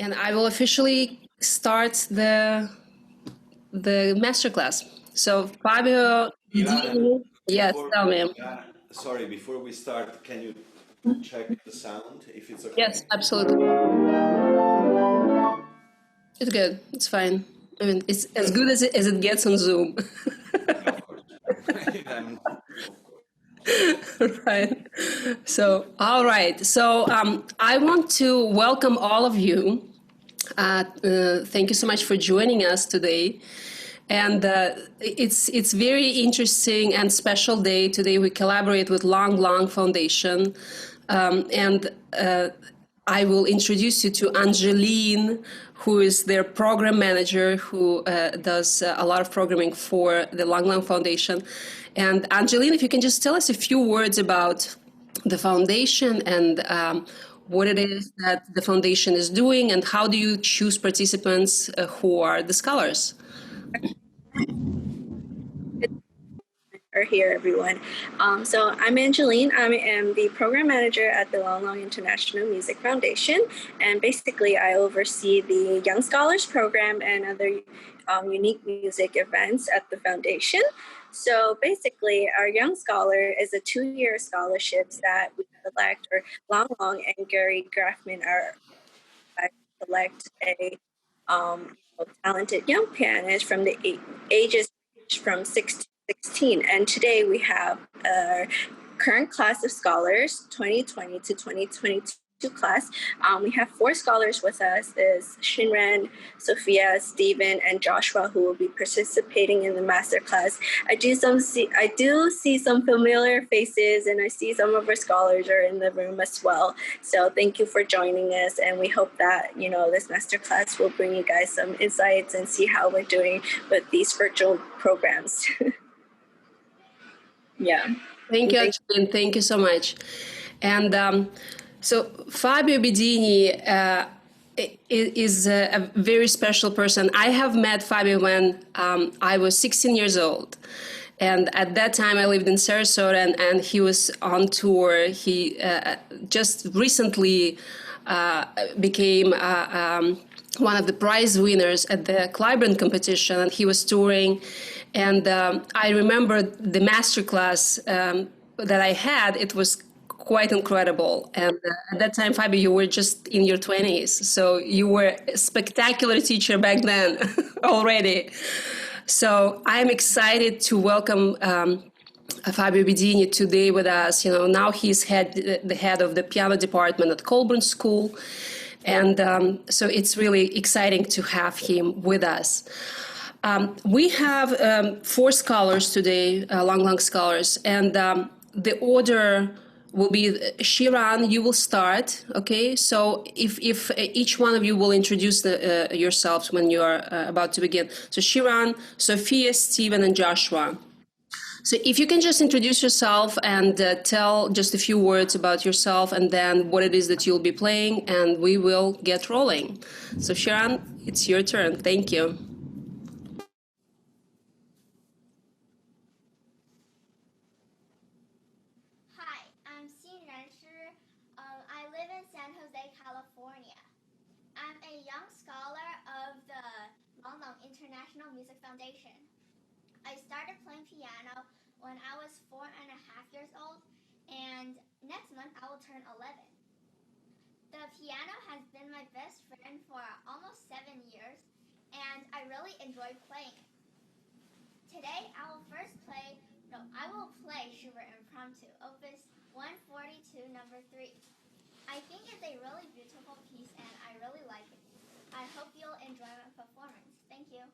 And I will officially start the masterclass. So Fabio Bidini, yes, tell me. Sorry, before we start, can you check the sound if it's okay? Yes, absolutely. It's good. It's fine. I mean, it's as good as it gets on Zoom. Of course. Right. So, all right. So, I want to welcome all of you. Thank you so much for joining us today. And it's very interesting and special day today. We collaborate with Long Foundation, and I will introduce you to Angeline, who is their program manager, who does a lot of programming for the Long Foundation. And Angeline, if you can just tell us a few words about the foundation and what it is that the foundation is doing, and how do you choose participants who are the scholars? Here, everyone. So I'm Angeline. I am the program manager at the Long International Music Foundation, and basically I oversee the Young Scholars Program and other unique music events at the foundation. So basically, our Young Scholar is a 2-year scholarship that we select, or Long and Gary Grafman are select a talented young pianist from the ages from 6 to 16. And today we have our current class of scholars, 2020 to 2022 class. We have 4 scholars with us: is Xinran, Sophia, Stephen, and Joshua, who will be participating in the masterclass. I do see some familiar faces, and I see some of our scholars are in the room as well. So thank you for joining us, and we hope that this masterclass will bring you guys some insights and see how we're doing with these virtual programs. Yeah. Thank you, Angeline. Thank you so much. And so Fabio Bidini is a very special person. I have met Fabio when I was 16 years old. And at that time, I lived in Sarasota, and he was on tour. He just recently became one of the prize winners at the Clyburn competition, and he was touring. And I remember the masterclass that I had. It was quite incredible. And at that time, Fabio, you were just in your 20s. So you were a spectacular teacher back then already. So I'm excited to welcome Fabio Bidini today with us. Now he's the head of the piano department at Colburn School. And so it's really exciting to have him with us. We have 4 scholars today, Long scholars, and the order will be Xinran, you will start, okay? So if each one of you will introduce yourselves when you're about to begin. So Xinran, Sophia, Stephen, and Joshua. So if you can just introduce yourself and tell just a few words about yourself and then what it is that you'll be playing, and we will get rolling. So Xinran, it's your turn. Thank you. California. I'm a young scholar of the Long International Music Foundation. I started playing piano when I was 4.5 years old, and next month I will turn 11. The piano has been my best friend for almost 7 years, and I really enjoy playing it. Today I will play Schubert Impromptu, Opus 142, number 3. I think it's a really beautiful piece, and I really like it. I hope you'll enjoy my performance. Thank you.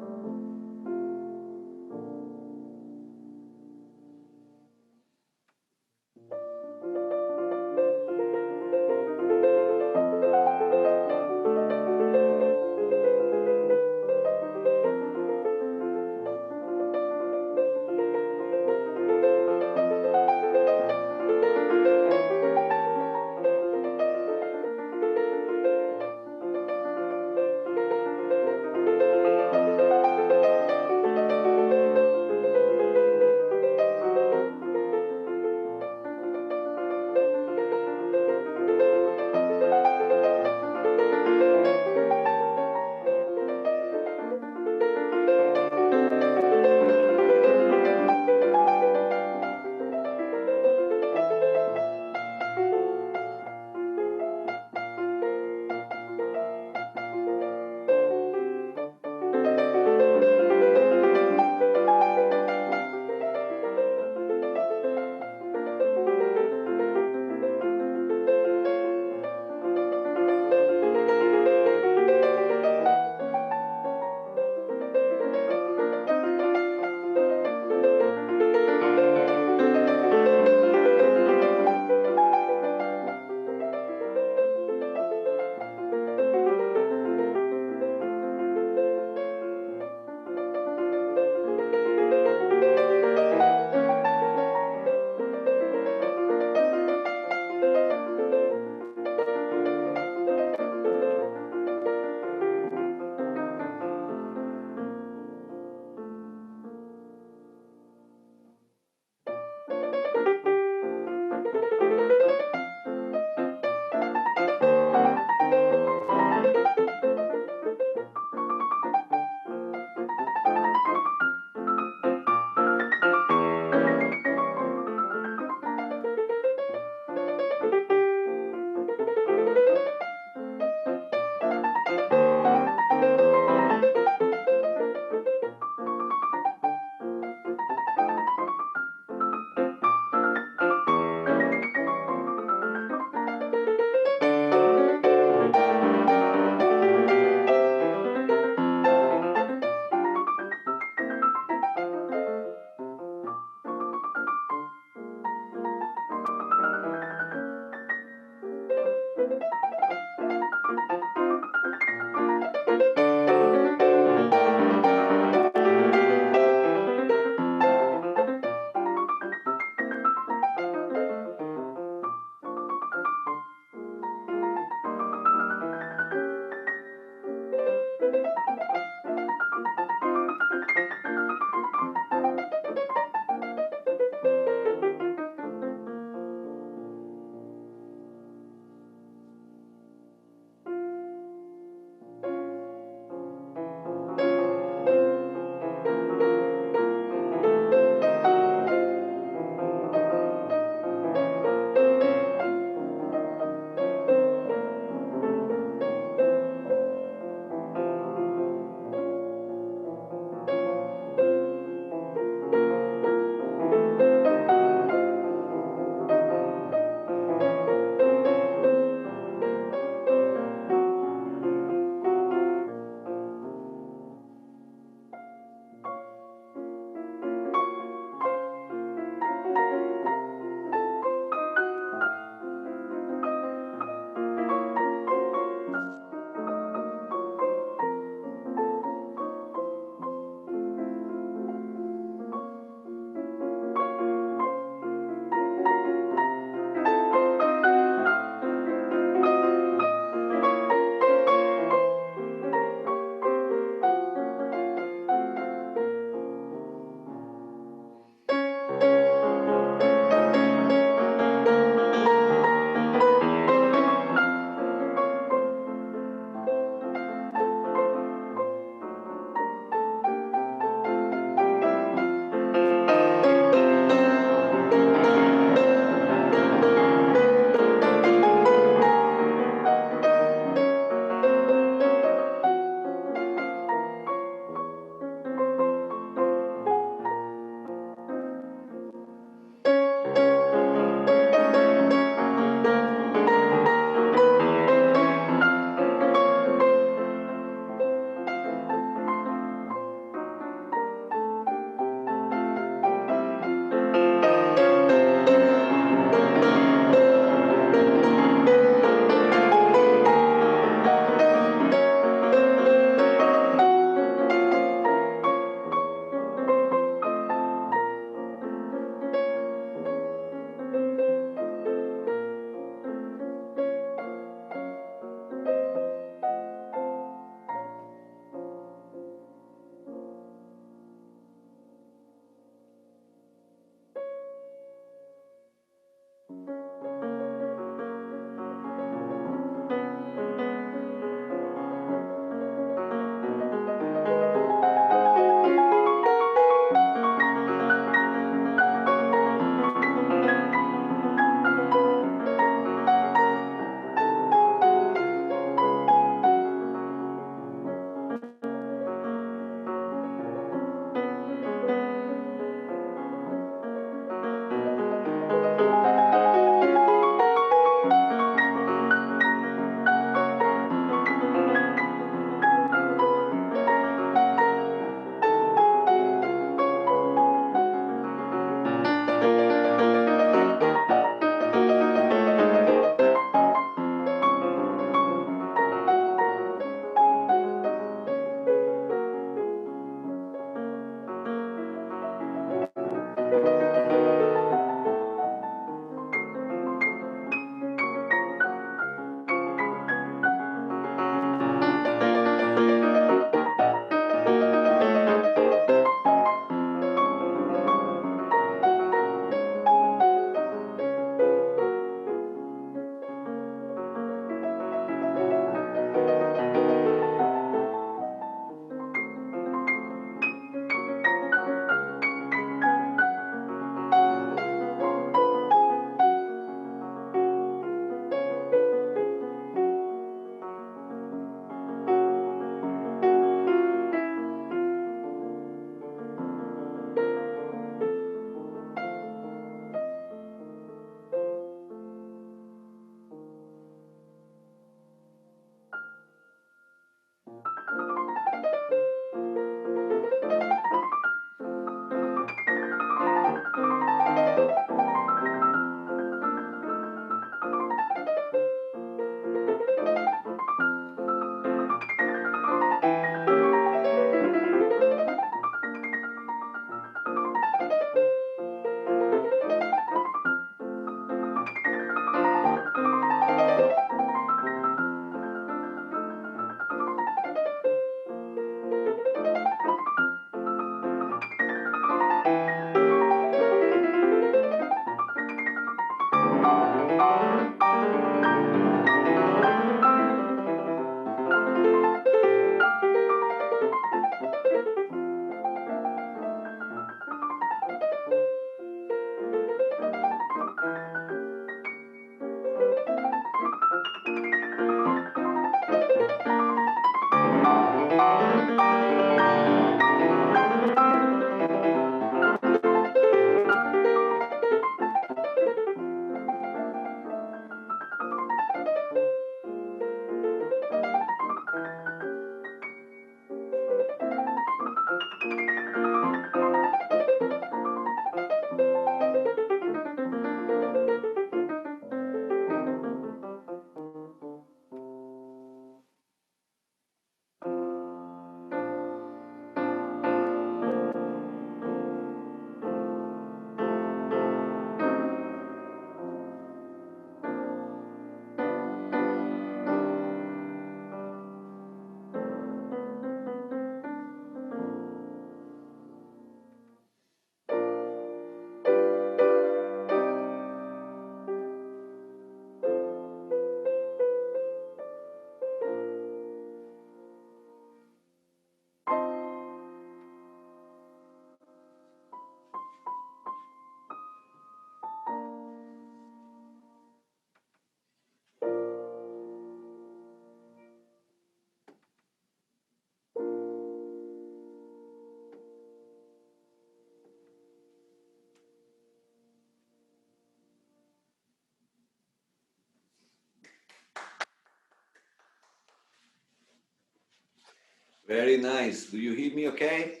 Very nice. Do you hear me okay?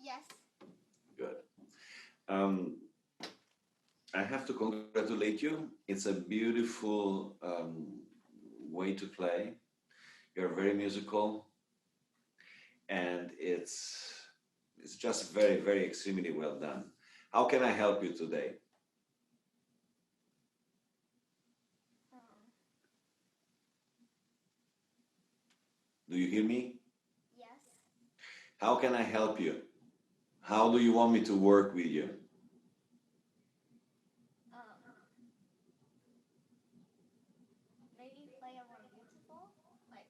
Yes. Good. I have to congratulate you. It's a beautiful way to play. You're very musical, and it's just very, very extremely well done. How can I help you today? Do you hear me? Yes. How can I help you? How do you want me to work with you? Maybe play a more beautiful, like.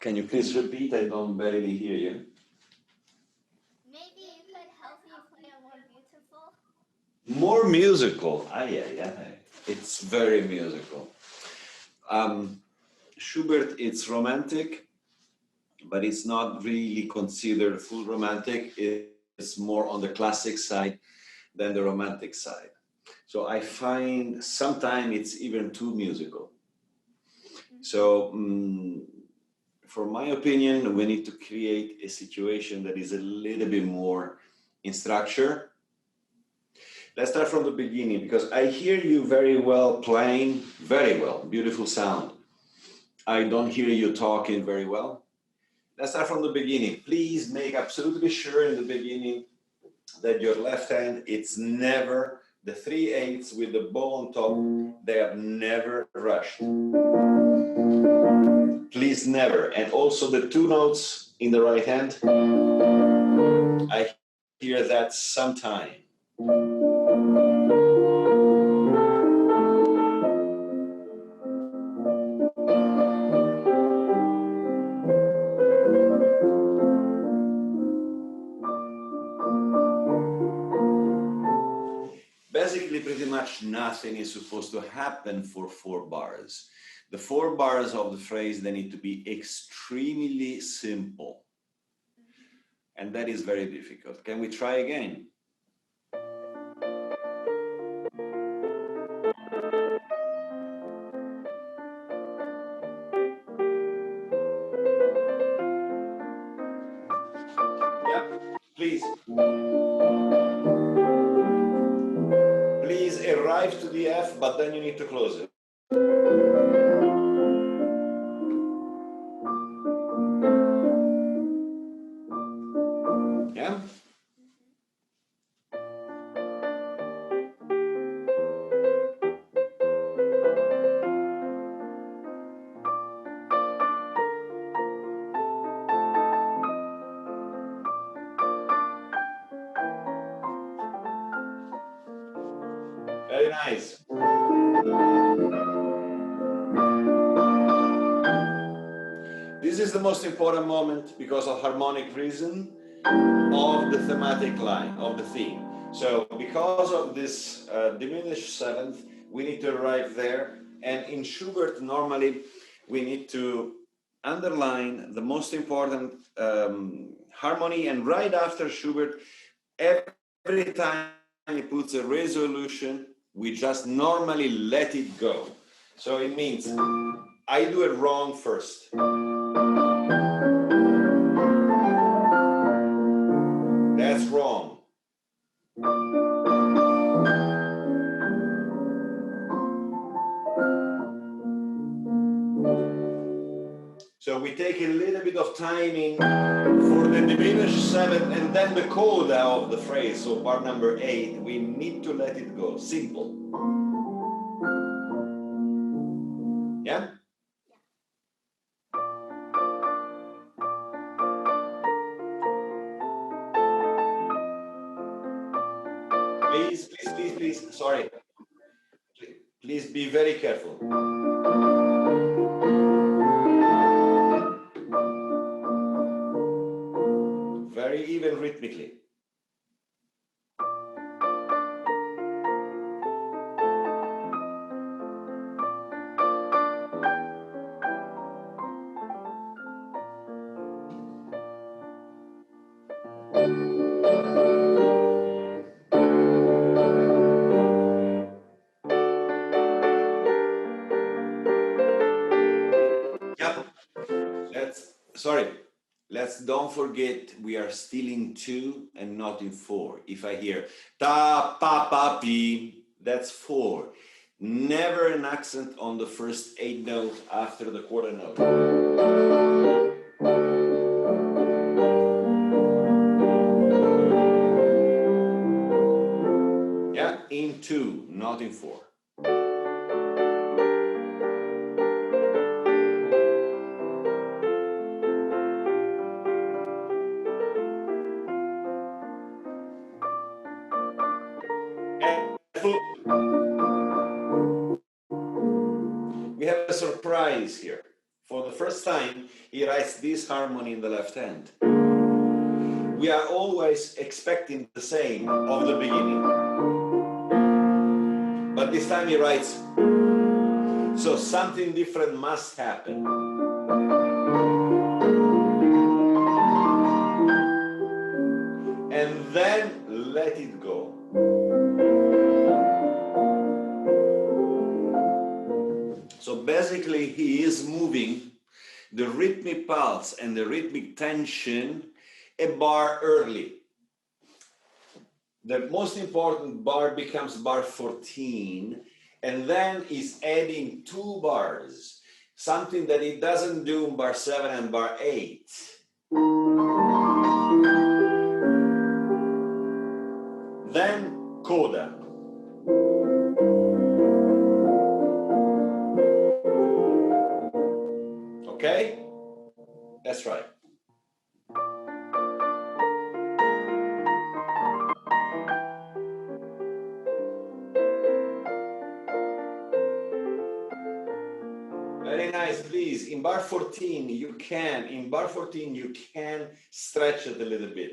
Can you please repeat? I don't barely hear you. Maybe you could help me play a more beautiful. More musical. Yeah. It's very musical. Schubert, it's romantic, but it's not really considered full romantic. It's more on the classic side than the romantic side. So I find sometimes it's even too musical. So, for my opinion, we need to create a situation that is a little bit more in structure. Let's start from the beginning, because I hear you very well playing, very well, beautiful sound. I don't hear you talking very well. Let's start from the beginning. Please make absolutely sure in the beginning that your left hand, it's never, the 3/8 with the bow on top, they have never rushed. Please never. And also the two notes in the right hand, I hear that sometime. Basically, pretty much nothing is supposed to happen for 4 bars. The 4 bars of the phrase, they need to be extremely simple. And that is very difficult. Can we try again? Yeah, please. Please arrive to the F, but then you need to close it. Yeah? Very nice. This is the most important moment because of harmonic reason of the thematic line, of the theme. So because of this diminished seventh, we need to arrive there. And in Schubert, normally, we need to underline the most important harmony. And right after Schubert, every time he puts a resolution, we just normally let it go. So it means I do it wrong first. That's wrong. So we take a little bit of timing for the diminished seventh and then the coda of the phrase. So bar number 8, we need to let it go. Simple. Yeah? Please. Sorry. Please be very careful. Very even rhythmically. Yeah, sorry, don't forget, we are still in 2 and not in 4. If I hear ta, pa, pa, pi, that's 4. Never an accent on the first 8 notes after the quarter note. Yeah, in 2, not in 4. We have a surprise here. For the first time, he writes this harmony in the left hand. We are always expecting the same of the beginning. But this time he writes, so something different must happen. And then let it go. So basically he is moving the rhythmic pulse and the rhythmic tension a bar early. The most important bar becomes bar 14, and then is adding 2 bars, something that it doesn't do in bar 7 and bar 8. Then coda. Okay? That's right. Very nice, please. In bar 14, you can stretch it a little bit.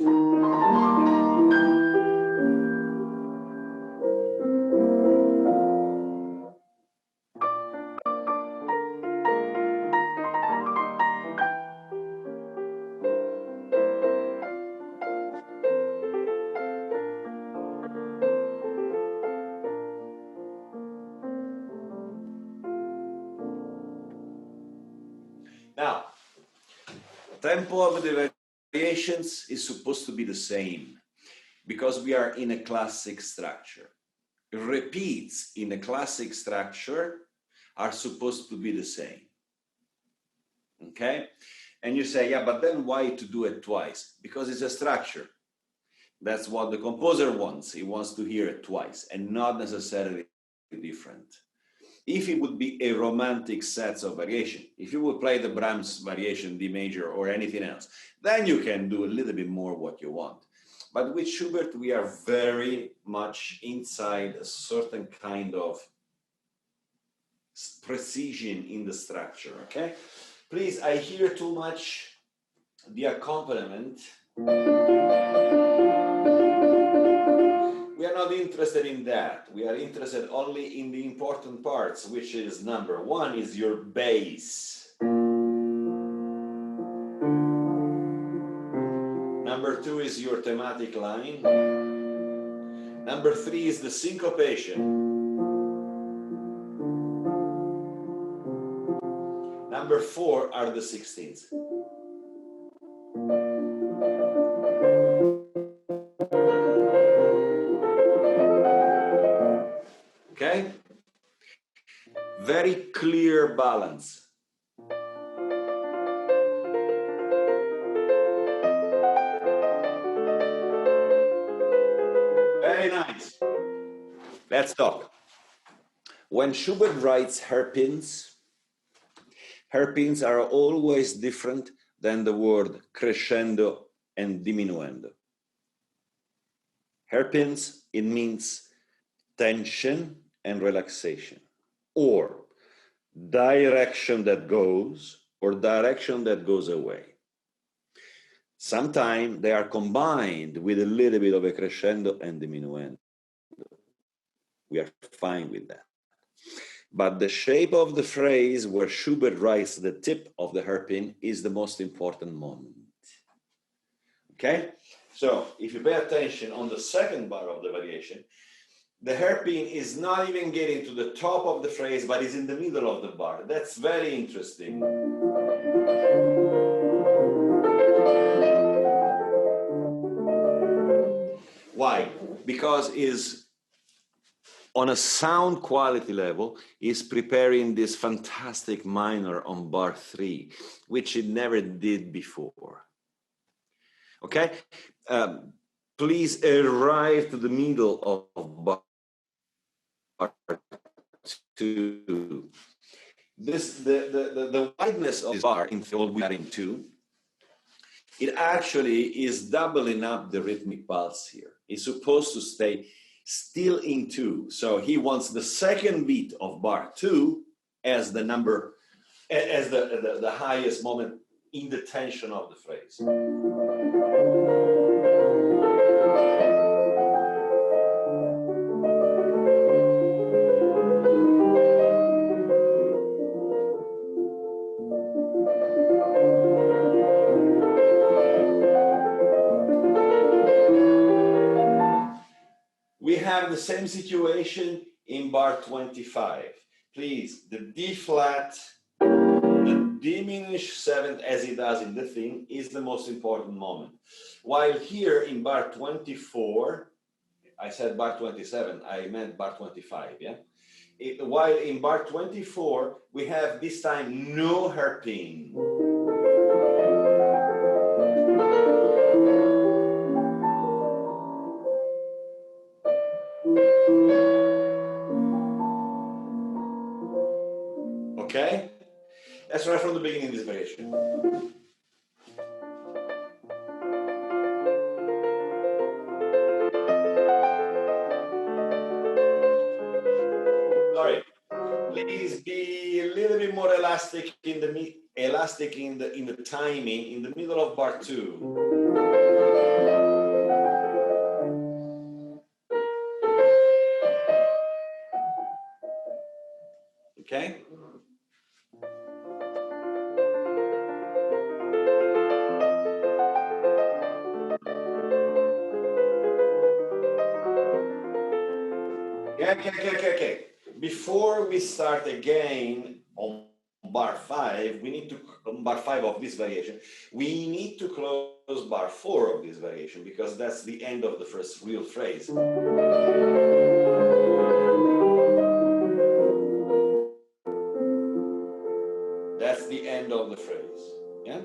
Now, tempo of the variations is supposed to be the same because we are in a classic structure. Repeats in a classic structure are supposed to be the same. Okay? And you say, yeah, but then why to do it twice? Because it's a structure. That's what the composer wants. He wants to hear it twice and not necessarily different. If it would be a romantic set of variation, if you would play the Brahms variation, D major, or anything else, then you can do a little bit more what you want. But with Schubert, we are very much inside a certain kind of precision in the structure, okay? Please, I hear too much the accompaniment. We are not interested in that. We are interested only in the important parts, which is number 1 is your bass. Number 2 is your thematic line. Number 3 is the syncopation. Number 4 are the 16ths. Okay? Very clear balance. Very nice. Let's talk. When Schubert writes hairpins are always different than the word crescendo and diminuendo. Hairpins, it means tension and relaxation, or direction that goes or direction that goes away. Sometimes they are combined with a little bit of a crescendo and diminuendo. We are fine with that. But the shape of the phrase where Schubert writes the tip of the hairpin is the most important moment. Okay? So if you pay attention on the second bar of the variation, the hairpin is not even getting to the top of the phrase, but is in the middle of the bar. That's very interesting. Why? Because is on a sound quality level, is preparing this fantastic minor on bar 3, which it never did before. Okay? Please arrive to the middle of bar 2. The wideness of this bar in what we are in 2, it actually is doubling up the rhythmic pulse here. It's supposed to stay still in 2. So he wants the second beat of bar 2 as the number, as the highest moment in the tension of the phrase. We have the same situation in bar 25. Please, the D flat, the diminished 7th as it does in the thing is the most important moment. While here in bar 24, I said bar 27, I meant bar 25, yeah? While in bar 24, we have this time no hairpin. Okay? Let's try from the beginning this variation. Sorry. Please be a little bit more elastic in the timing in the middle of bar 2. Okay? Okay. Before we start again on bar 5, we need to, on bar 5 of this variation, we need to close bar 4 of this variation because that's the end of the first real phrase. That's the end of the phrase, yeah?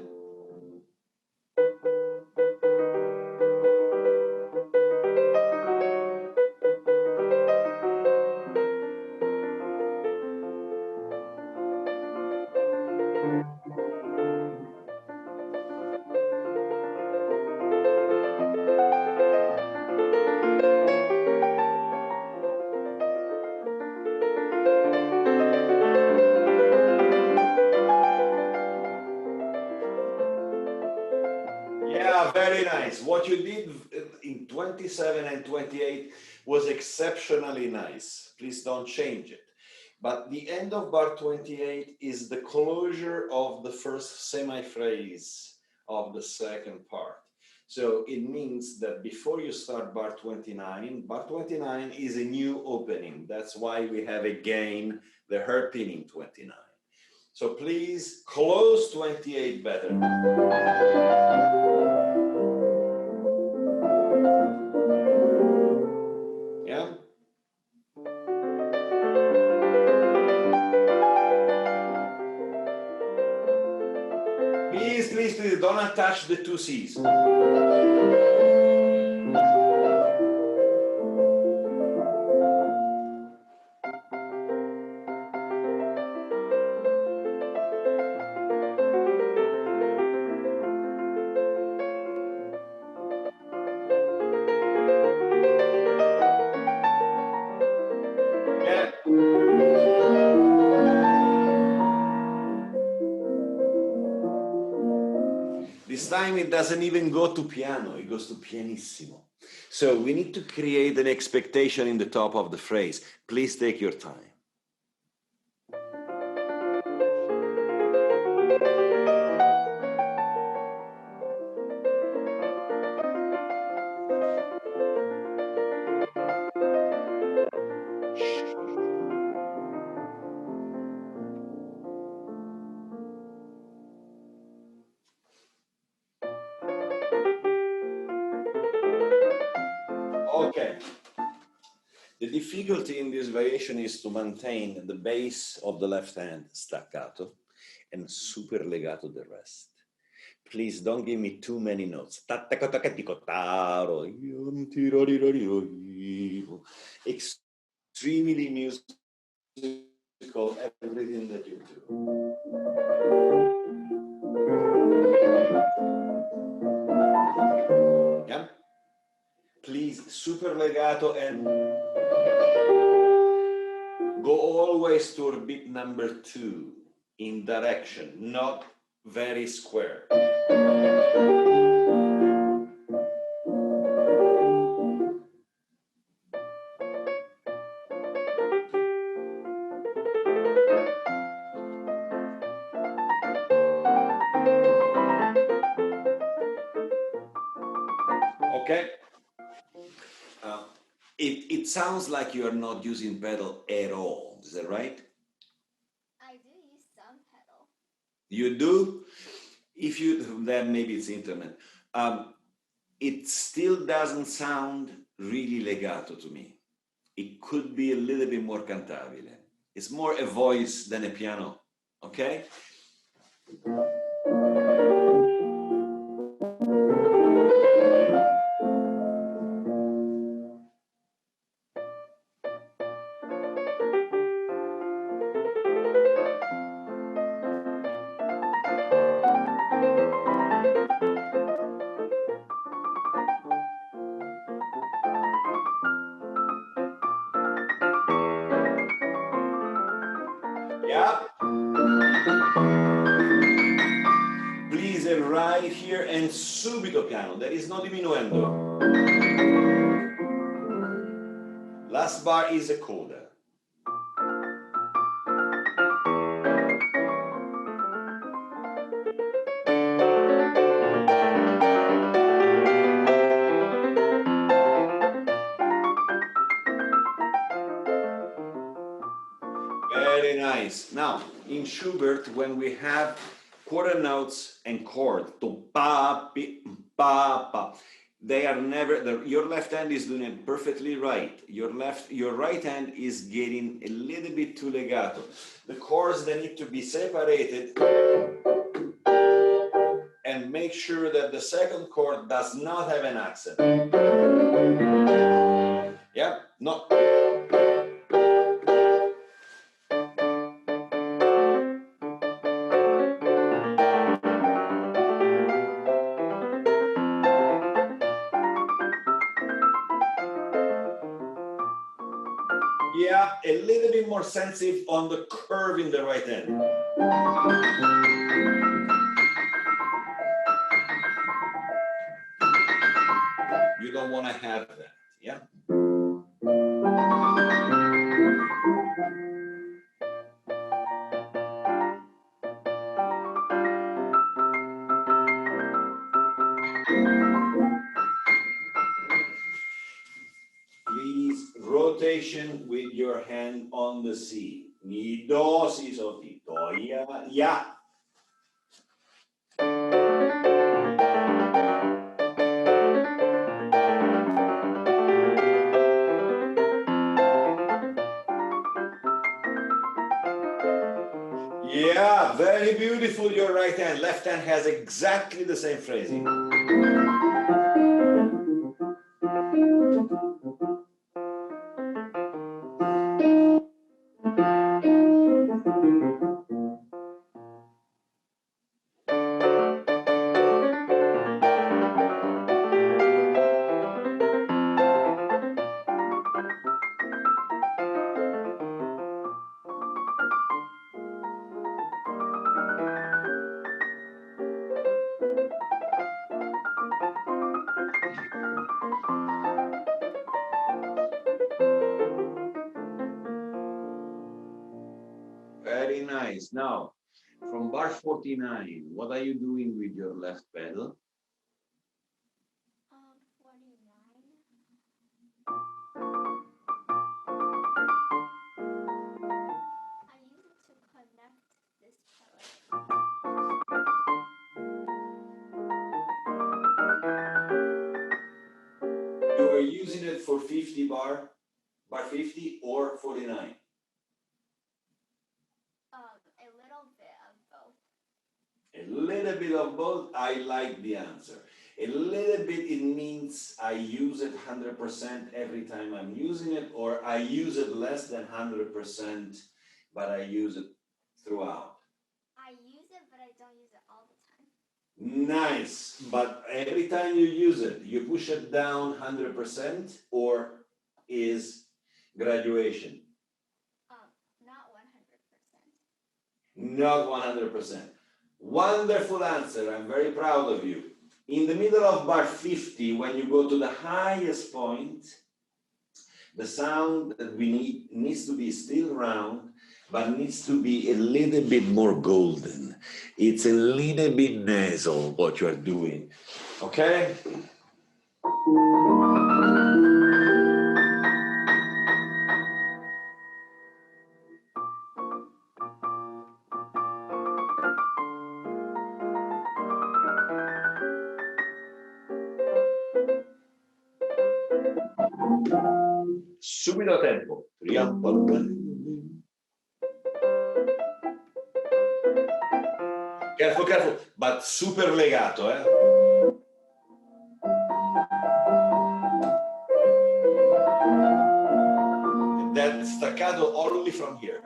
Yeah, very nice. What you did in 27 and 28 was exceptionally nice. Please don't change it. But the end of bar 28 is the closure of the first semi-phrase of the second part. So it means that before you start bar 29 is a new opening. That's why we have again the hairpin in 29. So please close 28 better. Yeah. Please, don't attach the 2 C's. This time it doesn't even go to piano, it goes to pianissimo. So we need to create an expectation in the top of the phrase. Please take your time. Okay. The difficulty in this variation is to maintain the bass of the left hand staccato and super legato the rest. Please don't give me too many notes. Extremely musical, everything that you do. Yeah? Please, super legato and go always to beat number 2 in direction, not very square. Okay? It sounds like you are not using pedal at all. Is that right? I do use some pedal. You do? If you, then maybe it's internet. It still doesn't sound really legato to me. It could be a little bit more cantabile. It's more a voice than a piano, okay? Yeah. Please arrive here and subito piano. There is no diminuendo. Last bar is a coda. Very nice. Now, in Schubert, when we have quarter notes and chord, to pa, pi, pa, pa, they are never, your left hand is doing it perfectly right. Your right hand is getting a little bit too legato. The chords, they need to be separated and make sure that the second chord does not have an accent. Yeah, no. Yeah, a little bit more sensitive on the curve in the right hand. You don't want to have that, yeah? Please, rotation with your hand on the C. Mi, do, si, sol, ti, do, ya, ya. Yeah, very beautiful, your right hand. Left hand has exactly the same phrasing. Very nice. Now, from bar 49, what are you doing with your left pedal? 49. I use it to connect this pedal. You you're using it for 50 bar 50 or 49? A little bit of both. A little bit of both. I like the answer. A little bit, it means I use it 100% every time I'm using it, or I use it less than 100%, but I use it throughout. I use it, but I don't use it all the time. Nice, but every time you use it, you push it down 100%, or is graduation? Not 100%. Not 100%. Wonderful answer, I'm very proud of you. In the middle of bar 50, when you go to the highest point, the sound that we need needs to be still round, but needs to be a little bit more golden. It's a little bit nasal what you're doing, okay? Subito tempo. Careful, careful, but super legato, eh? That staccato only from here.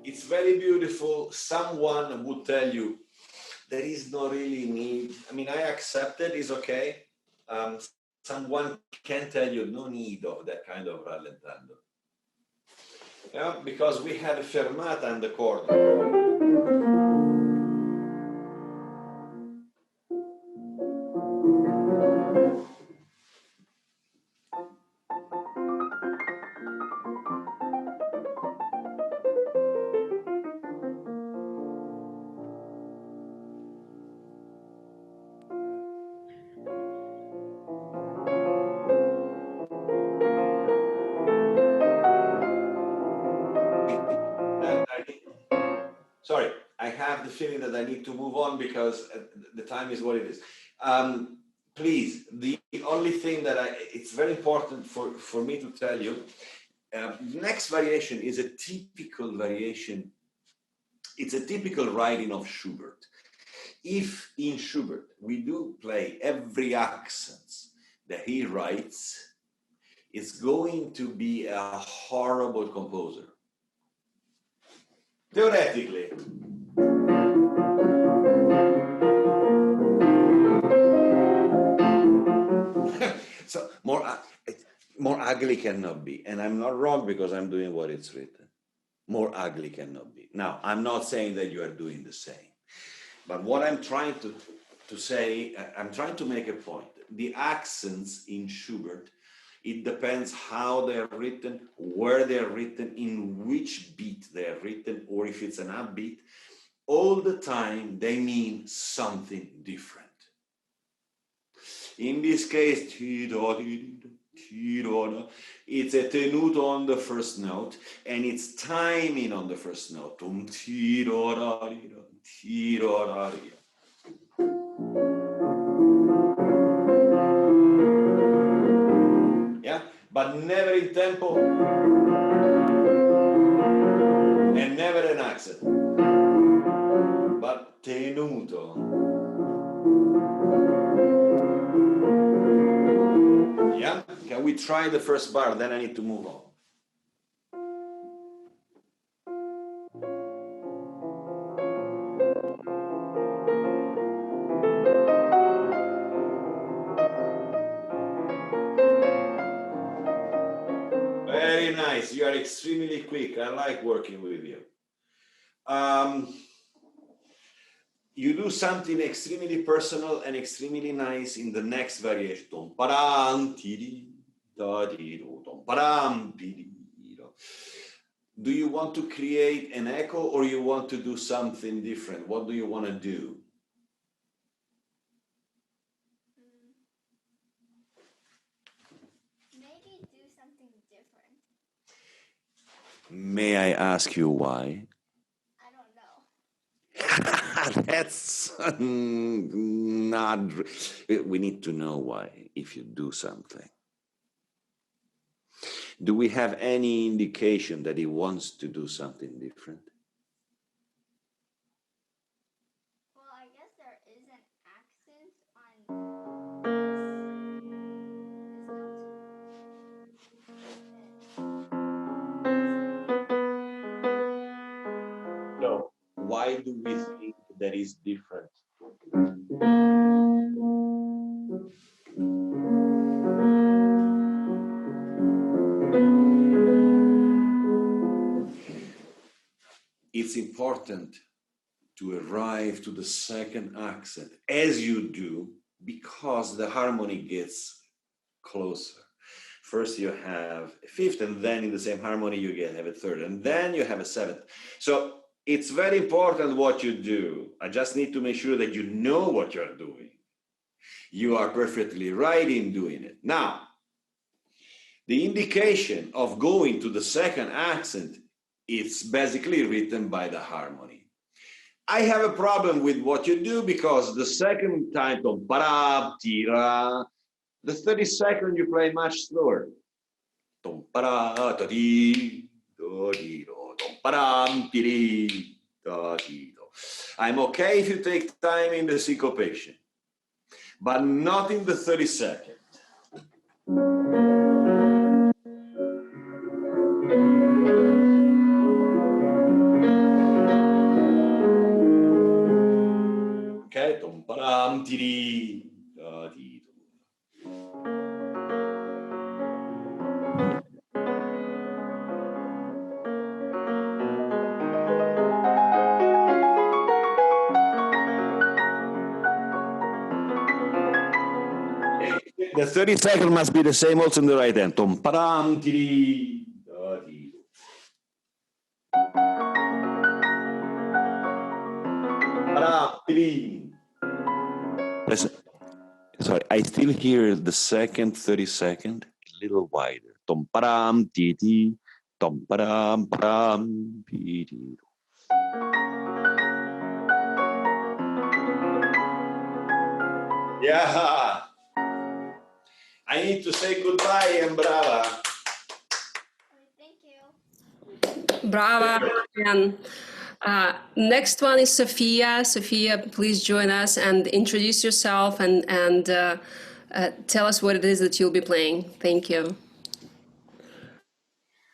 It's very beautiful. Someone would tell you there is no really need. I mean, I accept it, it's okay. Someone can tell you no need of that kind of rallentando. Yeah, because we have a fermata and the chord. Sorry, I have the feeling that I need to move on because the time is what it is. Please, the only thing that it's very important for me to tell you, next variation is a typical variation. It's a typical writing of Schubert. If in Schubert we do play every accent that he writes, it's going to be a horrible composer. Theoretically. So more ugly cannot be. And I'm not wrong because I'm doing what it's written. More ugly cannot be. Now, I'm not saying that you are doing the same. But what I'm trying to say, I'm trying to make a point. The accents in Schubert, it depends how they're written, where they're written, in which beat they're written, or if it's an upbeat. All the time, they mean something different. In this case, it's a tenuto on the first note, and it's timing on the first note. Yeah, but never in tempo, and never an accent, but tenuto. Yeah, can we try the first bar? Then I need to move on. Very nice. You are extremely quick. I like working with you. You do something extremely personal and extremely nice in the next variation. Do you want to create an echo or you want to do something different? What do you want to do? Maybe something different. May I ask you why? I don't know. That's not. We need to know why if you do something. Do we have any indication that he wants to do something different? Well, I guess there is an accent on this So, why do we think that is different? It's important to arrive to the second accent as you do because the harmony gets closer. First you have a fifth, and then in the same harmony you have a third, and then you have a seventh. So it's very important what you do. I just need to make sure that you know what you're doing. You are perfectly right in doing it. Now, the indication of going to the second accent, it's basically written by the harmony. I have a problem with what you do because the second time, the 32nd you play much slower. I'm okay if you take time in the syncopation, but not in the 32nd. Okay? The 32nd must be the same also in the right hand. Listen, sorry, I still hear the second 32nd a little wider. Tom param titi, tom param param piti. Yeah. I need to say goodbye and brava. Thank you. Brava. And next one is Sophia. Sophia, please join us and introduce yourself and tell us what it is that you'll be playing. Thank you.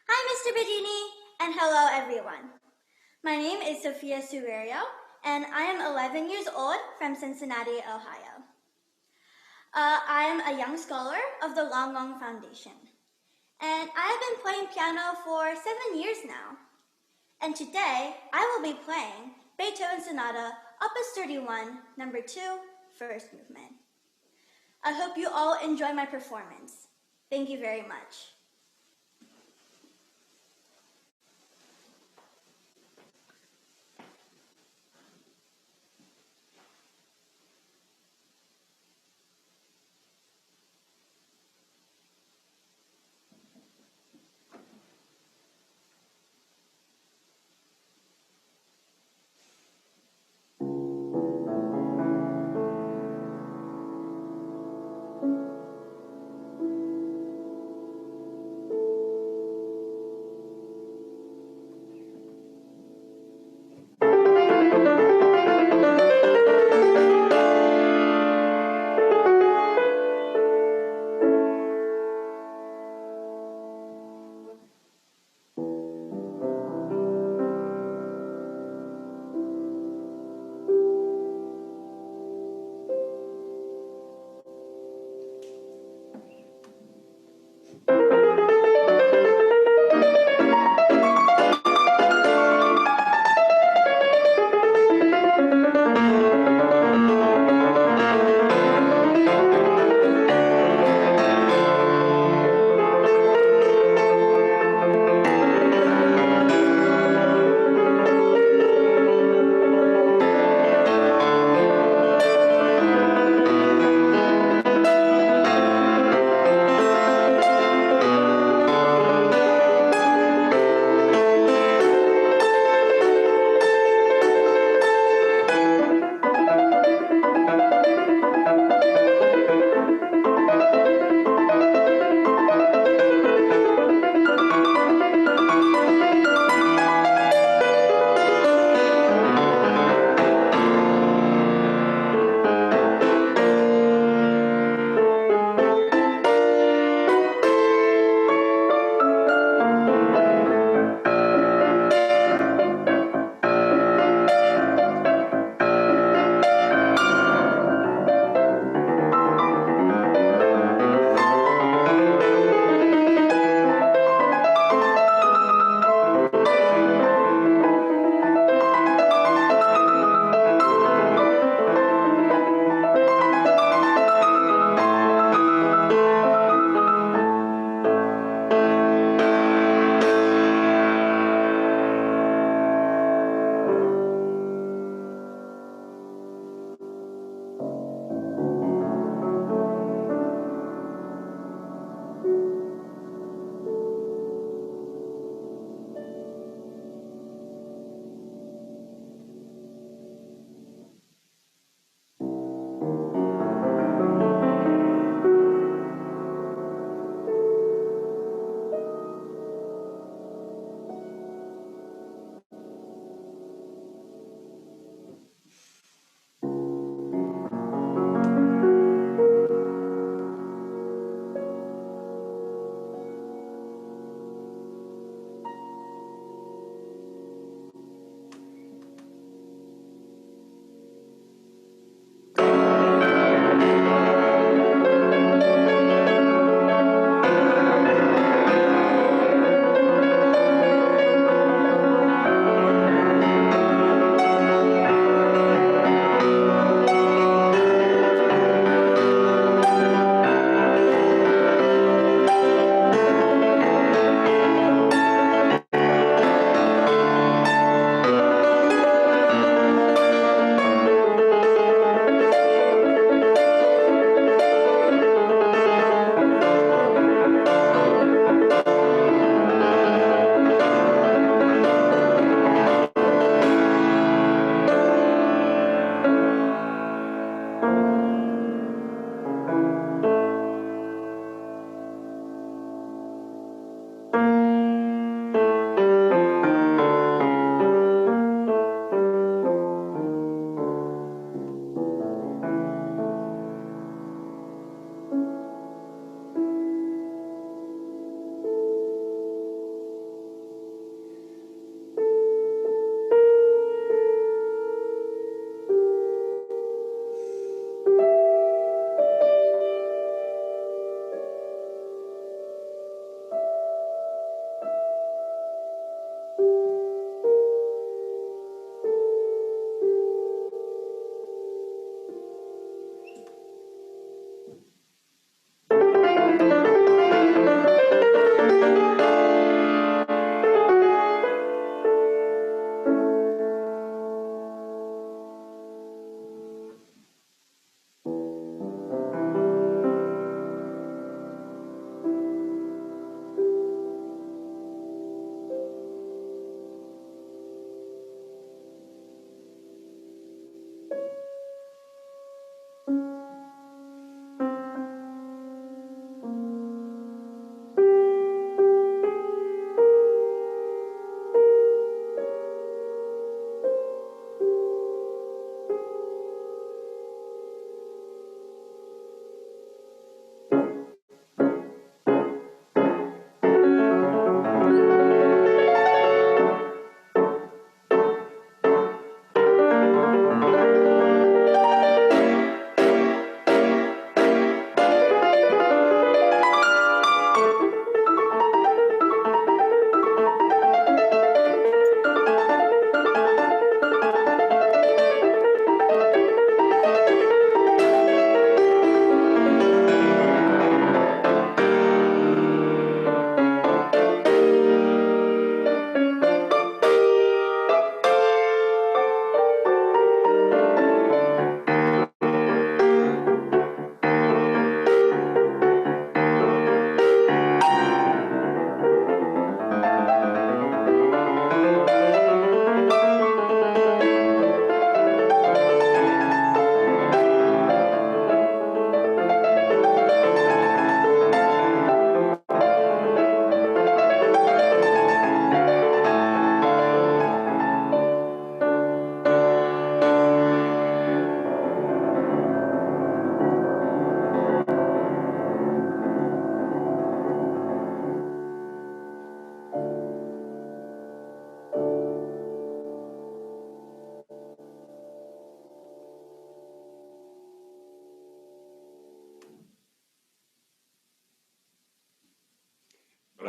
Hi, Mr. Bidini, and hello, everyone. My name is Sophia Suwiryo, and I am 11 years old from Cincinnati, Ohio. I am a young scholar of the Long Long Foundation, and I have been playing piano for 7 years now. And today, I will be playing Beethoven Sonata, Opus 31, Number 2, First Movement. I hope you all enjoy my performance. Thank you very much.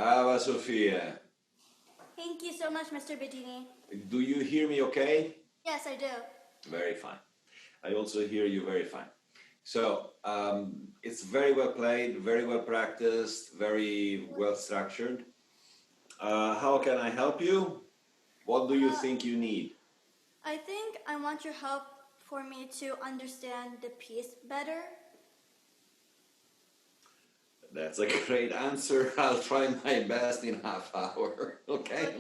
Brava, Sophia. Thank you so much, Mr. Bidini. Do you hear me okay? Yes, I do. Very fine. I also hear you very fine. So it's very well played, very well practiced, very well structured. How can I help you? What do you think you need? I think I want your help for me to understand the piece better. That's a great answer. I'll try my best in half hour. Okay?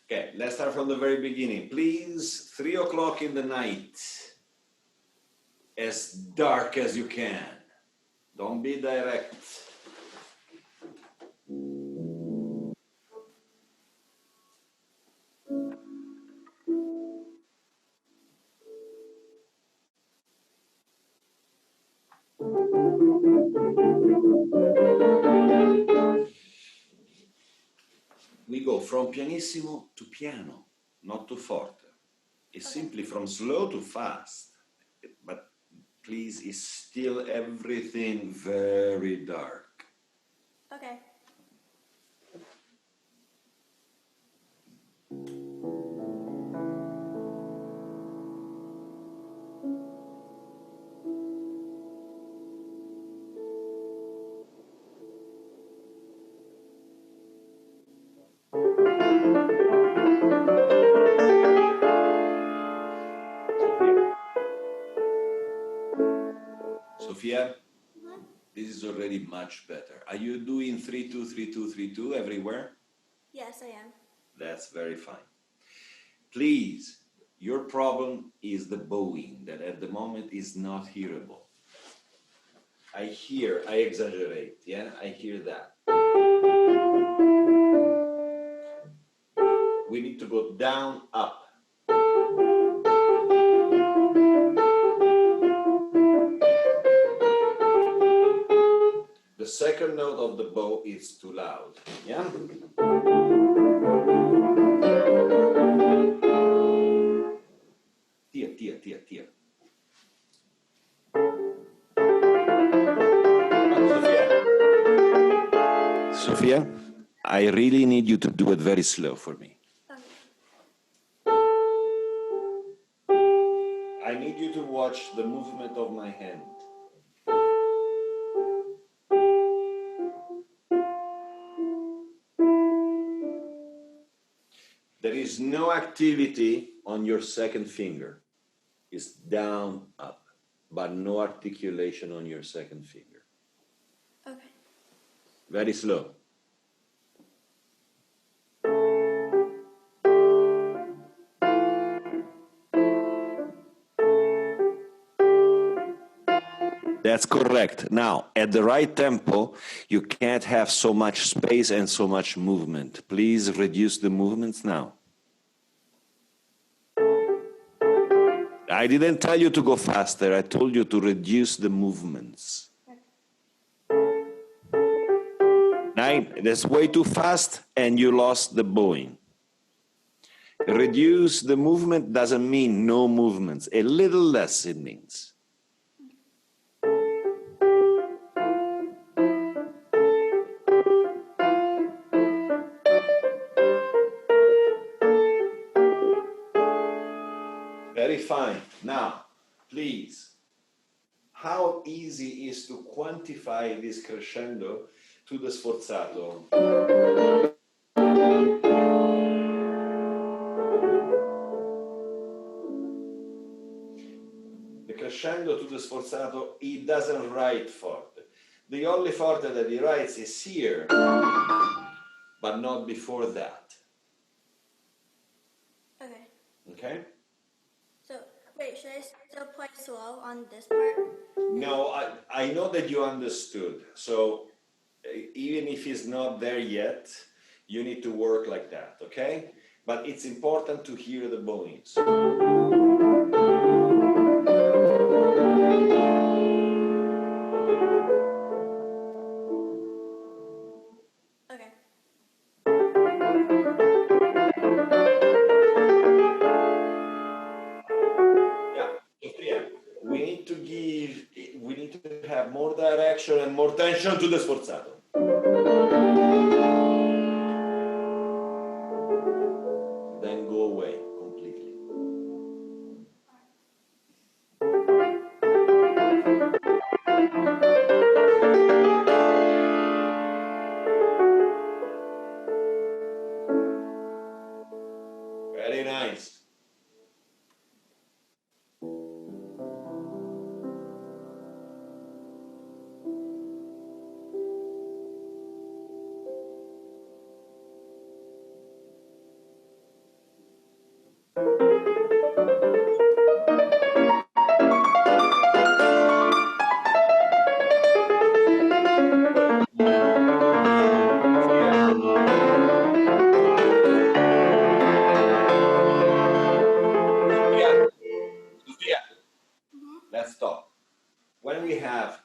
Okay, let's start from the very beginning. Please, 3 o'clock in the night, as dark as you can. Don't be direct. We go from pianissimo to piano, not to forte. It's simply from slow to fast. But please, it's still everything very dark. Okay. Sophia, this is already much better. Are you doing 3-2, 3-2, 3-2 everywhere? Yes, I am. That's very fine. Please, your problem is the bowing that at the moment is not hearable. I exaggerate, yeah? I hear that. We need to go down, up. The second note of the bow is too loud, yeah? Tia. Sophia, I really need you to do it very slow for me. I need you to watch the movement of my hand. There is no activity on your second finger. It's down, up, but no articulation on your second finger. Okay. Very slow. That's correct. Now, at the right tempo, you can't have so much space and so much movement. Please reduce the movements now. I didn't tell you to go faster. I told you to reduce the movements. 9, that's way too fast and you lost the bowing. Reduce the movement doesn't mean no movements. A little less it means. Very fine. Now, please, how easy is to quantify this crescendo to the sforzato? The crescendo to the sforzato, he doesn't write forte. The only forte that he writes is here, but not before that. Okay. Okay? So, wait, should I still play slow on this part? No, I know that you understood. So even if he's not there yet, you need to work like that, okay? But it's important to hear the bowings. Okay. Yeah, we need to have more direction and more tension to the sforzato. Sophia, let's stop. When we have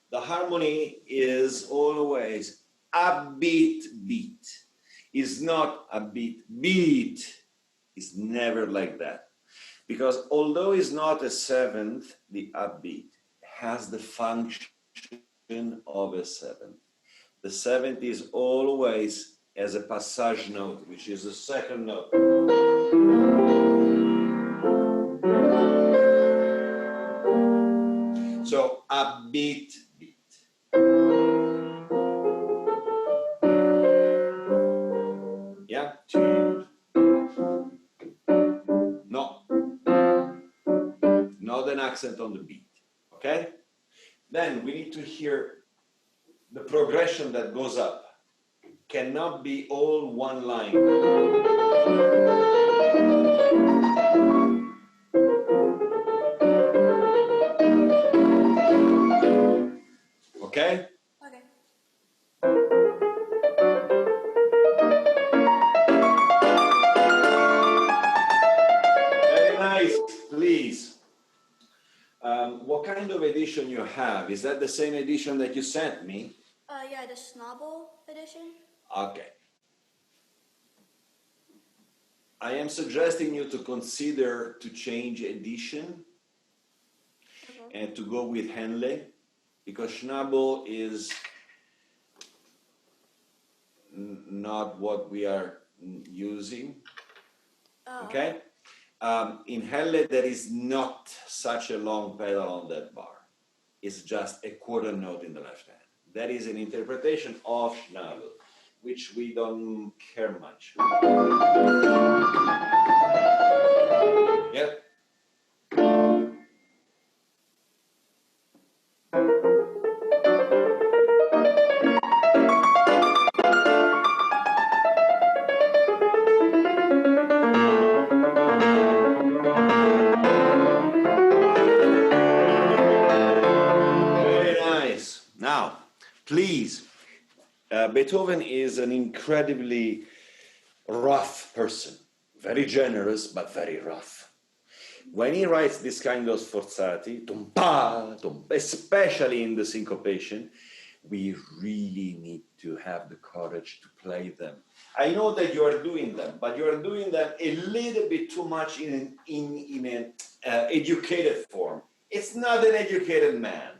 the harmony is always a beat beat. It's not a beat beat. It's never like that. Because although it's not a seventh, the upbeat has the function of a seventh. The seventh is always as a passage note, which is the second note. So a beat beat. Yeah? No. Not an accent on the beat. Okay? Then we need to hear the progression that goes up. Cannot be all one line. Okay? Okay. Very nice, please. What kind of edition you have? Is that the same edition that you sent me? Yeah, the Schnabel edition. Okay. I am suggesting you to consider to change edition and to go with Henley, because Schnabel is not what we are using. Okay? In Henley, there is not such a long pedal on that bar. It's just a quarter note in the left hand. That is an interpretation of Schnabel, which we don't care much. Yeah? Very nice. Now, please, Beethoven is an incredibly rough person, very generous, but very rough. When he writes this kind of sforzati, tum-pa, especially in the syncopation, we really need to have the courage to play them. I know that you are doing them, but you are doing them a little bit too much in an educated form. It's not an educated man.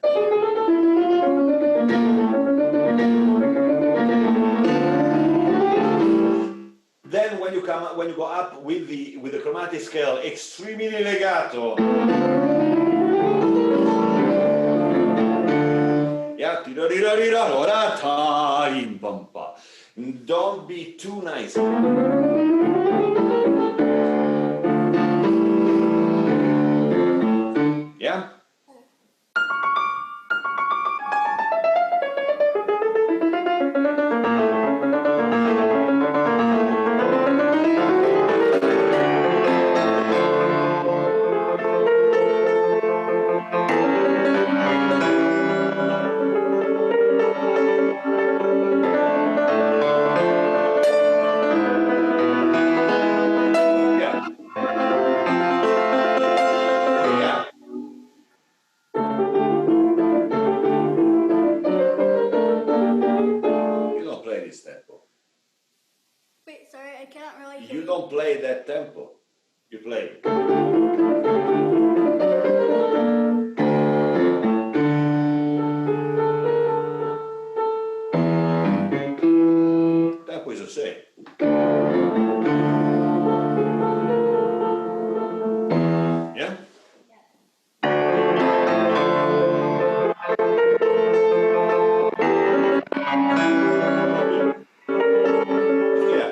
Then when you go up with the chromatic scale, extremely legato. Yeah, don't be too nice. Yeah? Wait, sorry, I cannot really hear You don't play that tempo. You play. Tempo is the same. Yeah? Yeah.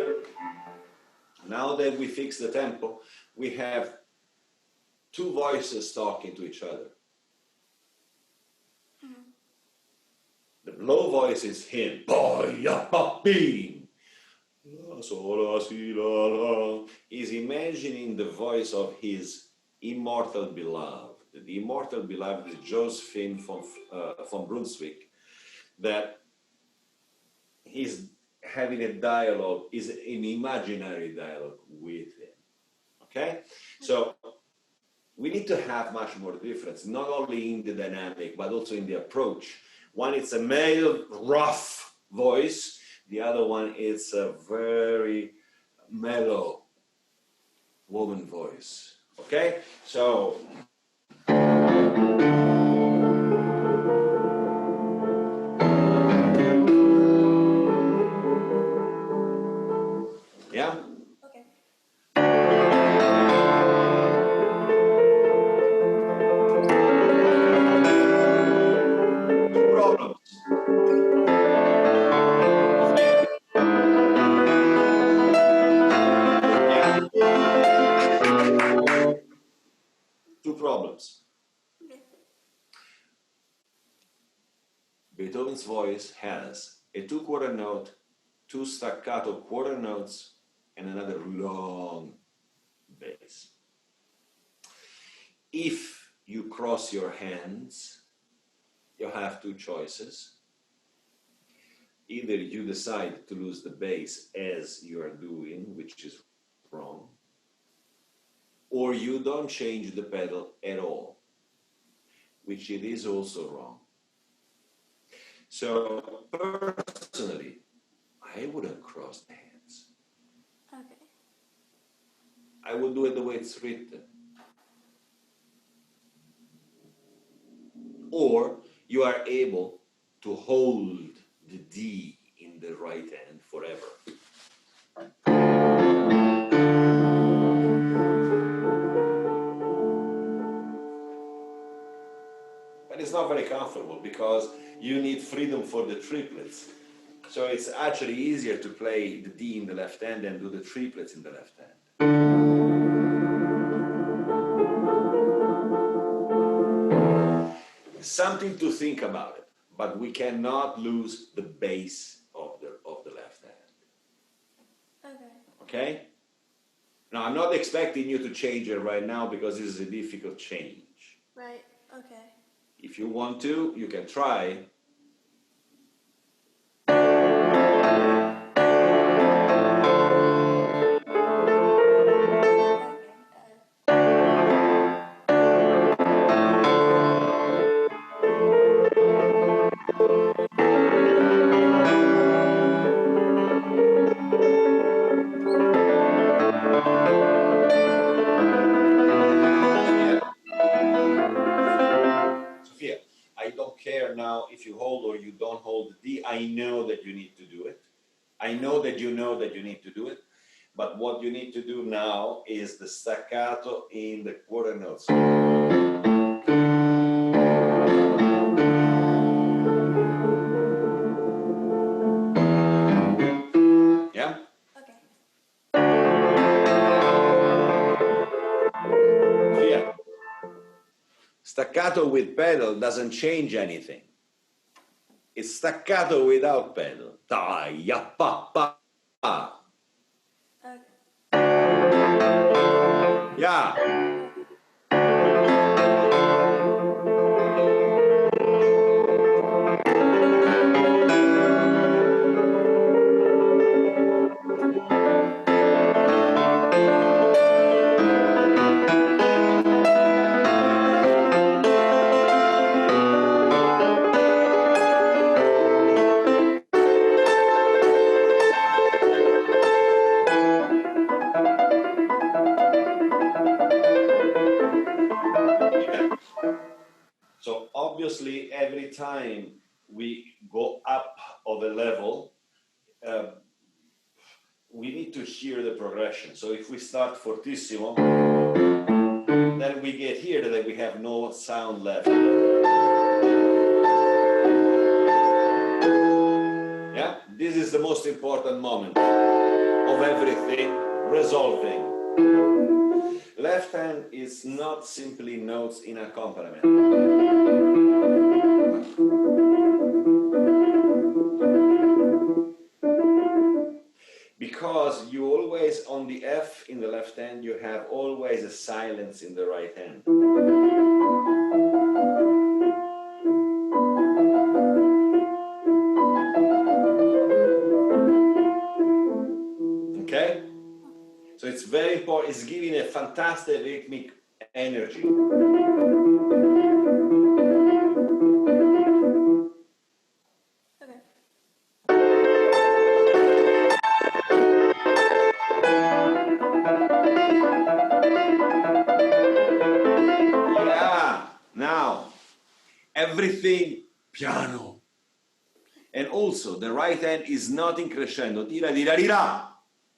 Now that we fix the tempo, we have two voices talking to each other. The low voice is him. The sol, la, si, la, la, is imagining the voice of his immortal beloved. The immortal beloved is Josephine from Brunswick, that he's having a dialogue, is an imaginary dialogue with him. Okay? So we need to have much more difference, not only in the dynamic, but also in the approach. One, it's a male, rough voice. The other one is a very mellow woman voice. Okay? So yeah? Okay. Two problems. Two problems. Beethoven's voice has a two-quarter note, two staccato quarter notes, and another long bass. If you cross your hands, you have two choices. Either you decide to lose the bass as you are doing, which is wrong, or you don't change the pedal at all, which it is also wrong. So personally, I wouldn't cross the hands. Okay. I would do it the way it's written. Or you are able to hold the D in the right hand forever. But it's not very comfortable because you need freedom for the triplets. So it's actually easier to play the D in the left hand and do the triplets in the left hand. Something to think about it, but we cannot lose the bass of the left hand. Okay. Okay? Now, I'm not expecting you to change it right now because this is a difficult change. Right. Okay. If you want to, you can try. Sophia, I don't care now if you hold or you don't hold the D. I know that you need to do it. I know that you need to do it. But what you need to do now is the staccato in the quarter notes. Yeah? Okay. Yeah. Staccato with pedal doesn't change anything. It's staccato without pedal. Ta, ya, pa, pa, pa. Okay. Yeah. So obviously, every time we go up of a level, we need to hear the progression. So if we start fortissimo, then we get here that we have no sound left. Yeah, this is the most important moment of everything, resolving. Left hand is not simply notes in accompaniment. Because have always a silence in the right hand. Okay? So it's very important, it's giving a fantastic rhythmic energy. Yeah, now everything piano. And also the right hand is not in crescendo, tira tira tira.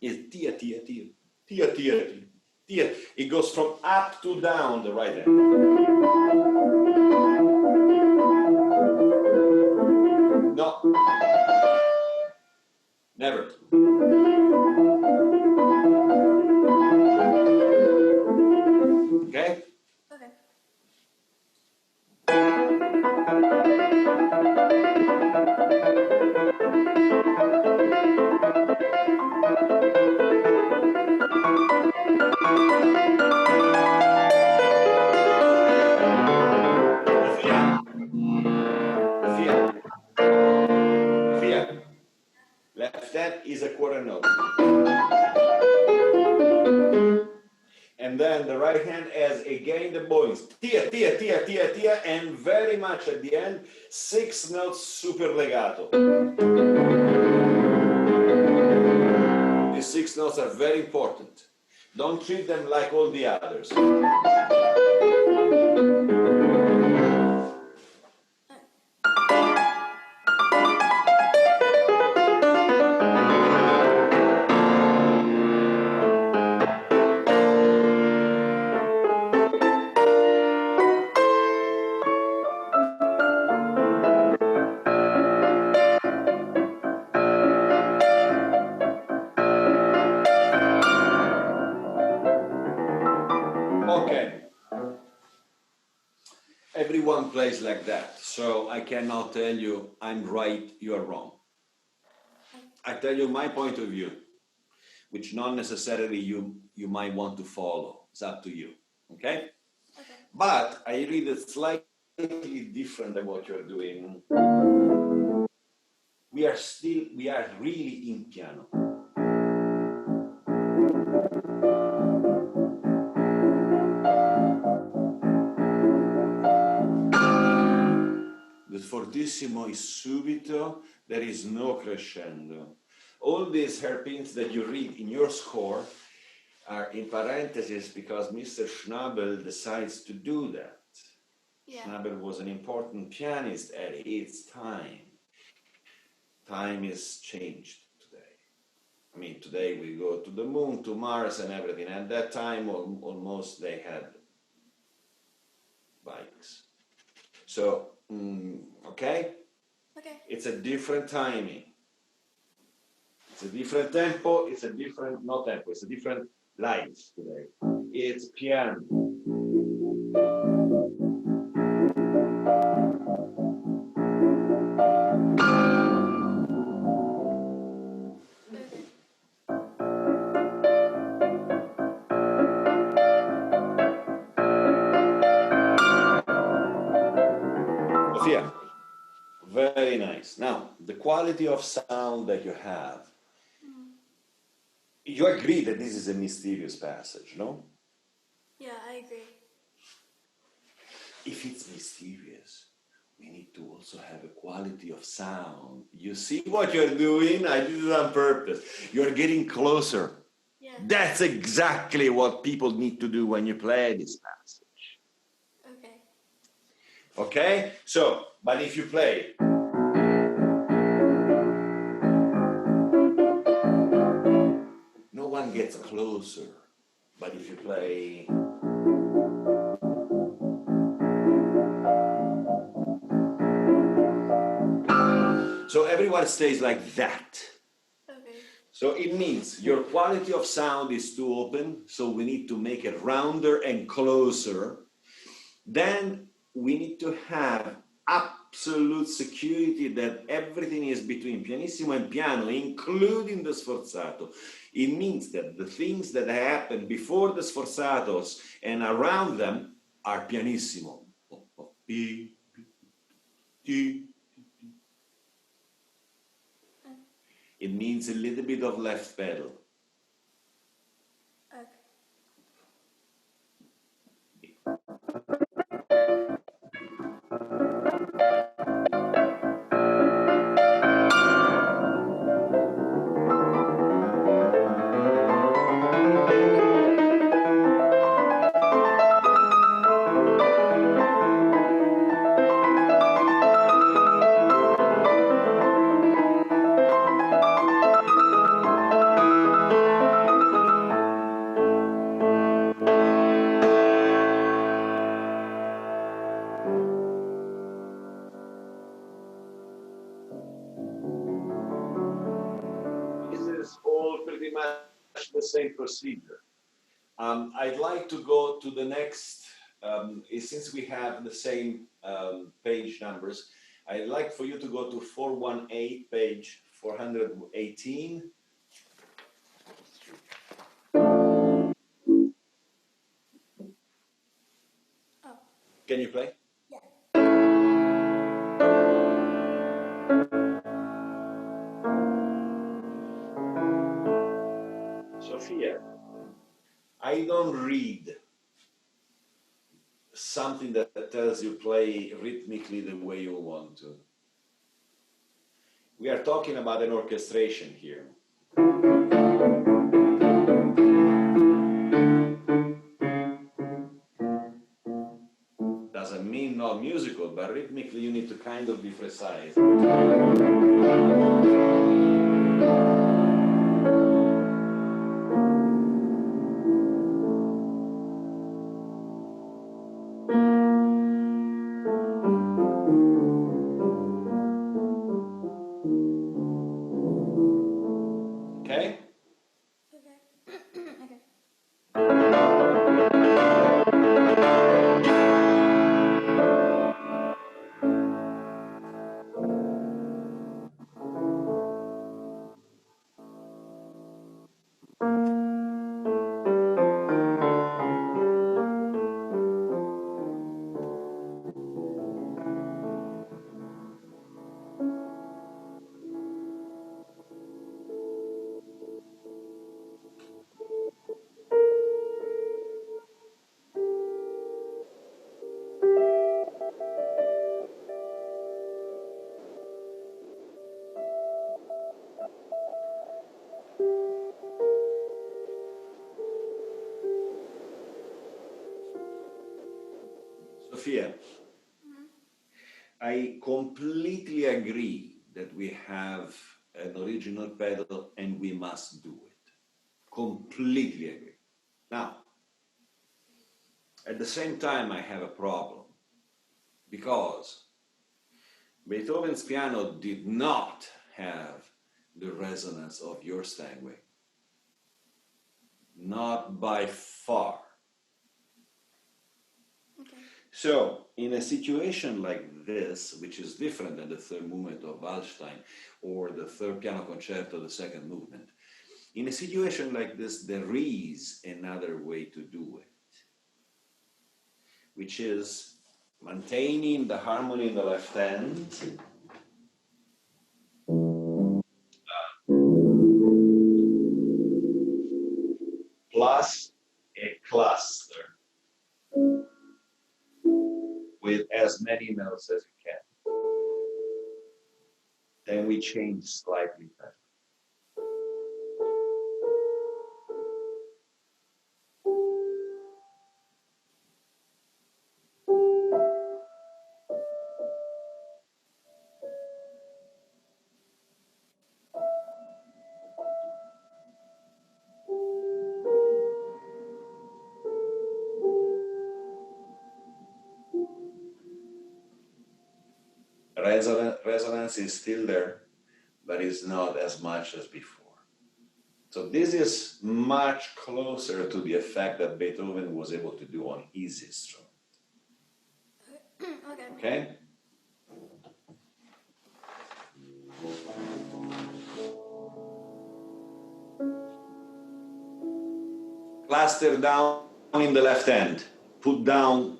It's tia tia tia, tia tia tia, tia. It goes from up to down, the right hand. No. Never. Okay? Okay. Sophia. Left hand is a quarter note. And then the right hand has again the bowings. Tia, tia, tia, tia, tia, and very much at the end, 6 notes super legato. These 6 notes are very important. Don't treat them like all the others. Okay. Everyone plays like that, so I cannot tell you I'm right, you are wrong. I tell you my point of view, which not necessarily you might want to follow. It's up to you, okay? Okay. But I read it slightly different than what you're doing. We are really in piano. The fortissimo is subito, there is no crescendo. All these hairpins that you read in your score are in parentheses because Mr. Schnabel decides to do that. Yeah. Schnabel was an important pianist at its time. Time is changed today. I mean, today we go to the moon, to Mars and everything. At that time, almost they had bikes. So, okay? Okay. It's a different timing. It's a different tempo, it's a different, not tempo, it's a different life today. It's piano. Sophia, very nice. Now, the quality of sound that you have, you agree that this is a mysterious passage, no? Yeah, I agree. If it's mysterious, we need to also have a quality of sound. You see what you're doing? I did it on purpose. You're getting closer. Yeah. That's exactly what people need to do when you play this passage. Okay. Okay? So, but if you play... no one gets closer. But if you play... so everyone stays like that. Okay. So it means your quality of sound is too open, so we need to make it rounder and closer. Then we need to have up absolute security that everything is between pianissimo and piano, including the sforzato. It means that the things that happen before the sforzatos and around them are pianissimo. It means a little bit of left pedal. Pretty much the same procedure. I'd like to go to the next, since we have the same page numbers, I'd like for you to go to 418, page 418. Can you play? Sophia, I don't read something that tells you play rhythmically the way you want to. We are talking about an orchestration here. Doesn't mean not musical, but rhythmically you need to kind of be precise. Okay? Sophia, I completely agree that we have an original pedal and we must do it. Completely agree. Now, at the same time, I have a problem because Beethoven's piano did not have the resonance of your Steinway. Not by far. So, in a situation like this, which is different than the third movement of Waldstein or the third piano concerto, the second movement, in a situation like this, there is another way to do it, which is maintaining the harmony in the left hand, plus a cluster with as many notes as you can. Then we change slightly better. Resonance is still there, but it's not as much as before. So this is much closer to the effect that Beethoven was able to do on his instrument. Okay? cluster down in the left hand. Put down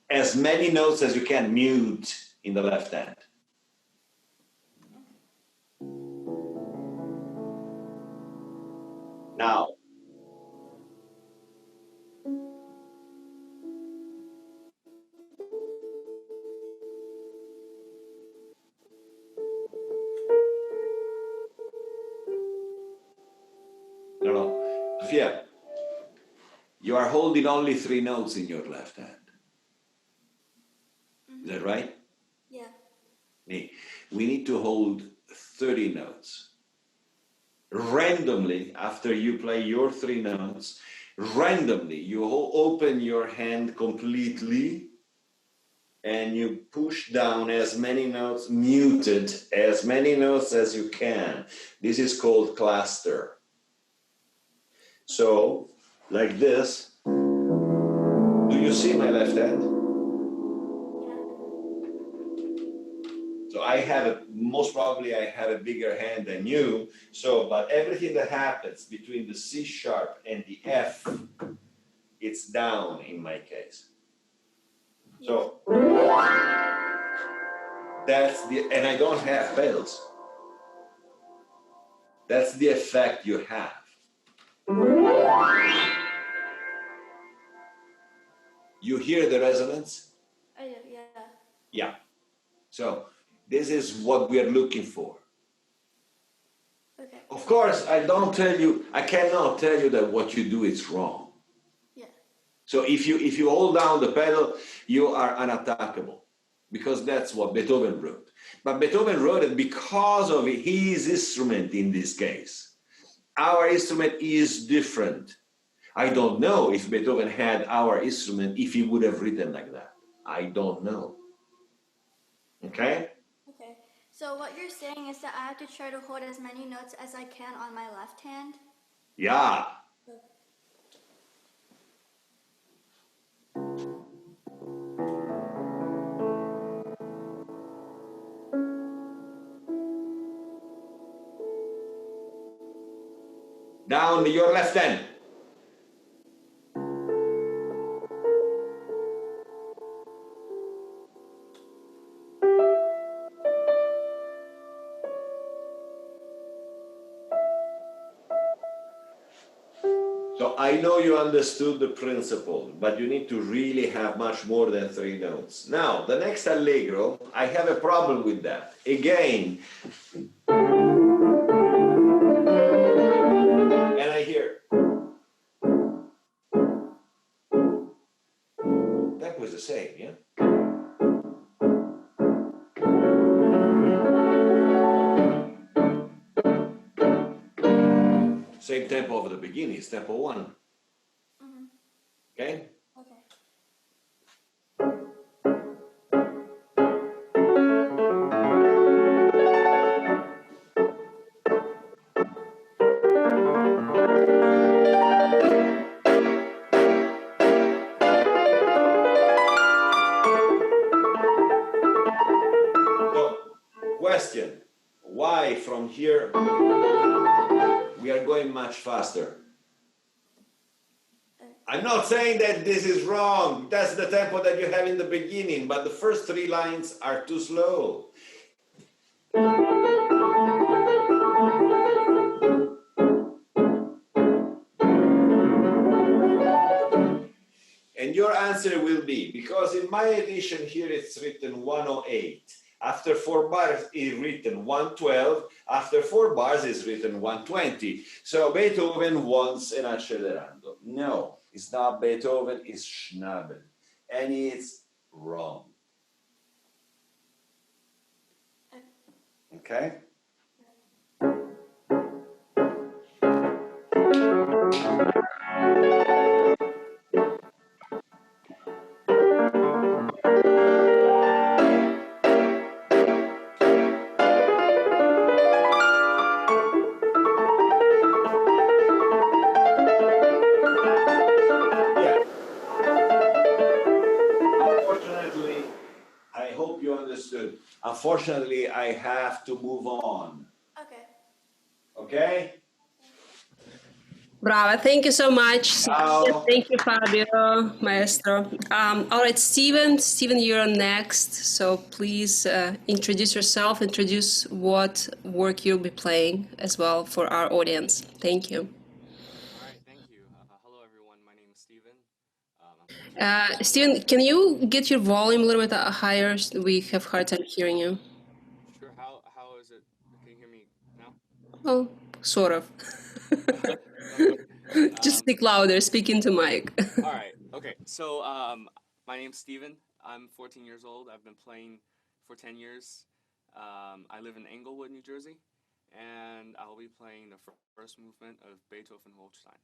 as many notes as you can, mute in the left hand. Now, no, Sophia, you are holding only 3 notes in your left hand. Is that right? Yeah. We need to hold 30 notes. Randomly, after you play your 3 notes, randomly, you open your hand completely and you push down as many notes, muted, as many notes as you can. This is called cluster. So, like this, do you see my left hand? So I have most probably I have a bigger hand than you. So, but everything that happens between the C sharp and the F, it's down in my case. So that's and I don't have pedals. That's the effect you have. You hear the resonance? I do, yeah. Yeah. So this is what we are looking for. Okay. Of course, I cannot tell you that what you do is wrong. Yeah. So if you hold down the pedal, you are unattackable, because that's what Beethoven wrote. But Beethoven wrote it because of his instrument in this case. Our instrument is different. I don't know if Beethoven had our instrument, if he would have written like that. I don't know. Okay? Okay. So what you're saying is that I have to try to hold as many notes as I can on my left hand? Yeah. Down your left hand. So I know you understood the principle, but you need to really have much more than 3 notes. Now, the next allegro, I have a problem with that. Again, and I hear, that was the same, yeah? Same tempo of the beginning, it's tempo 1. Mm-hmm. Okay? Okay. So, question, why from here we are going much faster? I'm not saying that this is wrong. That's the tempo that you have in the beginning, but the first 3 lines are too slow. And your answer will be, because in my edition here it's written 108. After 4 bars is written 112. After 4 bars is written 120. So Beethoven wants an accelerando. No, it's not Beethoven, it's Schnabel. And it's wrong. Okay? Unfortunately, I have to move on. Okay. Okay? Brava, thank you so much. Ciao. Thank you, Fabio, maestro. All right, Steven, you're on next. So please introduce yourself, introduce what work you'll be playing as well for our audience. Thank you. All right, thank you. Hello, everyone. My name is Steven. I'm 14 years old. Steven, can you get your volume a little bit higher? We have a hard time hearing you. Sure. How is it? Can you hear me now? Well, sort of. Okay. Just speak louder, speak into mic. All right. Okay. So my name's Steven. I'm 14 years old. I've been playing for 10 years. I live in Englewood, New Jersey, and I'll be playing the first movement of Beethoven Waldstein.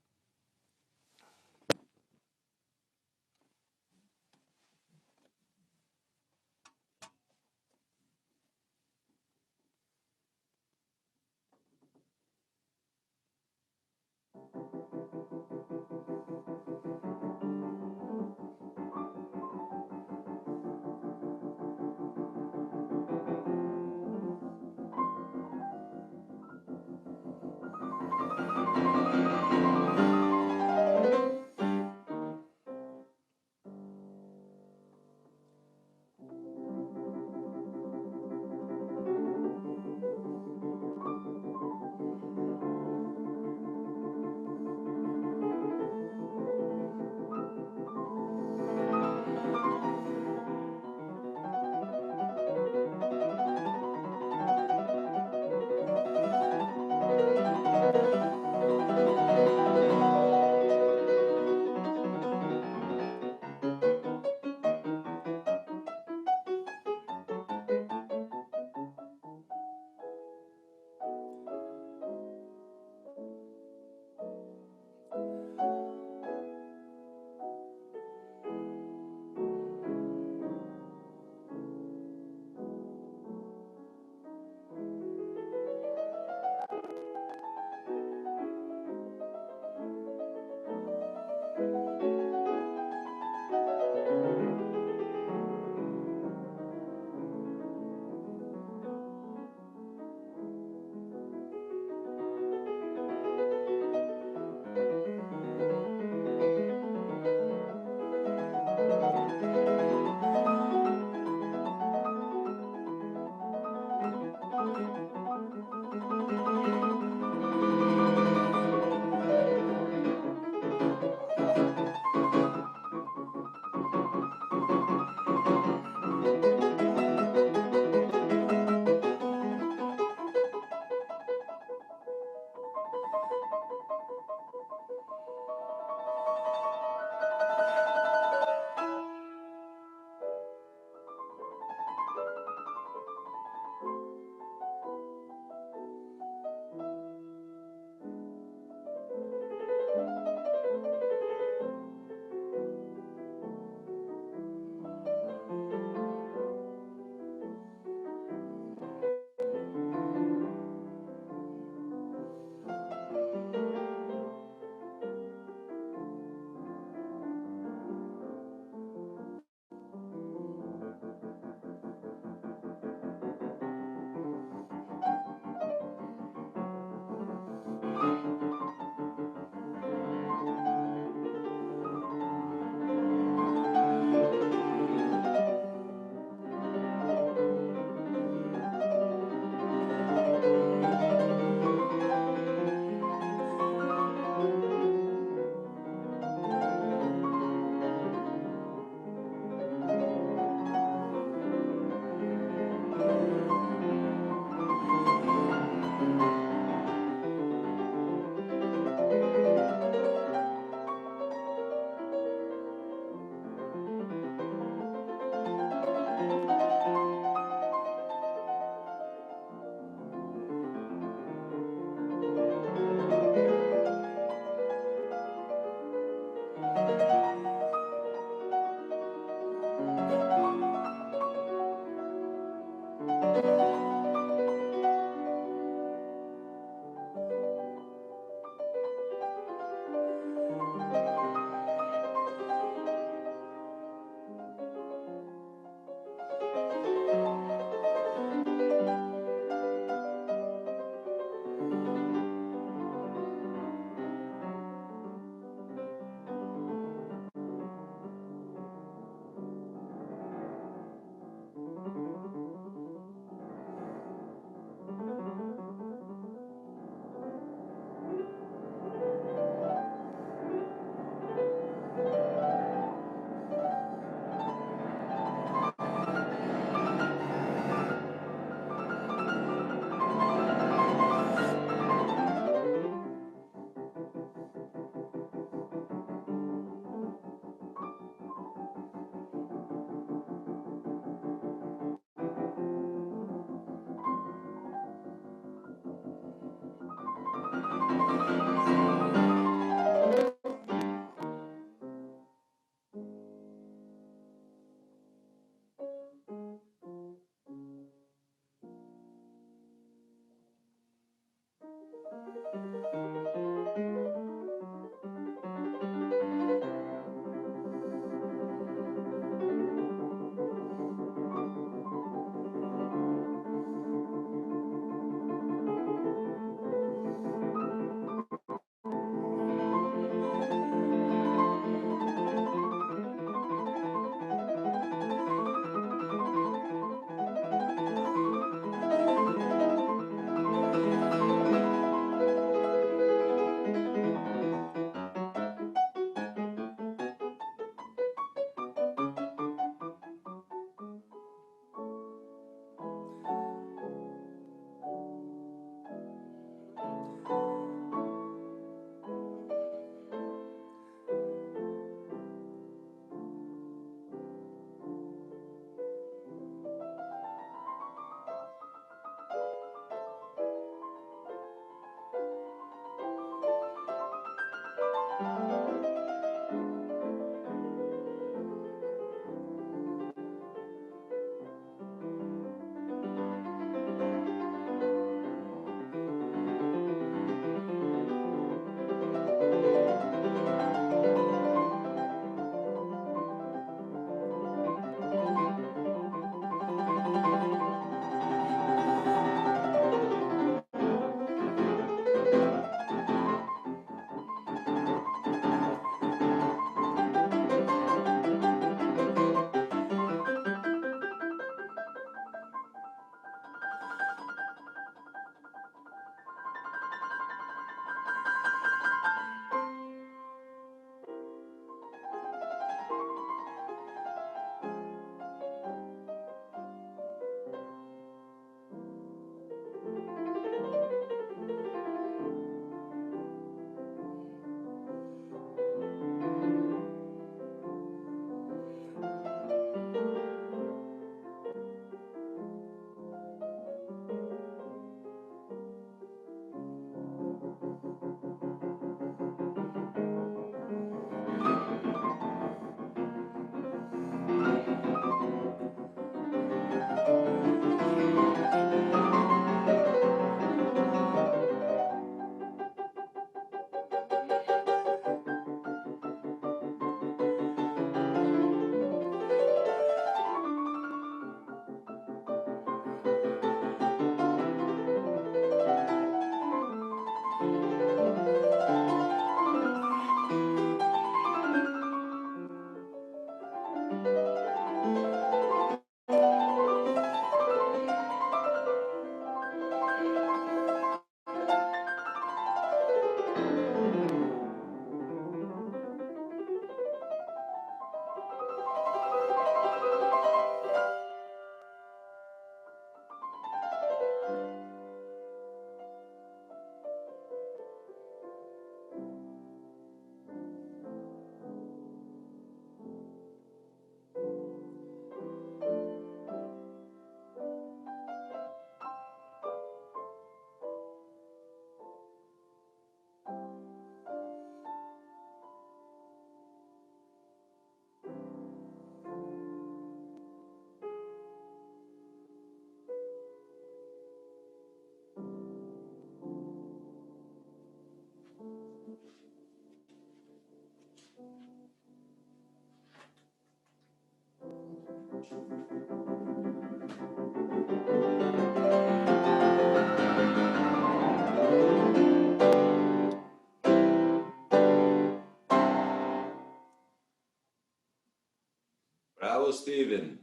Bravo, Stephen.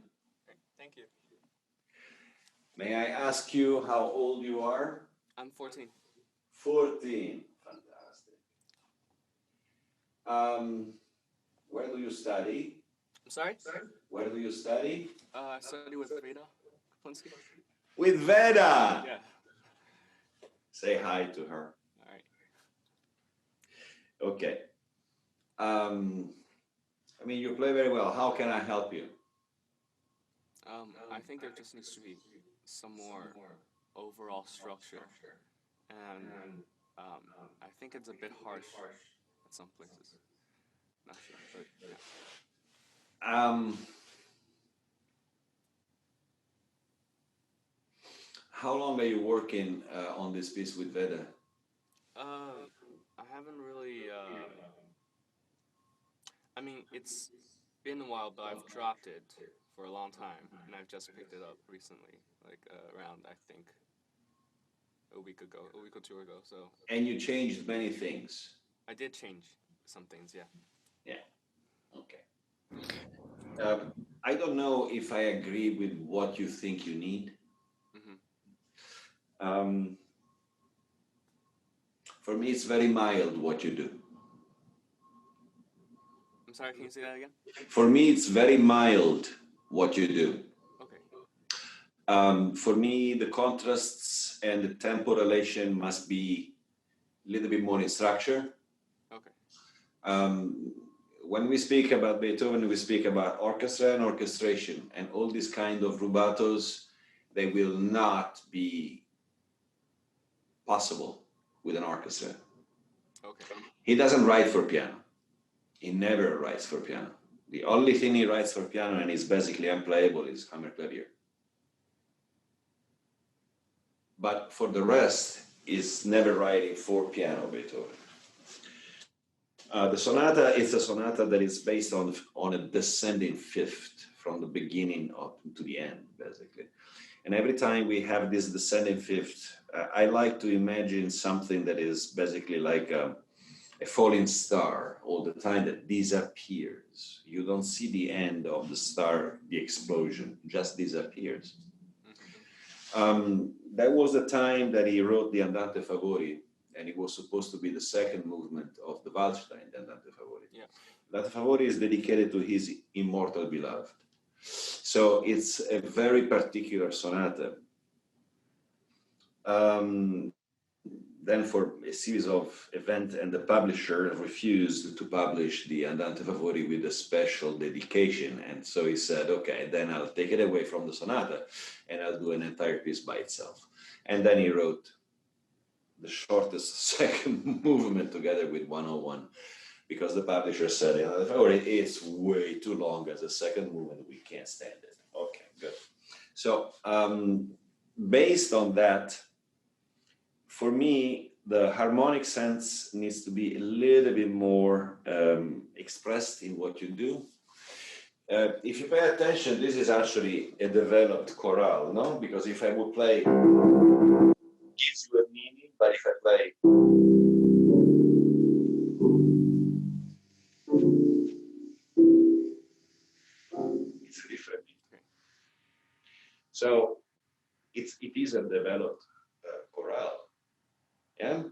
Thank you. May I ask you how old you are? I'm 14. 14. Fantastic. Where do you study? I'm sorry? Where do you study? I study with Veda Kaplinsky. With Veda. Yeah. Say hi to her. All right. Okay. I mean, you play very well. How can I help you? I think there just needs to be some more overall structure, and I think it's a bit harsh at some places. Not sure, but yeah. How long are you working on this piece with Veda? I haven't really. I mean, it's been a while, but I've dropped it for a long time, and I've just picked it up recently, like around I think a week or two ago. So. And you changed many things. I did change some things, yeah. Yeah. Okay. I don't know if I agree with what you think you need. Mm-hmm. For me, it's very mild what you do. I'm sorry, can you say that again? For me, it's very mild what you do. Okay. For me, the contrasts and the tempo relation must be a little bit more in structure. Okay. When we speak about Beethoven, we speak about orchestra and orchestration, and all these kind of rubatos, they will not be possible with an orchestra. Okay. He doesn't write for piano. He never writes for piano. The only thing he writes for piano, and is basically unplayable, is Hammerklavier. But for the rest, is never writing for piano, Beethoven. The sonata is a sonata that is based on a descending fifth from the beginning to the end, basically. And every time we have this descending fifth, I like to imagine something that is basically like a falling star all the time that disappears. You don't see the end of the star, the explosion, just disappears. That was the time that he wrote the Andante Favori, and it was supposed to be the second movement of the Waldstein, the Andante Favori. Yeah. Andante Favori is dedicated to his immortal beloved. So it's a very particular sonata. Then for a series of events, and the publisher refused to publish the Andante Favori with a special dedication. And so he said, okay, then I'll take it away from the sonata and I'll do an entire piece by itself. And then he wrote the shortest second movement together with 101, because the publisher said, Andante Favori is way too long as a second movement. We can't stand it. Okay, good. So based on that, for me, the harmonic sense needs to be a little bit more expressed in what you do. If you pay attention, this is actually a developed chorale, no? Because if I would play, gives you a meaning, but if I play, it's a different meaning. So it is a developed chorale. Yeah.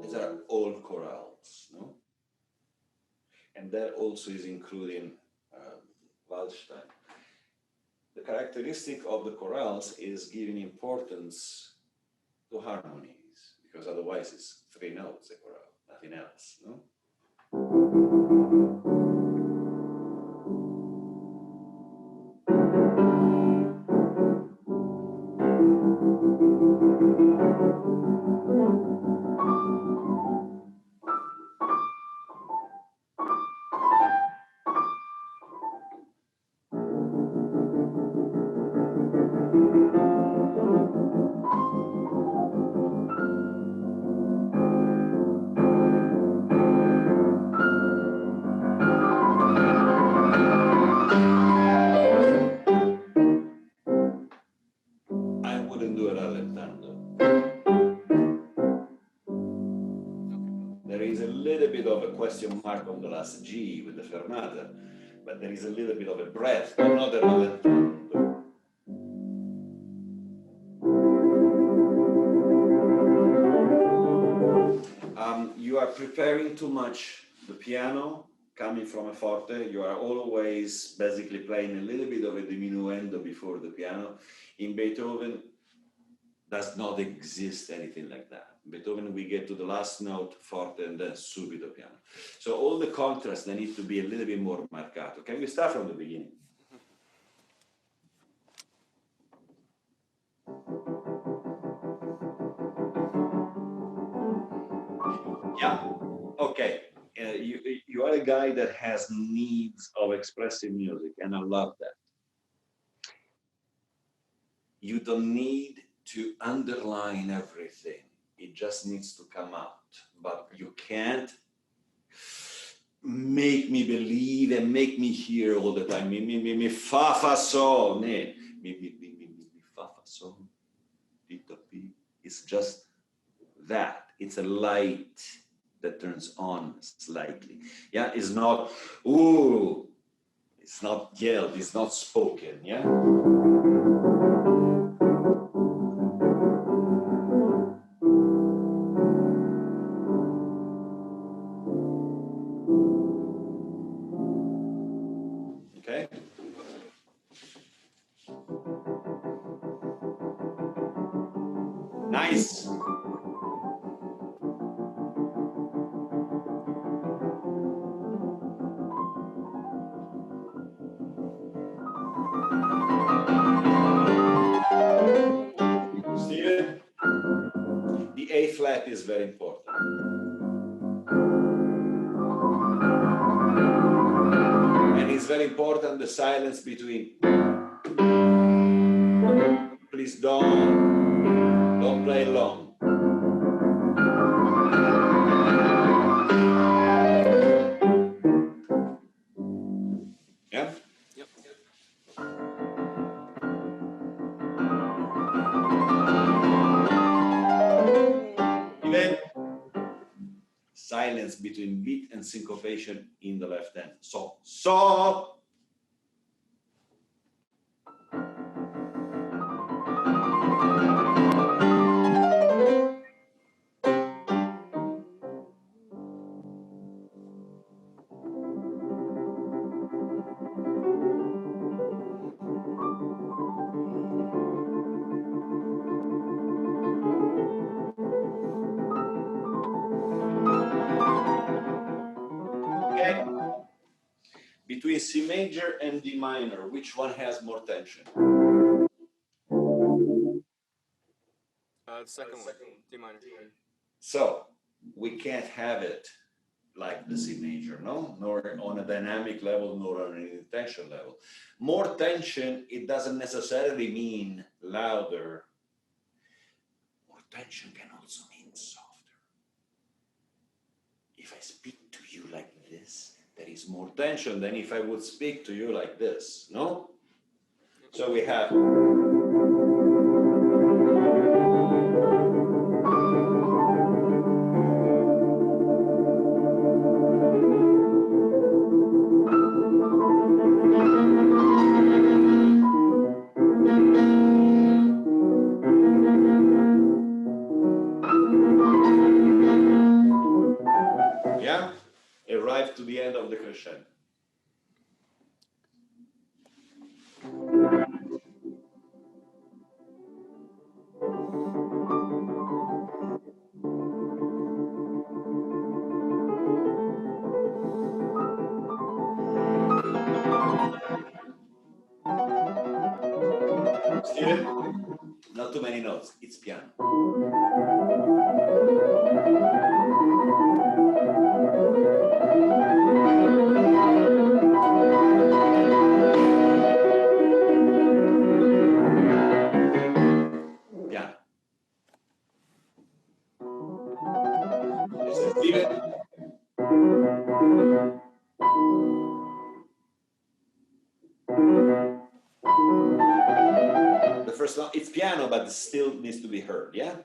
These are all chorales, no? And that also is including Waldstein. The characteristic of the chorales is giving importance to harmonies, because otherwise it's three notes, a chorale, nothing else, no? mark of the last G with the fermata, but there is a little bit of a breath, not a you are preparing too much the piano coming from a forte. You are always basically playing a little bit of a diminuendo before the piano. In Beethoven, does not exist anything like that. Beethoven, we get to the last note, forte, and then subito piano. So all the contrasts, they need to be a little bit more marcato. Can we start from the beginning? Yeah, okay. You are a guy that has needs of expressive music, and I love that. You don't need to underline everything. It just needs to come out. But you can't make me believe and make me hear all the time. Mi, fa, fa, so, ne. Mi, fa, fa, so, ti, ta, pi. It's just that. It's a light that turns on slightly. Yeah, it's not, ooh, it's not yelled, it's not spoken, yeah? Okay? Nice. Steven, the A flat is very important. And it's very important the silence between. Please don't play long. Yeah? Yep. Even silence between beat and syncopation in the left hand. So. Okay. Between C major and D minor, which one has more tension? The second one, D minor. So we can't have it like the C major, no? Nor on a dynamic level, nor on an intention level. More tension, it doesn't necessarily mean louder. More tension can also mean softer. If I speak to you like this, there is more tension than if I would speak to you like this, no? So we have. Yeah, arrive to the end of the crescendo. Steven, not too many notes, it's piano. Piano. Steven. The first one, it's piano, but it still needs to be heard, yeah?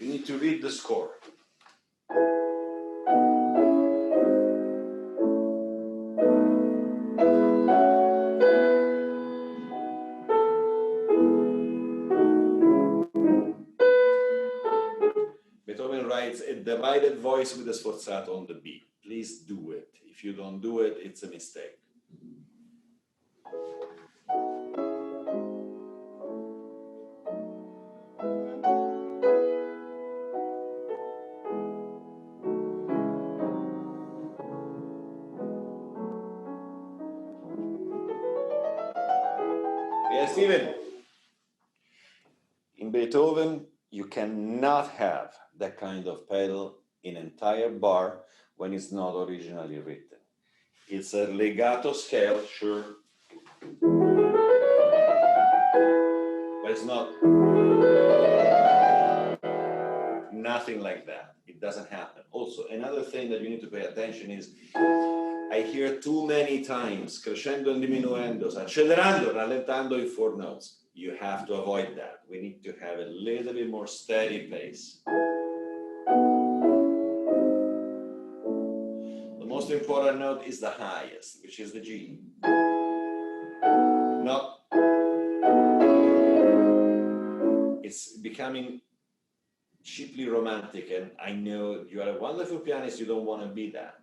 You need to read the score. Beethoven writes a divided voice with a sforzato on the beat. Please do it. If you don't do it, it's a mistake. Yes, Steven. In Beethoven, you cannot have that kind of pedal in entire bar when it's not originally written. It's a legato scale, sure, but it's not nothing like that. It doesn't happen. Also, another thing that you need to pay attention is I hear too many times crescendo and diminuendos, accelerando, rallentando in 4 notes. You have to avoid that. We need to have a little bit more steady pace. The most important note is the highest, which is the G. Not, it's becoming cheaply romantic, and I know you are a wonderful pianist, you don't want to be that.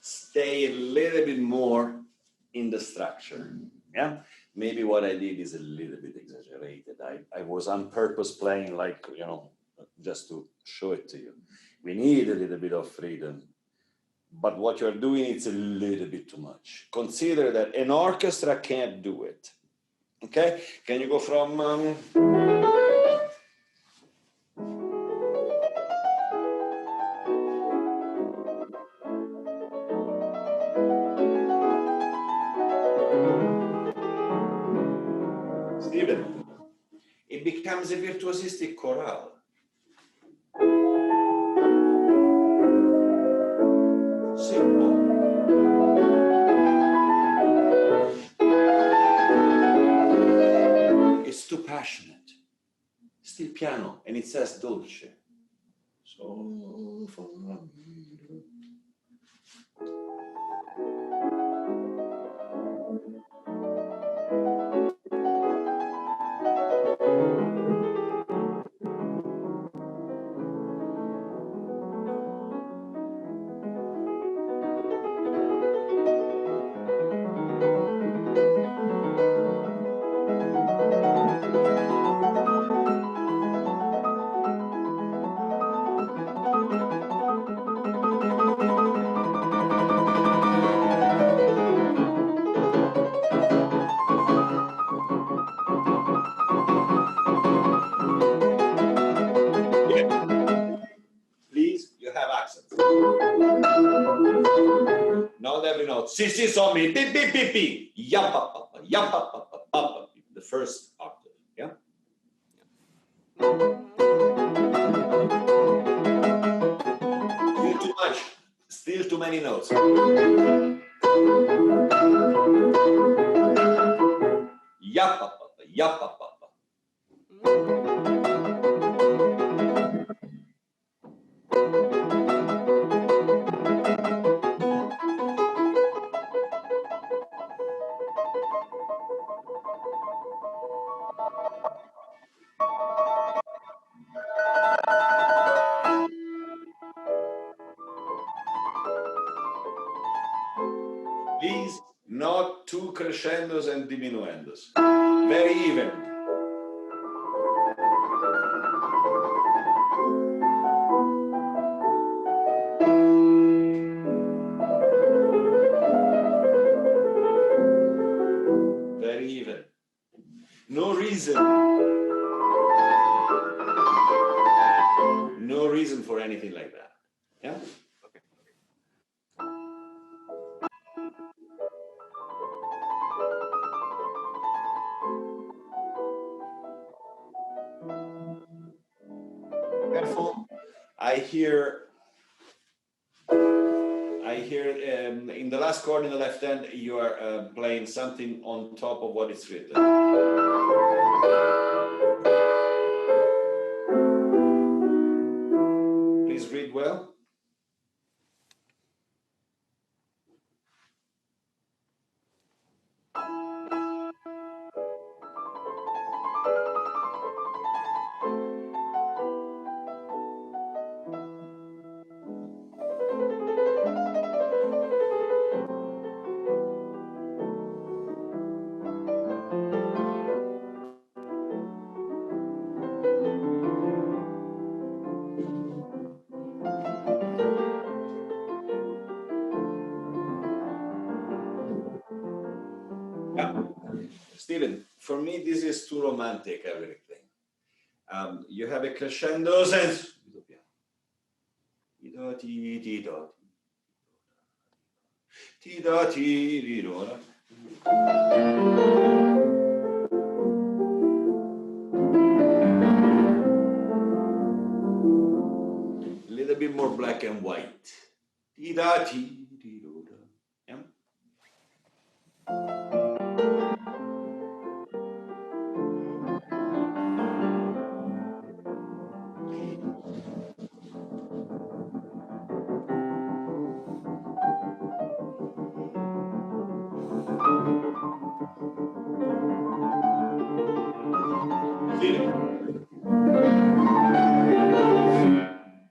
Stay a little bit more in the structure. Yeah, maybe what I did is a little bit exaggerated. I was on purpose playing like, you know, just to show it to you. We need a little bit of freedom, but what you're doing is a little bit too much. Consider that an orchestra can't do it. Okay, can you go from Steven, it becomes a virtuosistic chorale. Simple. It's too passionate. Still piano, and it says dolce. So far. Please, you have accents. Not every note. Si, si, so, mi, bi, bi, bi, bi. Ya, pa, pa, pa, ya, pa, pa, pa, pa, pa. The first octave, yeah? Still too much. Still too many notes. Ya, pa, pa, pa, ya, pa, pa, pa. Please, not two crescendos and diminuendos. Very even. Very even. No reason. No reason for anything like that. Yeah? Careful. I hear in the last chord in the left hand, you are playing something on top of what is written. Please read well. Stephen, for me, this is too romantic, everything. You have a crescendos and a little bit more black and white. Yeah?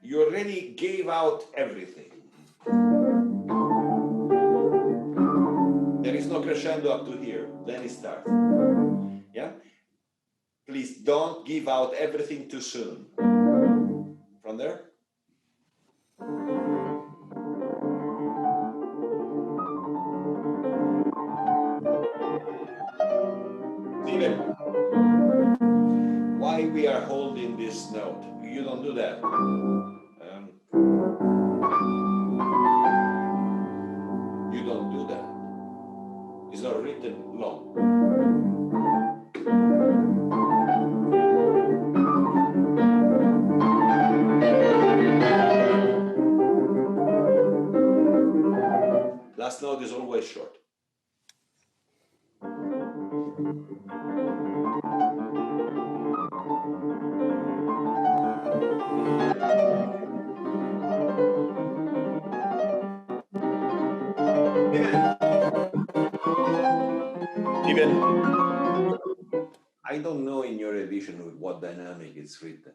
You already gave out everything. There is no crescendo up to here, then it starts. Yeah? Please don't give out everything too soon. From there? Steven, why we are holding this note? You don't do that. You don't do that. It's not written long. Last note is always short. Even I don't know in your edition with what dynamic it's written.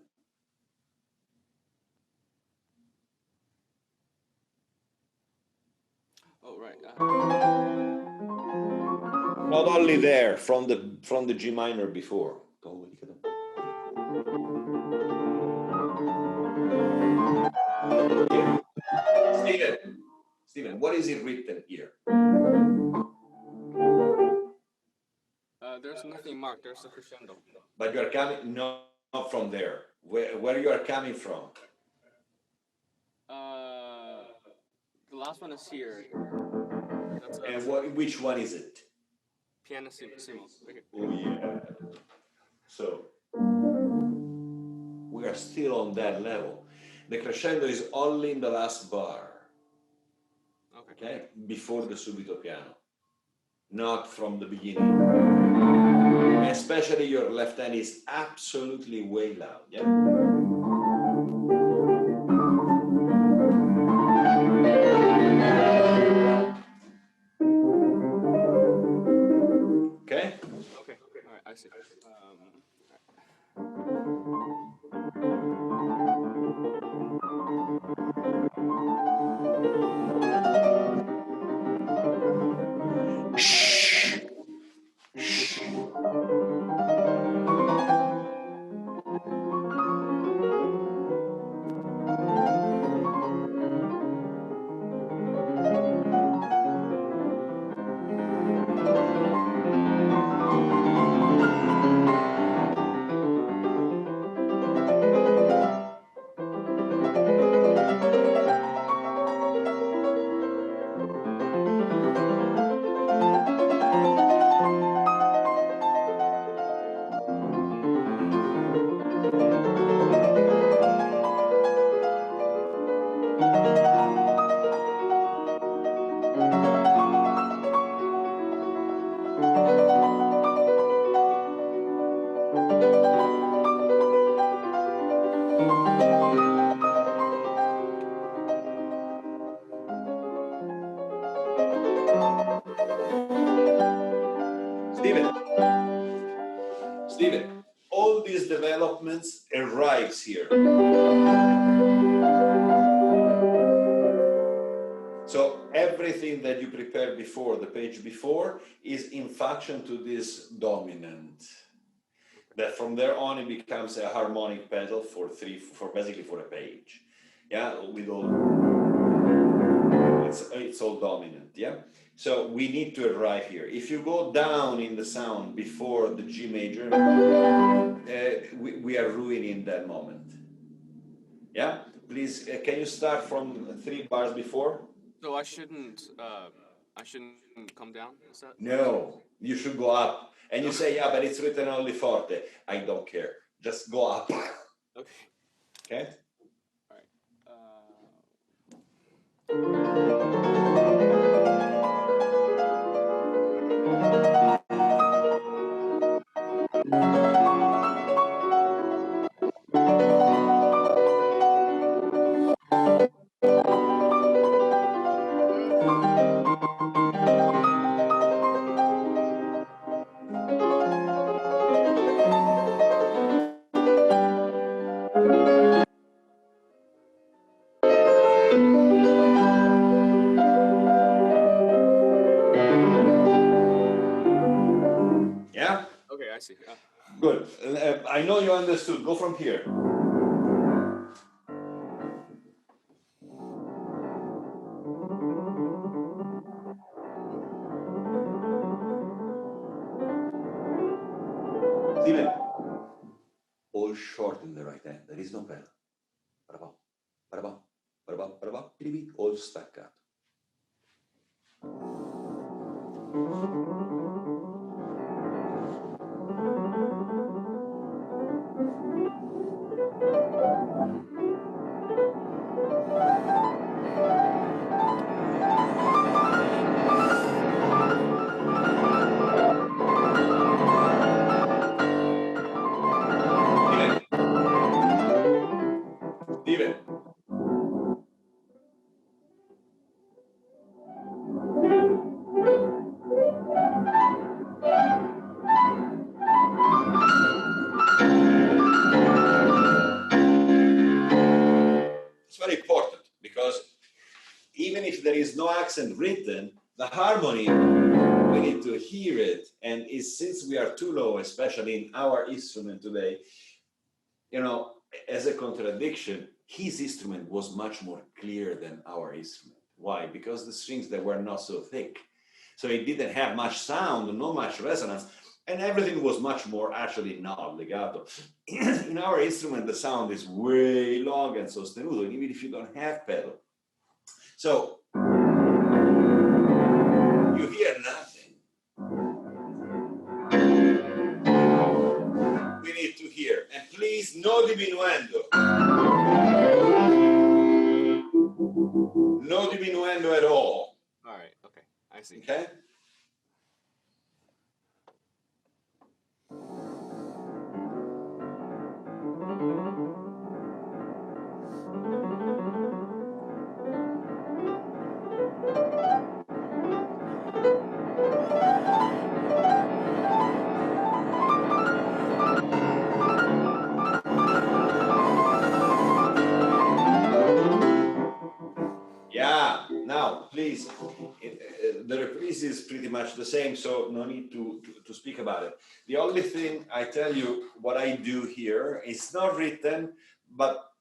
Oh, right. Not only there, from the G minor before. Stephen, what is it written here? There's nothing marked. There's a crescendo. But you are coming not from there. Where you are coming from? The last one is here. And which one is it? Pianissimo. Okay. Oh yeah. So we are still on that level. The crescendo is only in the last bar. Okay? Before the subito piano. Not from the beginning. Especially your left hand is absolutely way loud. Yeah? developments arrives here. So everything that you prepared before, the page before, is in function to this dominant. That from there on it becomes a harmonic pedal for basically for a page. Yeah, with all it's all dominant. Yeah. So we need to arrive here. If you go down in the sound before the G major, we are ruining that moment. Yeah. Please, can you start from 3 bars before? So I shouldn't come down, is that? No, you should go up. And you say, yeah, but it's written only forte. I don't care. Just go up. Okay. Okay? All right. Yeah? Okay, I see. Good. I know you understood. Go from here. Steven. All short in the right hand. There is no pedal. Parabam, parabam, parabam, parabam, piribit, all staccato. Steven. It's very important because even if there is no accent written, the harmony, we need to hear it. And since we are too low, especially in our instrument today, you know, as a contradiction, his instrument was much more clear than our instrument. Why? Because the strings that were not so thick. So it didn't have much sound, not much resonance, and everything was much more actually not legato. In our instrument, the sound is way long and sostenuto, even if you don't have pedal. So you hear nothing. We need to hear. And please, no diminuendo. No diminuendo at all. All right. Okay. I see. Okay? Yeah, now please, the reprise is pretty much the same, so no need to speak about it. The only thing I tell you, what I do here, it's not written, but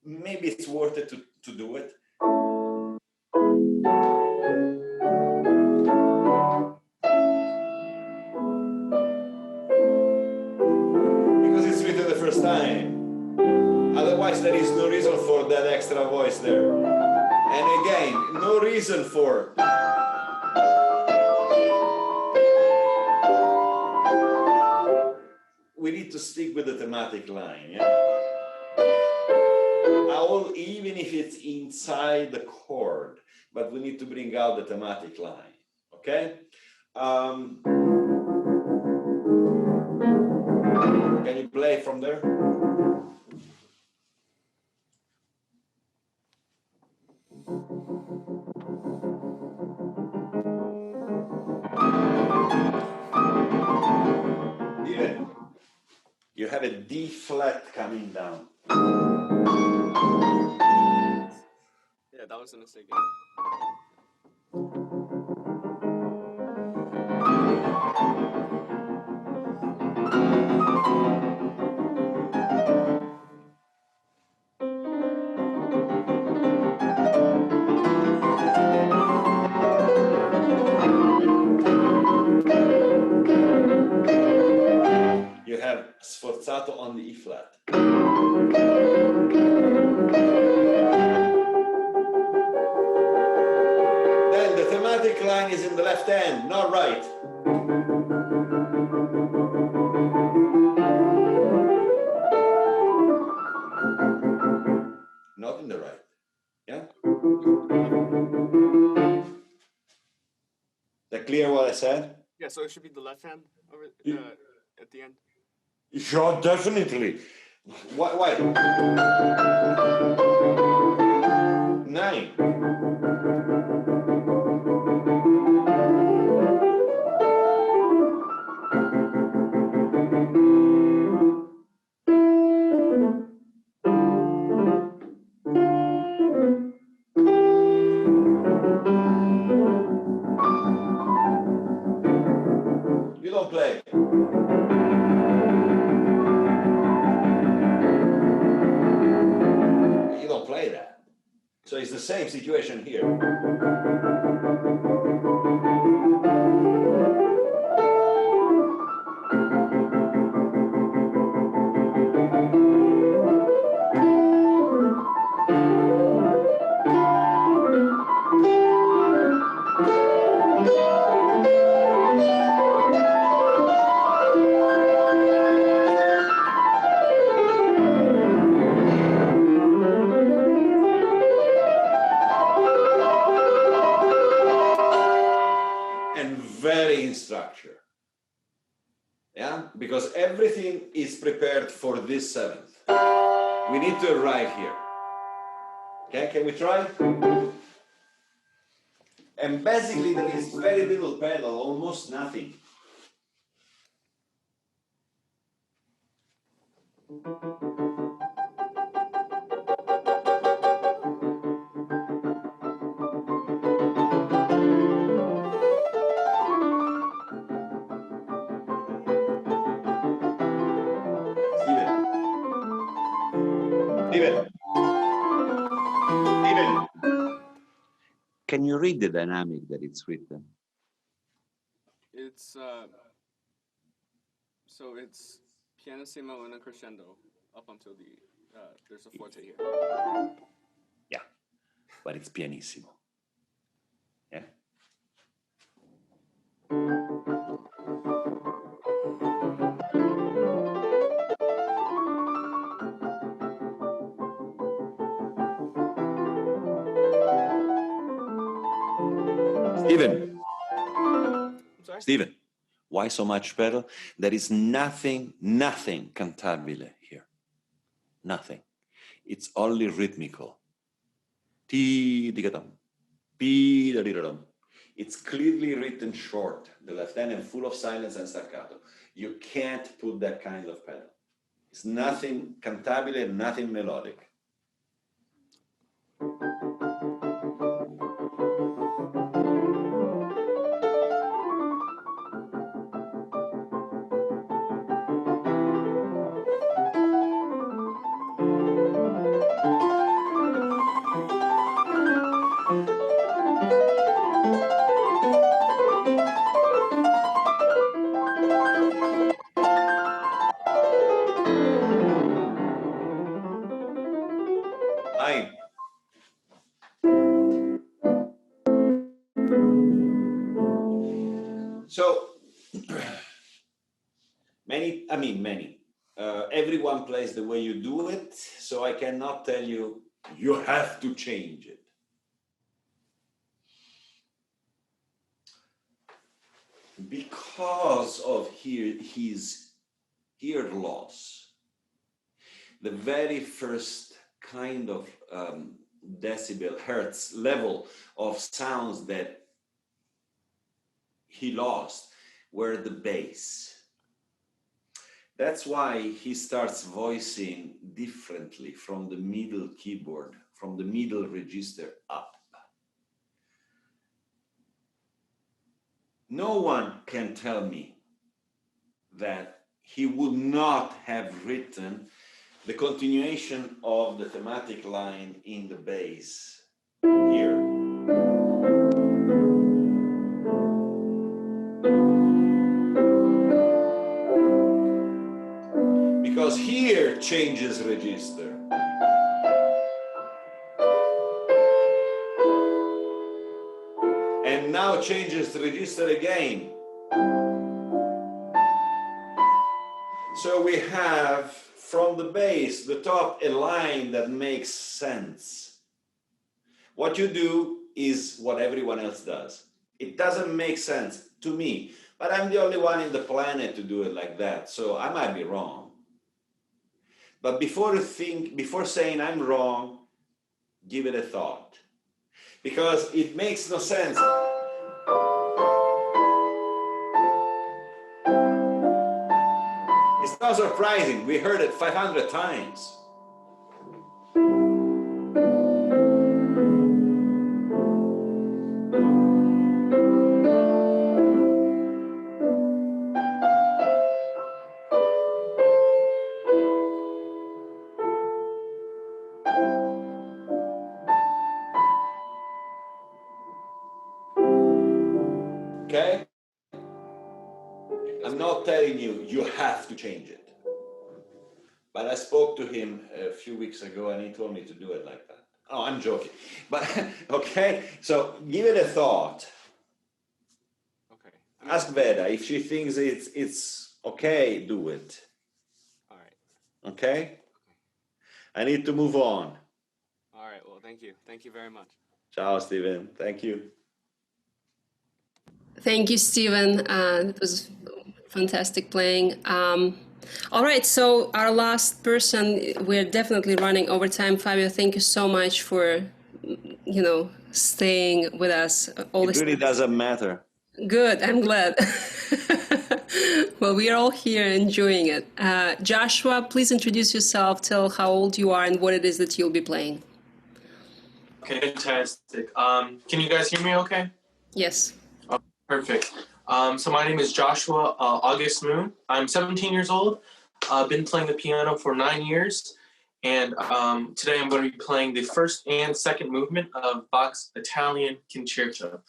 maybe it's worth it to do it. Because it's written the first time. Otherwise, there is no reason for that extra voice there. And again, no reason for. We need to stick with the thematic line. Yeah? Even if it's inside the chord, but we need to bring out the thematic line. Okay? Can you play from there? You You have a D flat coming down. Yeah, that was a mistake. You have sforzato on the E flat. Then the thematic line is in the left hand, not right. Not in the right. Yeah? That clear what I said? Yeah, so it should be the left hand over at the end. Sure, definitely. Why? 9. You don't play. You don't play that. So it's the same situation here. Very in structure, yeah, because everything is prepared for this 7th. We need to arrive here. Okay, can we try? And basically there is very little pedal, almost nothing. Steven. Can you read the dynamic that it's written? It's so it's pianissimo and a crescendo up until the there's a forte here. Yeah, but it's pianissimo. Yeah. Steven. Sorry? Steven, why so much pedal? There is nothing cantabile here. Nothing. It's only rhythmical. Ti-di-ga-dum, pi-da-di-da-dum. It's clearly written short, the left hand, and full of silence and staccato. You can't put that kind of pedal. It's nothing cantabile and nothing melodic. Fine. So, many. Everyone plays the way you do it, so I cannot tell you, you have to change it. Because of his ear loss, the very first kind of decibel, hertz level of sounds that he lost were the bass. That's why he starts voicing differently from the middle keyboard, from the middle register up. No one can tell me that he would not have written the continuation of the thematic line in the bass here. Because here changes register. And now changes the register again. So we have from the bass, the top, a line that makes sense. What you do is what everyone else does. It doesn't make sense to me, but I'm the only one in the planet to do it like that, so I might be wrong. But before saying I'm wrong, give it a thought. Because it makes no sense. It's not surprising, we heard it 500 times. Okay? I'm not telling you, you have to change it. But I spoke to him a few weeks ago and he told me to do it like that. Oh, I'm joking. But, okay, so give it a thought. Okay. Ask Veda if she thinks it's okay, do it. All right. Okay? I need to move on. All right. Well, thank you. Thank you very much. Ciao, Steven. Thank you. Thank you, Steven. It was fantastic playing. All right, so our last person, we're definitely running over time. Fabio, thank you so much for, staying with us all this It really time. doesn't matter. Good, I'm glad. Well, we are all here enjoying it. Joshua, please introduce yourself, tell how old you are and what it is that you'll be playing. Okay, fantastic. Can you guys hear me okay? Yes. Oh, perfect. So my name is Joshua August Mhoon. I'm 17 years old. I've been playing the piano for 9 years. And today I'm going to be playing the first and second movement of Bach's Italian Concerto.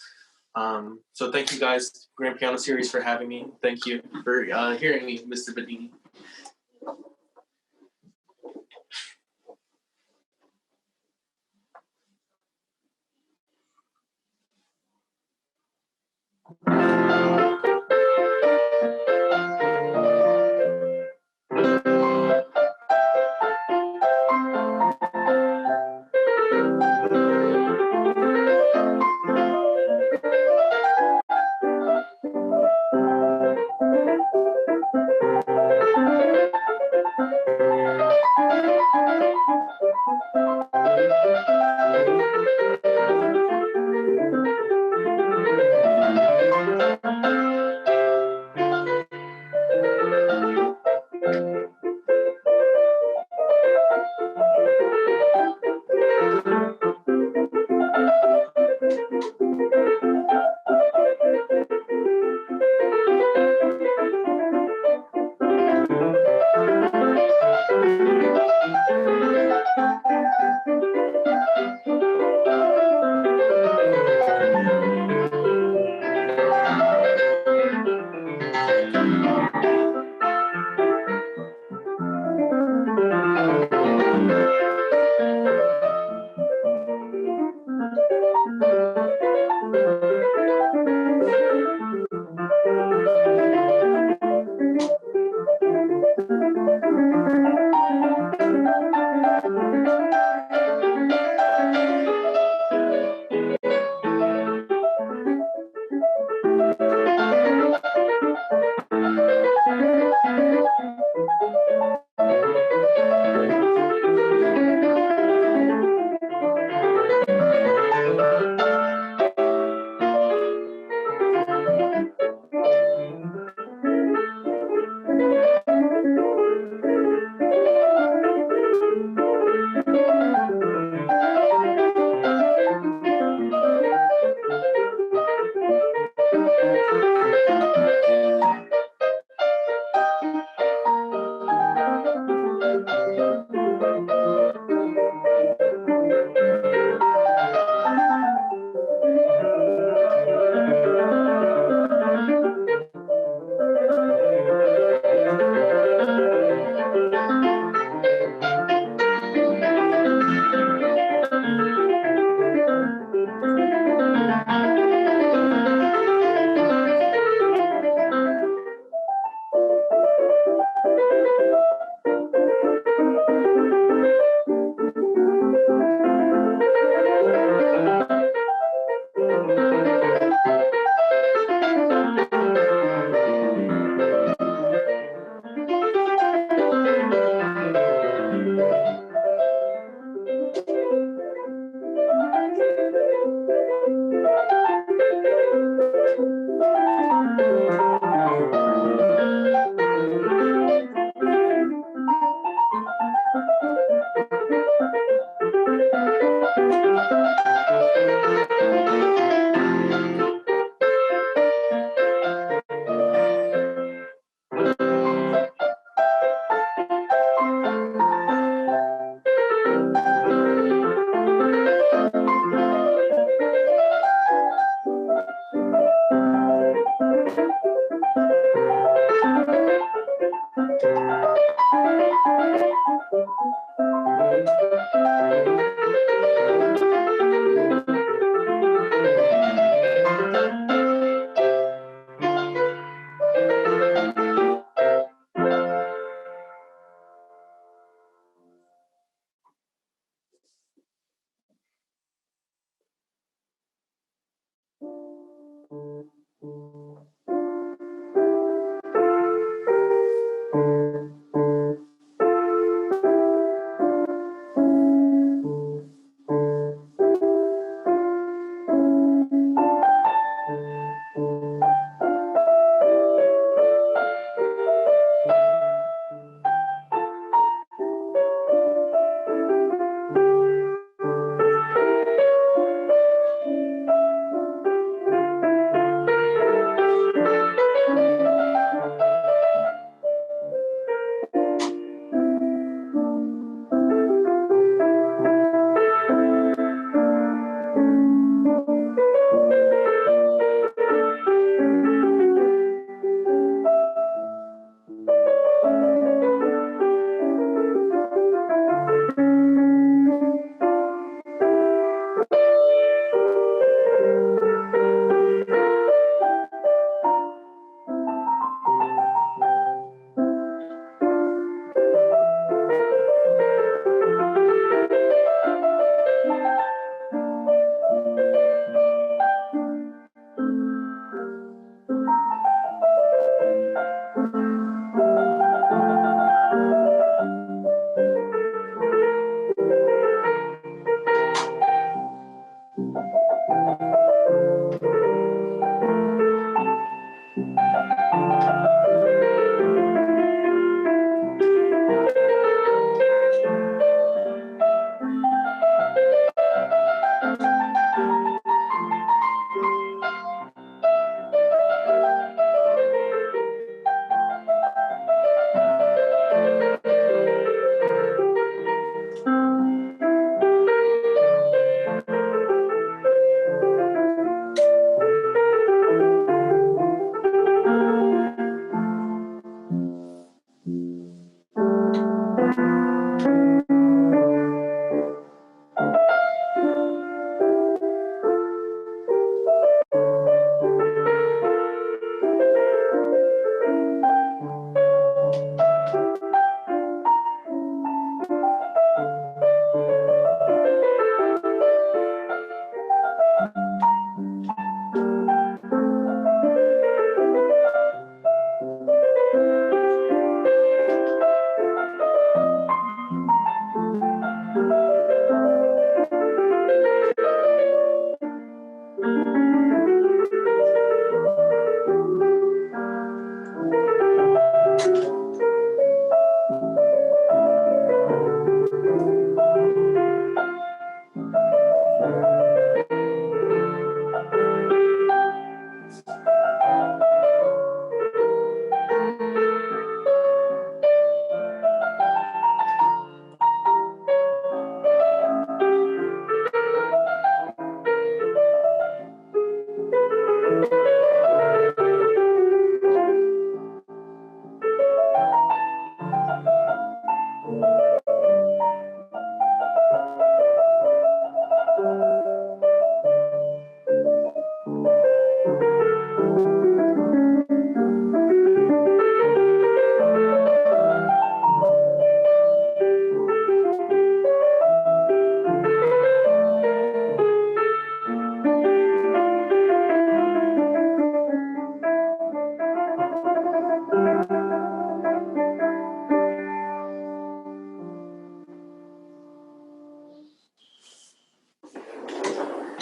So thank you guys, Grand Piano Series, for having me. Thank you for hearing me, Mr. Bidini.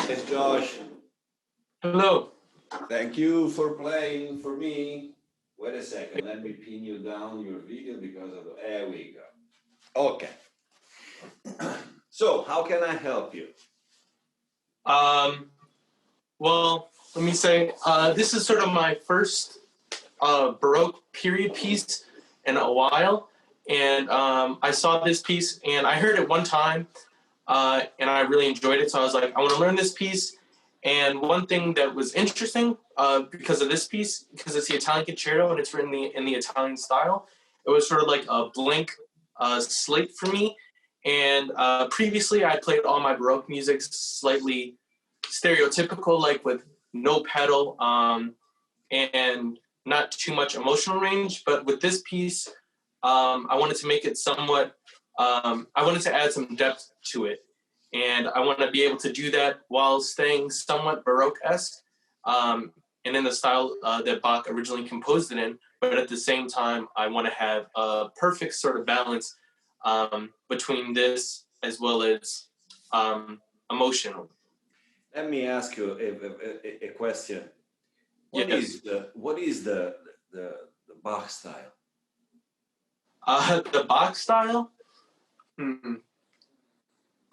Yes, Josh. Hello. Thank you for playing for me. Wait a second, let me pin you down your video because of the, there we go. Okay. So, how can I help you? Well, let me say, this is sort of my first Baroque period piece in a while. And I saw this piece and I heard it one time and I really enjoyed it. So I was like, I want to learn this piece. And one thing that was interesting because of this piece, because it's the Italian concerto and it's written in the Italian style, it was sort of like a blank slate for me. And previously I played all my Baroque music slightly stereotypical, like with no pedal and not too much emotional range. But with this piece, I wanted to make it somewhat, I wanted to add some depth to it. And I want to be able to do that while staying somewhat Baroque-esque and in the style that Bach originally composed it in. But at the same time, I want to have a perfect sort of balance between this as well as emotional. Let me ask you a question. What is the Bach style? The Bach style?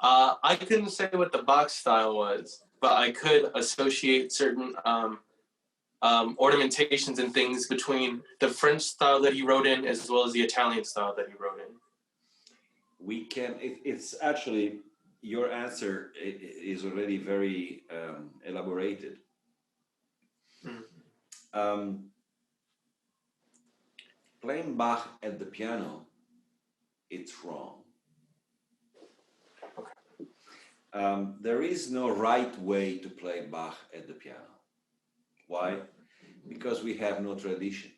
I couldn't say what the Bach style was, but I could associate certain ornamentations and things between the French style that he wrote in as well as the Italian style that he wrote in. We can, it's actually, your answer is already very elaborated. Playing Bach at the piano, it's wrong. There is no right way to play Bach at the piano. Why? Because we have no tradition.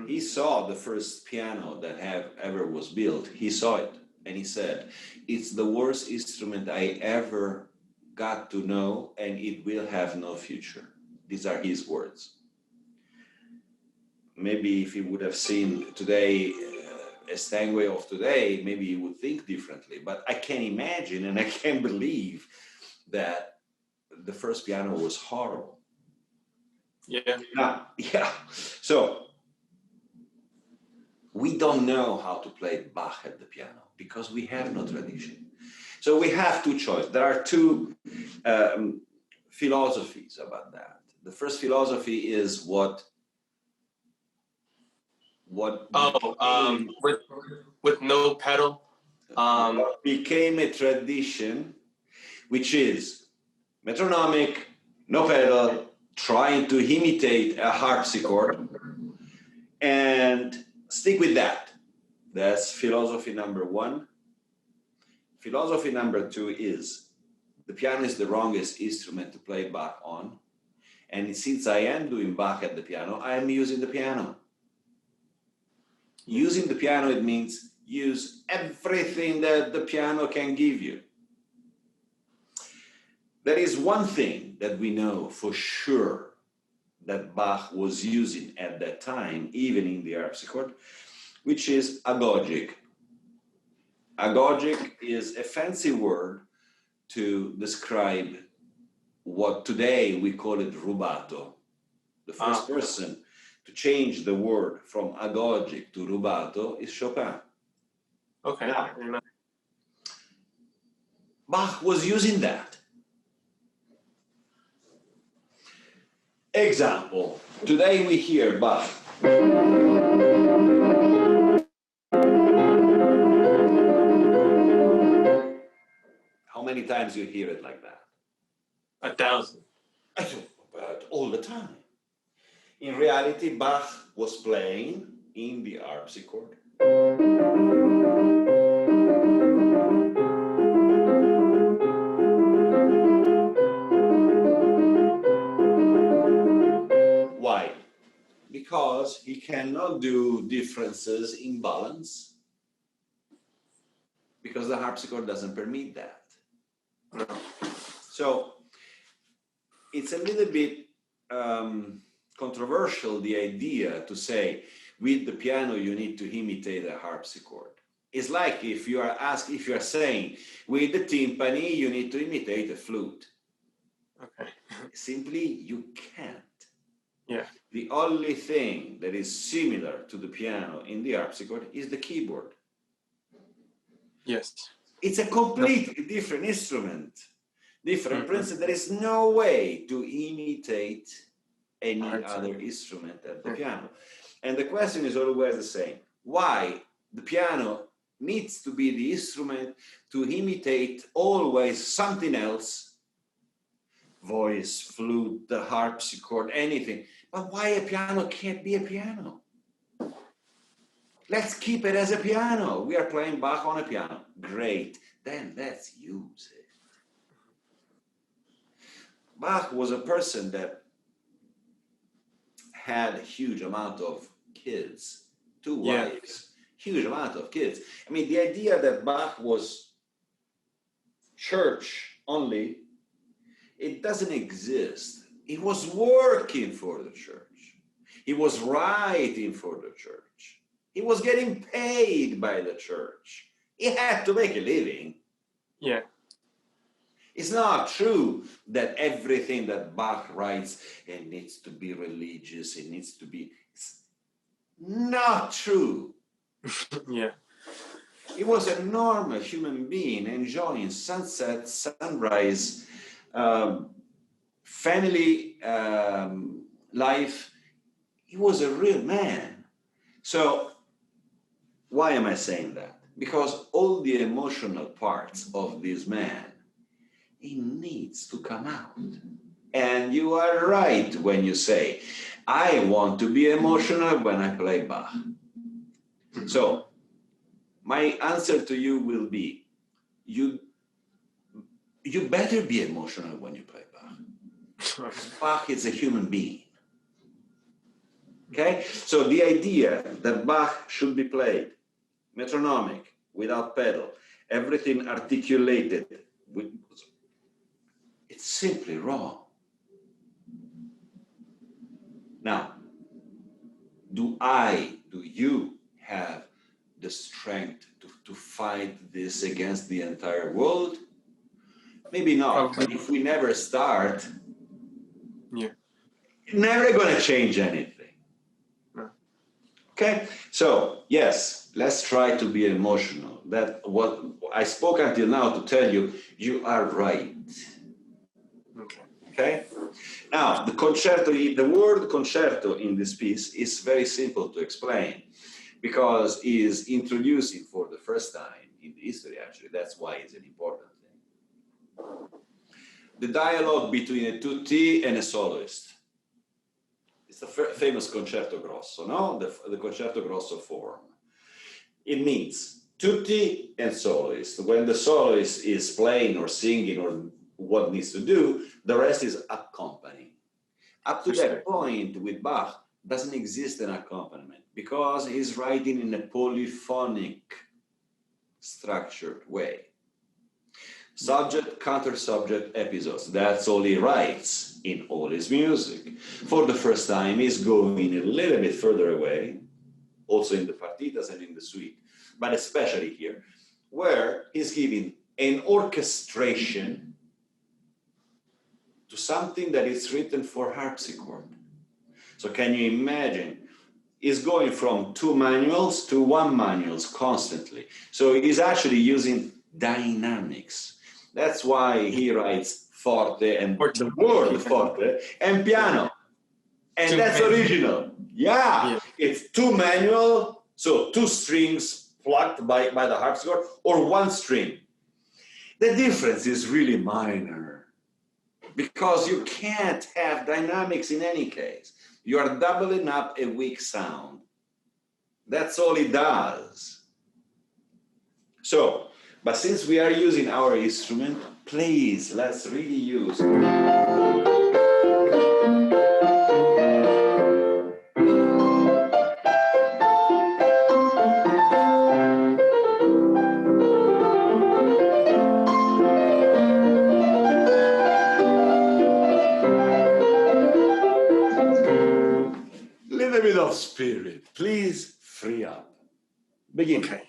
He saw the first piano that ever was built. He saw it and he said, it's the worst instrument I ever got to know and it will have no future. These are his words. Maybe if he would have seen today a Steinway of today, maybe he would think differently. But I can imagine and I can believe that the first piano was horrible. Yeah. Now, yeah. So we don't know how to play Bach at the piano because we have no tradition. So we have two choices. There are two philosophies about that. The first philosophy is what with no pedal. Became a tradition, which is metronomic, no pedal, trying to imitate a harpsichord, and stick with that. That's philosophy number one. Philosophy number two is the piano is the wrongest instrument to play Bach on. And since I am doing Bach at the piano, I am using the piano. Using the piano, it means use everything that the piano can give you. There is one thing that we know for sure that Bach was using at that time, even in the harpsichord, which is agogic. Agogic is a fancy word to describe what today we call it rubato. The first person to change the word from agogic to rubato is Chopin. Okay. Bach was using that. Example, today we hear Bach. How many times you hear it like that? 1,000. But all the time. In reality, Bach was playing in the harpsichord. Why? Because he cannot do differences in balance, because the harpsichord doesn't permit that. No. So it's a little bit controversial, the idea to say with the piano you need to imitate a harpsichord. It's like if you are saying with the timpani you need to imitate a flute. Okay. Simply, you can't. Yeah. The only thing that is similar to the piano in the harpsichord is the keyboard. Yes. It's a completely different instrument, different principle. There is no way to imitate any other instrument at the piano. And the question is always the same. Why the piano needs to be the instrument to imitate always something else? Voice, flute, the harpsichord, anything. But why a piano can't be a piano? Let's keep it as a piano. We are playing Bach on a piano. Great. Then let's use it. Bach was a person that had a huge amount of kids, 2 wives, huge amount of kids. I mean, the idea that Bach was church only, it doesn't exist. He was working for the church. He was writing for the church. He was getting paid by the church. He had to make a living. Yeah. It's not true that everything that Bach writes, it needs to be religious, it needs to be... It's not true. Yeah. He was a normal human being enjoying sunset, sunrise, family life. He was a real man. So why am I saying that? Because all the emotional parts of this man, he needs to come out. And you are right when you say, I want to be emotional when I play Bach. So my answer to you will be, you better be emotional when you play Bach. Bach is a human being. Okay? So the idea that Bach should be played metronomic, without pedal, everything articulated, it's simply wrong. Now, do you have the strength to fight this against the entire world? Maybe not, but if we never start, never going to change anything. Okay, so yes, let's try to be emotional. That what I spoke until now to tell you, you are right. Okay. Now the concerto, the word concerto in this piece is very simple to explain because it is introducing for the first time in the history. Actually, that's why it's an important thing. The dialogue between a tutti and a soloist. It's the famous concerto grosso, no? The concerto grosso form. It means tutti and soloist. When the soloist is playing or singing or what needs to do, the rest is accompanying. Up to that point with Bach, doesn't exist an accompaniment because he's writing in a polyphonic structured way. Subject, counter-subject episodes. That's all he writes in all his music. For the first time, he's going a little bit further away, also in the partitas and in the suite, but especially here, where he's giving an orchestration to something that is written for harpsichord. So can you imagine? He's going from 2 manuals to 1 manuals constantly. So he's actually using dynamics. That's why he writes forte and the word forte and piano. And that's original. Yeah, it's 2 manual, so 2 strings plucked by the harpsichord or 1 string. The difference is really minor because you can't have dynamics in any case. You are doubling up a weak sound. That's all it does. So, but since we are using our instrument, please, let's really use it. Little bit of spirit. Please free up. Begin. Okay.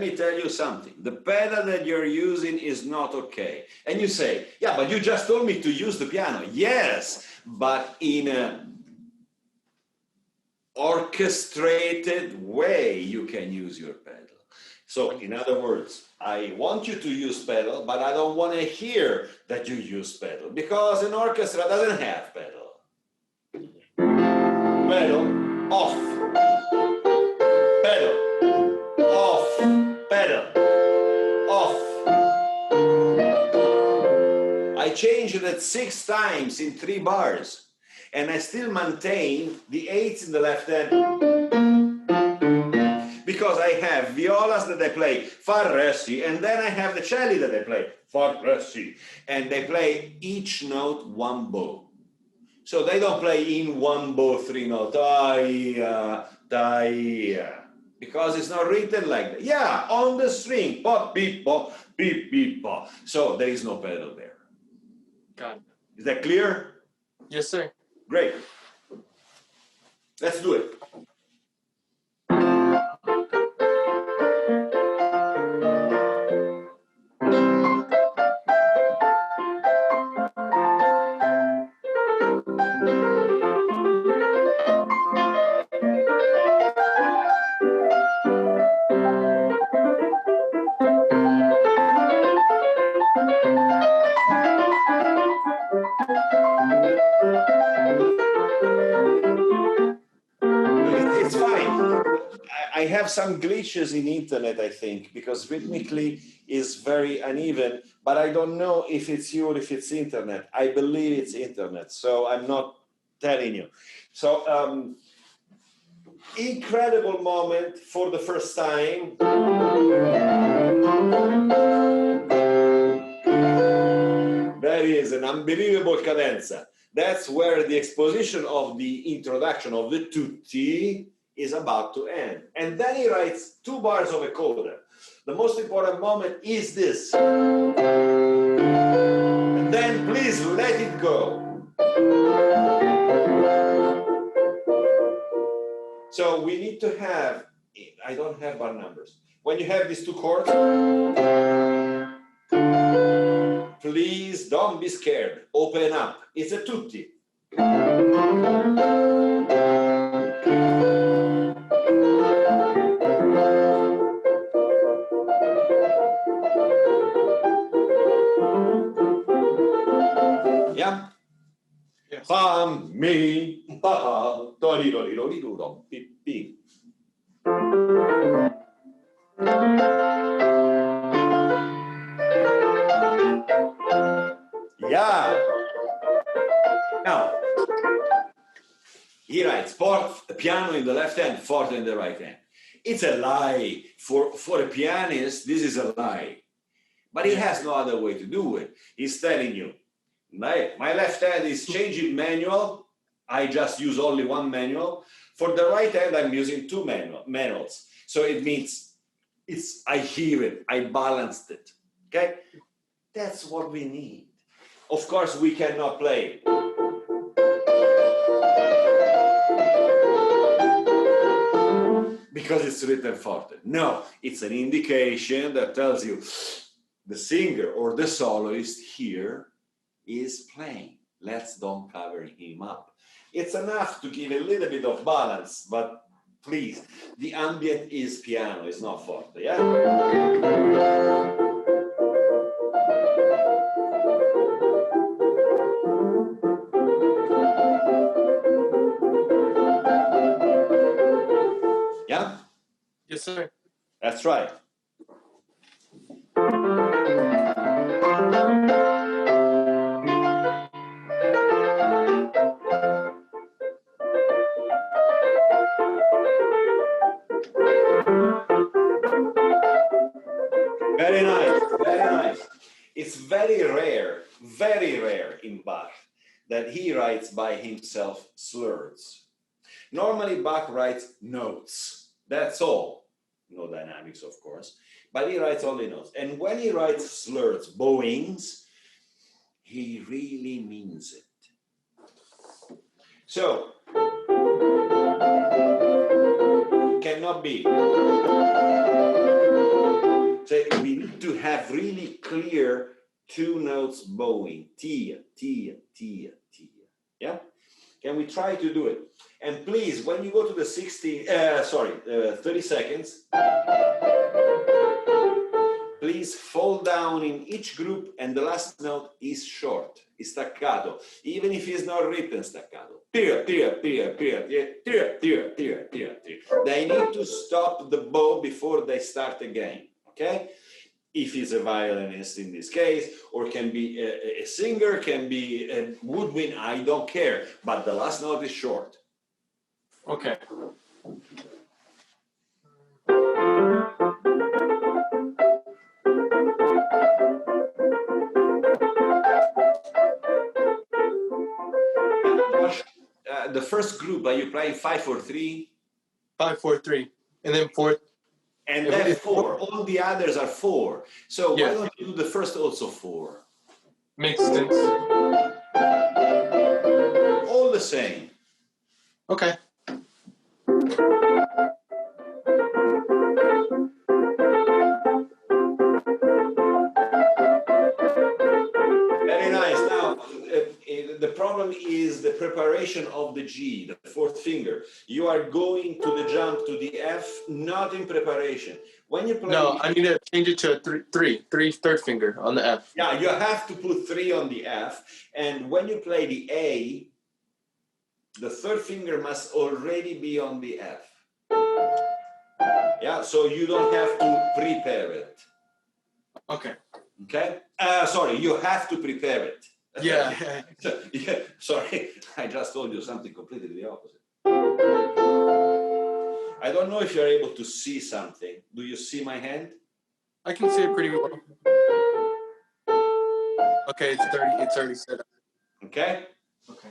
let me tell you something. The pedal that you're using is not okay. And you say, yeah, but you just told me to use the piano. Yes, but in an orchestrated way, you can use your pedal. So in other words, I want you to use pedal, but I don't want to hear that you use pedal because an orchestra doesn't have pedal. Pedal, off. Pedal, off. Pedal, off. I changed it 6 times in 3 bars, and I still maintain the 8s in the left hand. Because I have violas that I play fa re si, and then I have the celli that I play fa re si, and they play each note 1 bow. So they don't play in 1 bow 3 notes, because it's not written like that. Yeah, on the string, pop beep pop beep beep pop. So there is no pedal there. Got it. Is that clear? Yes, sir. Great. Let's do it. It's fine. I have some glitches in internet, I think, because rhythmically is very uneven, but I don't know if it's you or if it's internet. I believe it's internet, so I'm not telling you. So, incredible moment for the first time. There is an unbelievable cadenza. That's where the exposition of the introduction of the tutti is about to end. And then he writes 2 bars of a coda. The most important moment is this. And then please let it go. So we need to have, I don't have bar numbers. When you have these 2 chords, please don't be scared. Open up. It's a tutti. Yeah? Yes. Fa, mi, pa, do, li, do, li, do, li, do, do, pi, pi. Yeah. Now, he writes piano in the left hand, forte in the right hand. It's a lie. For a pianist, this is a lie. But he has no other way to do it. He's telling you, my left hand is changing manual. I just use only 1 manual. For the right hand, I'm using 2 manuals. So it means I hear it, I balanced it. Okay? That's what we need. Of course, we cannot play. Because it's written forte. No, it's an indication that tells you the singer or the soloist here is playing. Let's don't cover him up. It's enough to give a little bit of balance, but please, the ambient is piano, it's not forte, yeah? Yeah? Yes, sir. That's right. Very nice, very nice. It's very rare in Bach that he writes by himself slurs. Normally Bach writes notes, that's all. No dynamics, of course, but he writes only notes. And when he writes slurs, bowings, he really means it. So, cannot be. have really clear two notes bowing. Tia, tia, tia, tia. Yeah? Can we try to do it? And please, when you go to the 30 seconds, please fall down in each group, and the last note is short, is staccato, even if it's not written staccato. Tia, tia, tia, tia, tia, tia, tia, tia, tia, tia. They need to stop the bow before they start again, okay? If he's a violinist in this case, or can be a singer, can be a woodwind, I don't care, but the last note is short. Okay. The first group, are you playing 5-4-3? 5-4-3, and then 4. And then 4. All the others are 4. So why don't you do the first also 4? Makes sense. All the same. Okay. Very nice. Now, the problem is the preparation of the G, the fourth finger. You are going to the jump to the F, not in preparation. When you play... No, I need to change it to a third finger on the F. Yeah, you have to put 3 on the F. And when you play the A, the third finger must already be on the F. Yeah, so you don't have to prepare it. Okay. Okay? Sorry, you have to prepare it. Yeah. Yeah. Sorry, I just told you something completely the opposite. I don't know if you're able to see something. Do you see my hand? I can see it pretty well. Okay, it's already set up. Okay? Okay.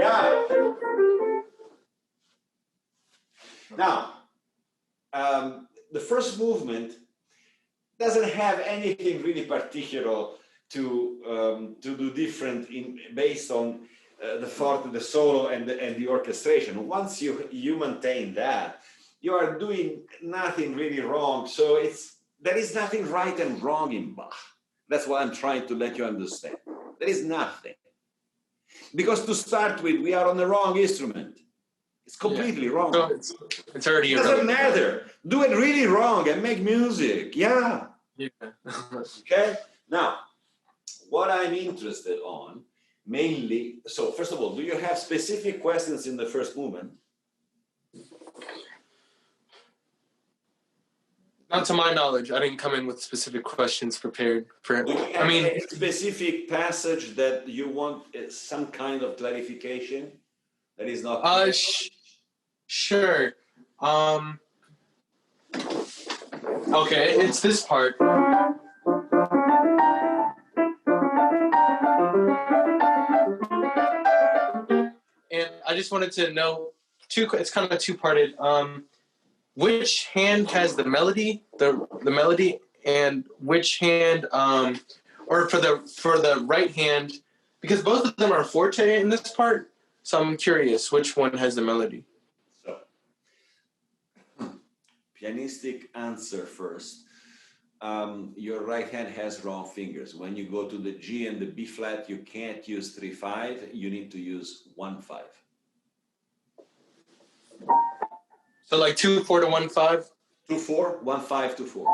Yeah. Now, the first movement doesn't have anything really particular to do different based on the forte, the solo, and the orchestration. Once you maintain that, you are doing nothing really wrong. So there is nothing right and wrong in Bach. That's what I'm trying to let you understand. There is nothing. Because to start with, we are on the wrong instrument. It's completely wrong. So it's already... It doesn't matter. Do it really wrong and make music. Yeah. Yeah. Okay? Now, what I'm interested on, mainly, so first of all, do you have specific questions in the first movement? Not to my knowledge. I didn't come in with specific questions prepared for... Do you have a specific passage that you want some kind of clarification? That is not... Sure. Okay, it's this part. And I just wanted to know, it's kind of two-parted. Which hand has the melody, the melody, and which hand, or for the right hand, because both of them are forte in this part. So I'm curious, which one has the melody? So, pianistic answer first. Your right hand has wrong fingers. When you go to the G and the B flat, you can't use 3-5. You need to use 1-5. So like 2-4 to 1-5? 2-4, 1-5, 2-4.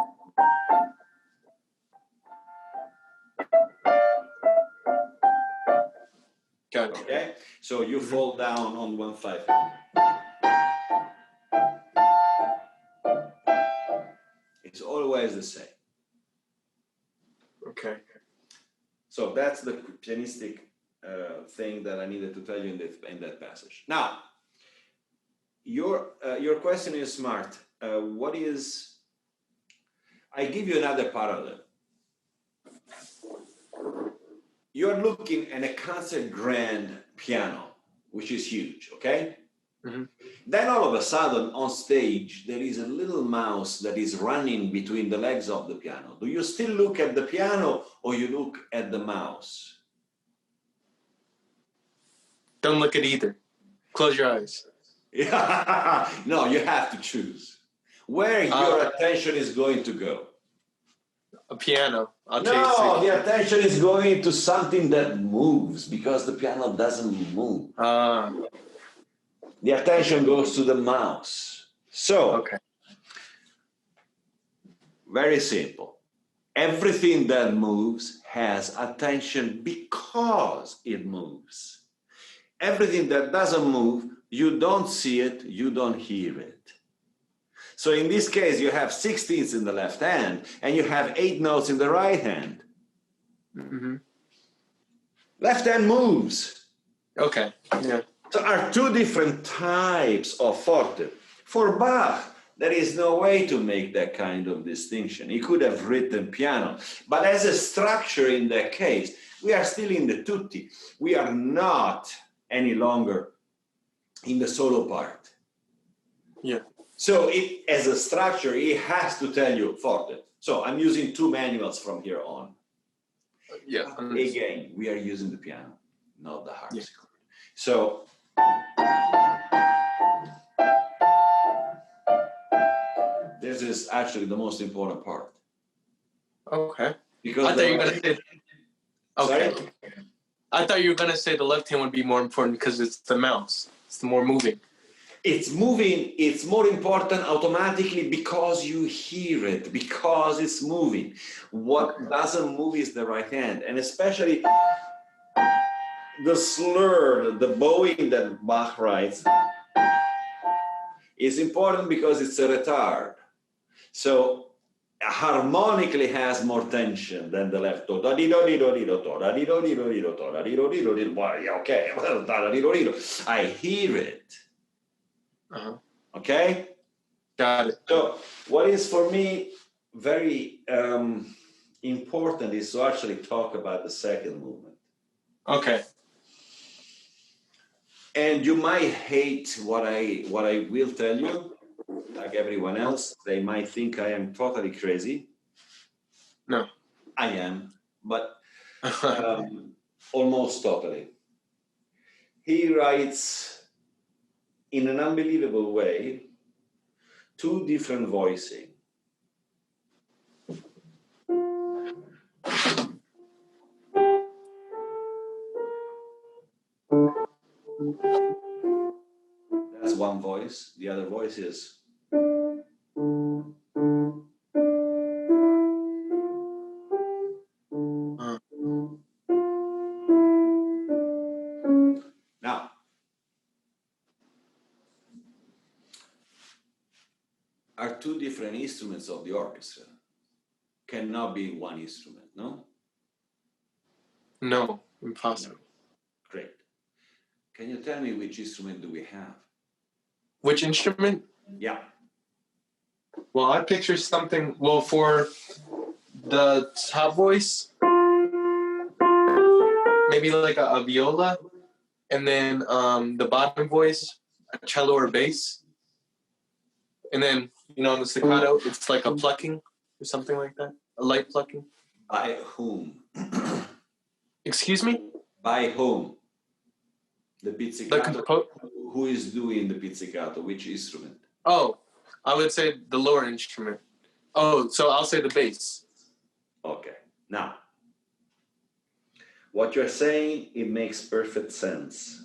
Got it. Okay, so you fall down on 1-5. It's always the same. Okay. So that's the pianistic thing that I needed to tell you in that passage. Now, your question is smart. What is? I give you another parallel. You're looking at a concert grand piano, which is huge, okay? Mm-hmm. Then all of a sudden on stage, there is a little mouse that is running between the legs of the piano. Do you still look at the piano or you look at the mouse? Don't look at either. Close your eyes. Yeah. No, you have to choose where your attention is going to go. A piano. No, the attention is going to something that moves because the piano doesn't move. The attention goes to the mouse. So, very simple. Everything that moves has attention because it moves. Everything that doesn't move, you don't see it, you don't hear it. So in this case, you have 16ths in the left hand and you have 8 notes in the right hand. Mm-hmm. Left hand moves. Okay, yeah. So are 2 different types of forte. For Bach, there is no way to make that kind of distinction. He could have written piano, but as a structure in that case, we are still in the tutti. We are not any longer in the solo part. Yeah. So as a structure, it has to tell you forte. So I'm using 2 manuals from here on. Yeah. Again, we are using the piano, not the harpsichord. Yeah. So this is actually the most important part. Okay. Because I thought you were gonna say. Okay. Sorry? I thought you were gonna say the left hand would be more important because it's the mouse. It's the more moving. It's moving, it's more important automatically because you hear it, because it's moving. What doesn't move is the right hand, and especially the slur, the bowing that Bach writes is important because it's a retard. So harmonically has more tension than the left. Okay, I hear it. Okay? Got it. So what is for me very important is to actually talk about the second movement. Okay. And you might hate what I will tell you, like everyone else. They might think I am totally crazy. No. I am, but almost totally. He writes in an unbelievable way 2 different voicing. That's one voice. The other voice is. Now, are 2 different instruments of the orchestra. Cannot be one instrument, no? No, impossible. No. Great. Can you tell me which instrument do we have? Which instrument? Yeah. Well, I picture something, well, for the top voice, maybe like a viola, and then the bottom voice, a cello or bass. And then, you know, in the staccato, it's like a plucking or something like that, a light plucking. By whom? Excuse me? By whom? The pizzicato. The Who is doing the pizzicato? Which instrument? Oh, I would say the lower instrument. Oh, so I'll say the bass. Okay. Now, what you're saying, it makes perfect sense.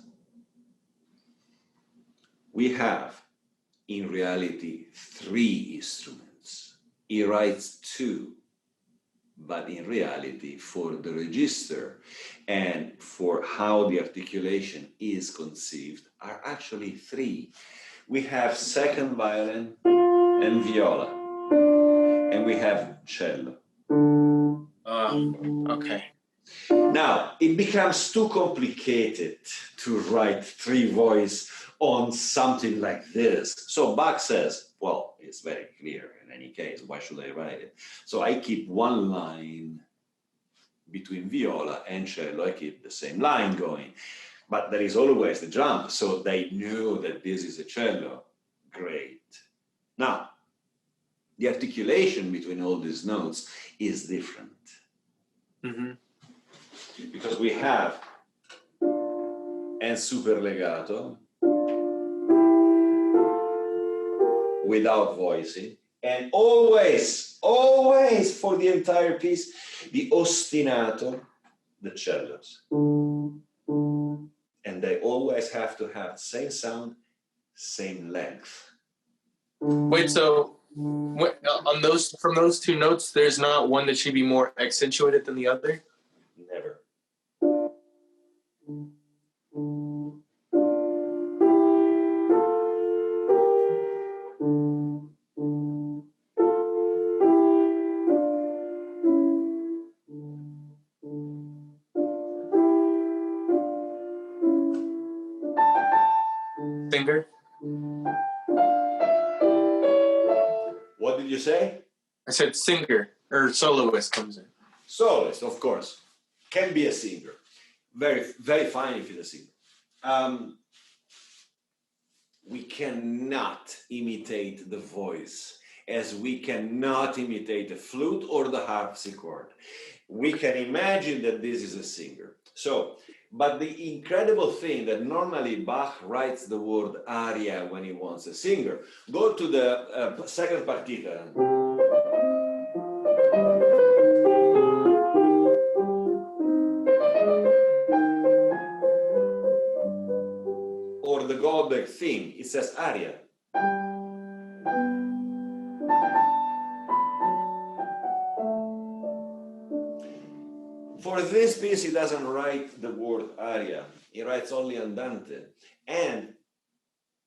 We have, in reality, 3 instruments. He writes 2, but in reality, for the register and for how the articulation is conceived, are actually 3. We have second violin and viola, and we have cello. Okay. Now, it becomes too complicated to write 3 voice on something like this. So Bach says, well, it's very clear in any case, why should I write it? So I keep one line between viola and cello, I keep the same line going. But there is always the jump, so they knew that this is a cello. Great. Now, the articulation between all these notes is different. Mm-hmm. Because we have and super legato without voicing, and always, always for the entire piece, the ostinato, the cellos. And they always have to have same sound, same length. Wait, so on those, from those two notes, there's not one that should be more accentuated than the other? Never. Singer? What did you say? I said singer, or soloist comes in. Soloist, of course. Can be a singer. Very, very fine if it's a singer. We cannot imitate the voice as we cannot imitate the flute or the harpsichord. We can imagine that this is a singer. So, but the incredible thing that normally Bach writes the word aria when he wants a singer. Go to the second partita. Or the Goldberg theme, it says aria. For this piece, he doesn't write the word aria. He writes only andante. And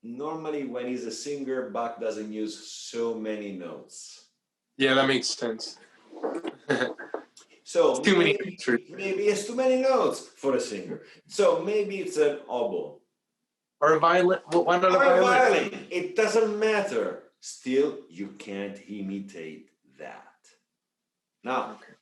normally when he's a singer, Bach doesn't use so many notes. Yeah, that makes sense. So Too many. Maybe it's too many notes for a singer. So maybe it's an oboe. Or a violin. Well, why not a Or a violin? violin. It doesn't matter. Still, you can't imitate that. Now, Okay.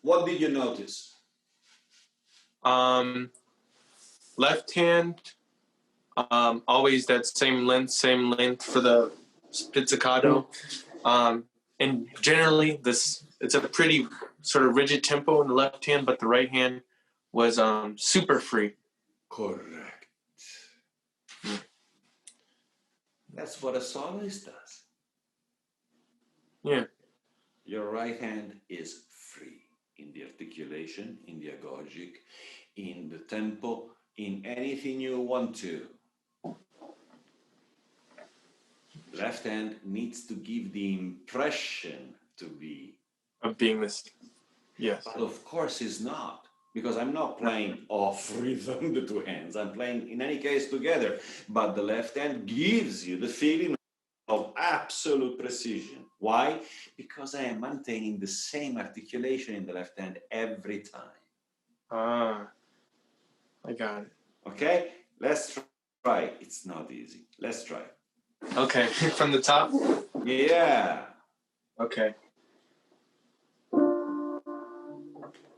what did you notice? Left hand, always that same length for the pizzicato. And generally, it's a pretty sort of rigid tempo in the left hand, but the right hand was super free. Correct. That's what a soloist does. Yeah. Your right hand is free in the articulation, in the agogic, in the tempo, in anything you want to. Left hand needs to give the impression to be. Of being this. Yes. But of course it's not, because I'm not playing off rhythm, the two hands. I'm playing in any case together. But the left hand gives you the feeling of absolute precision. Why? Because I am maintaining the same articulation in the left hand every time. Ah, I got it. Okay? Let's try. It's not easy. Let's try. Okay, from the top? Yeah. Okay.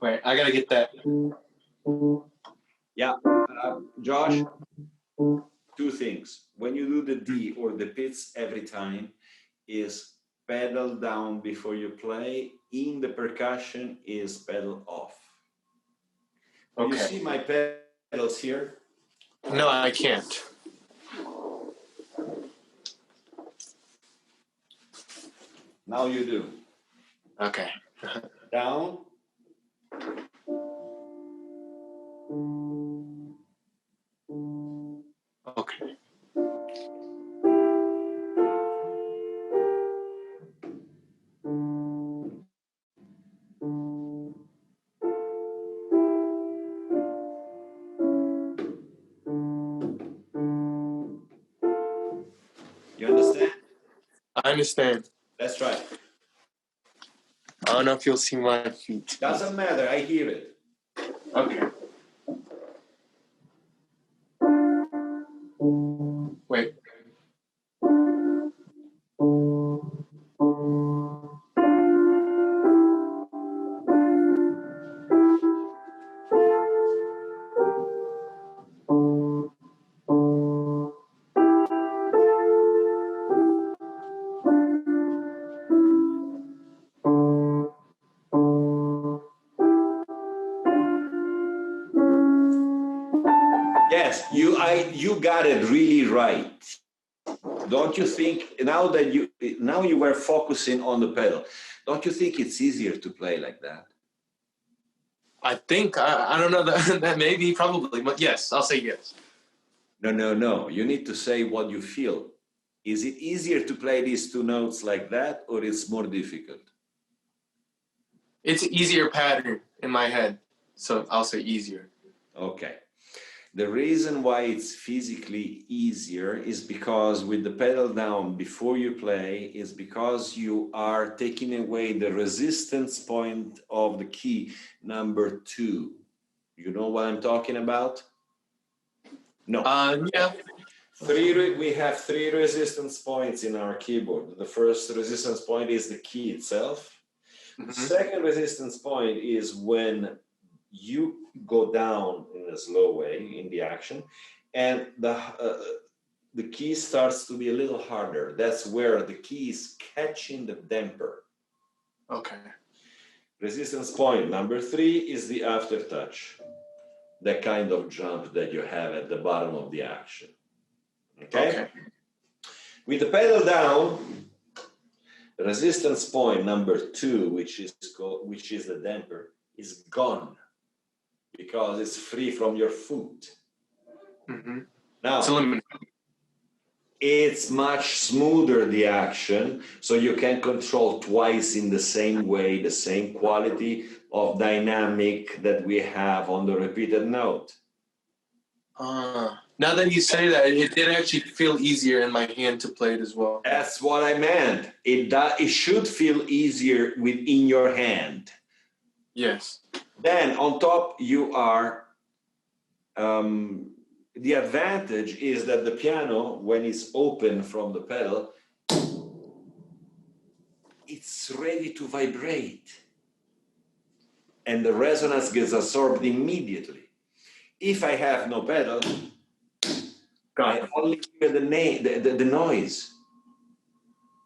Wait, I gotta get that. Yeah. Josh, two things. When you do the D or the pizz every time, is pedal down before you play. In the percussion is pedal off. Do you Okay. see my pedals here? No, I can't. Now you do. Okay. Down. Okay. You understand? I understand. That's right. I don't know if you'll see my feet. Doesn't matter. I hear it. Okay. Wait. Yes, you got it really right. Don't you think now that you were focusing on the pedal? Don't you think it's easier to play like that? I think, I don't know, that maybe, probably, but yes, I'll say yes. No. You need to say what you feel. Is it easier to play these two notes like that, or it's more difficult? It's an easier pattern in my head, so I'll say easier. Okay. The reason why it's physically easier is because with the pedal down before you play is because you are taking away the resistance point of the key number 2. You know what I'm talking about? No. Yeah. We have 3 resistance points in our keyboard. The first resistance point is the key itself. Mm-hmm. The second resistance point is when you go down in a slow way in the action, and the key starts to be a little harder. That's where the key is catching the damper. Okay. Resistance point number 3 is the aftertouch, that kind of jump that you have at the bottom of the action. Okay? With the pedal down, the resistance point number 2, which is the damper, is gone because it's free from your foot. Mm-hmm. Now, it's much smoother, the action, so you can control twice in the same way, the same quality of dynamic that we have on the repeated note. Now that you say that, it did actually feel easier in my hand to play it as well. That's what I meant. It should feel easier within your hand. Yes. Then on top you are, the advantage is that the piano, when it's open from the pedal, it's ready to vibrate. And the resonance gets absorbed immediately. If I have no pedal, I only hear the noise.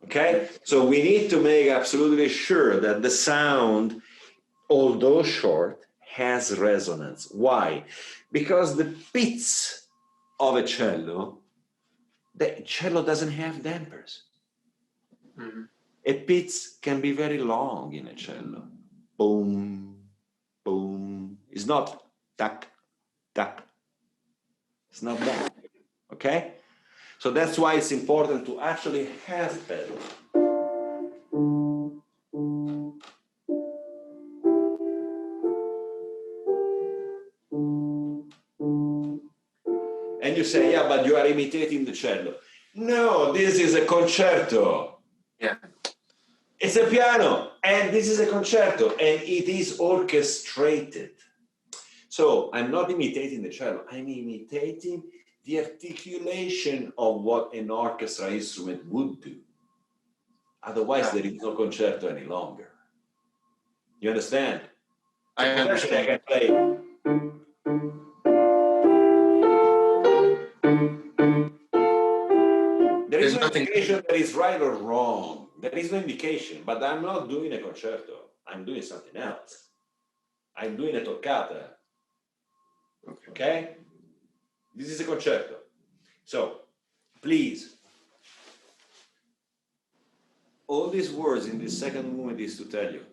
Okay? So we need to make absolutely sure that the sound, although short, has resonance. Why? Because the pits of a cello, the cello doesn't have dampers. Mm-hmm. A pits can be very long in a cello. Boom, boom. It's not tack, tack. It's not that. Okay? So that's why it's important to actually have pedals. And you say, yeah, but you are imitating the cello. No, this is a concerto. Yeah. It's a piano, and this is a concerto, and it is orchestrated. So I'm not imitating the cello, I'm imitating the articulation of what an orchestra instrument would do. Otherwise, there is no concerto any longer. You understand? So I understand. I can play. There is no indication that is right or wrong. There is no indication, but I'm not doing a concerto. I'm doing something else. I'm doing a toccata. Okay? This is a concerto. So, please, all these words in this second movement is to tell you,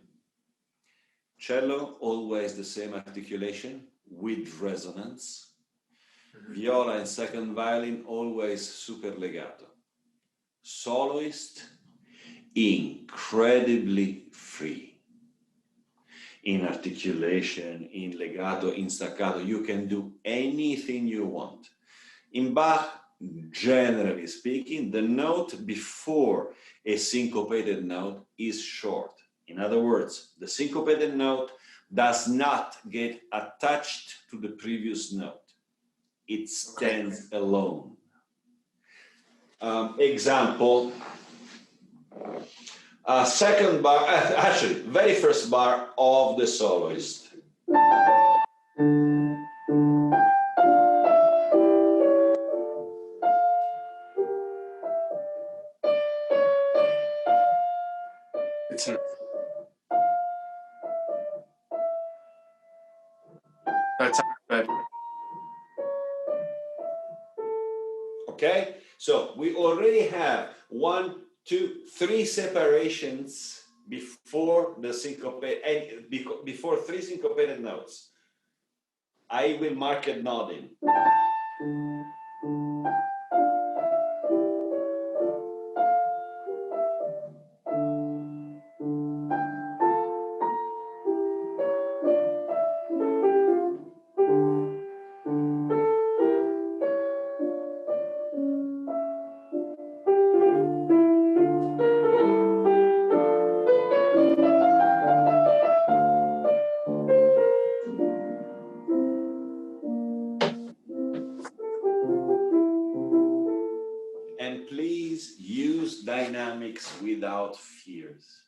cello, always the same articulation with resonance. Viola and second violin, always super legato. Soloist, incredibly free. In articulation, in legato, in staccato, you can do anything you want. In Bach, generally speaking, the note before a syncopated note is short. In other words, the syncopated note does not get attached to the previous note. It stands alone. Example, second bar, actually, very first bar of the soloist. That's good. Okay, so we already have 1, 2, 3 separations before the syncopate, and before 3 syncopated notes. I will mark it nodding. And please use dynamics without fears,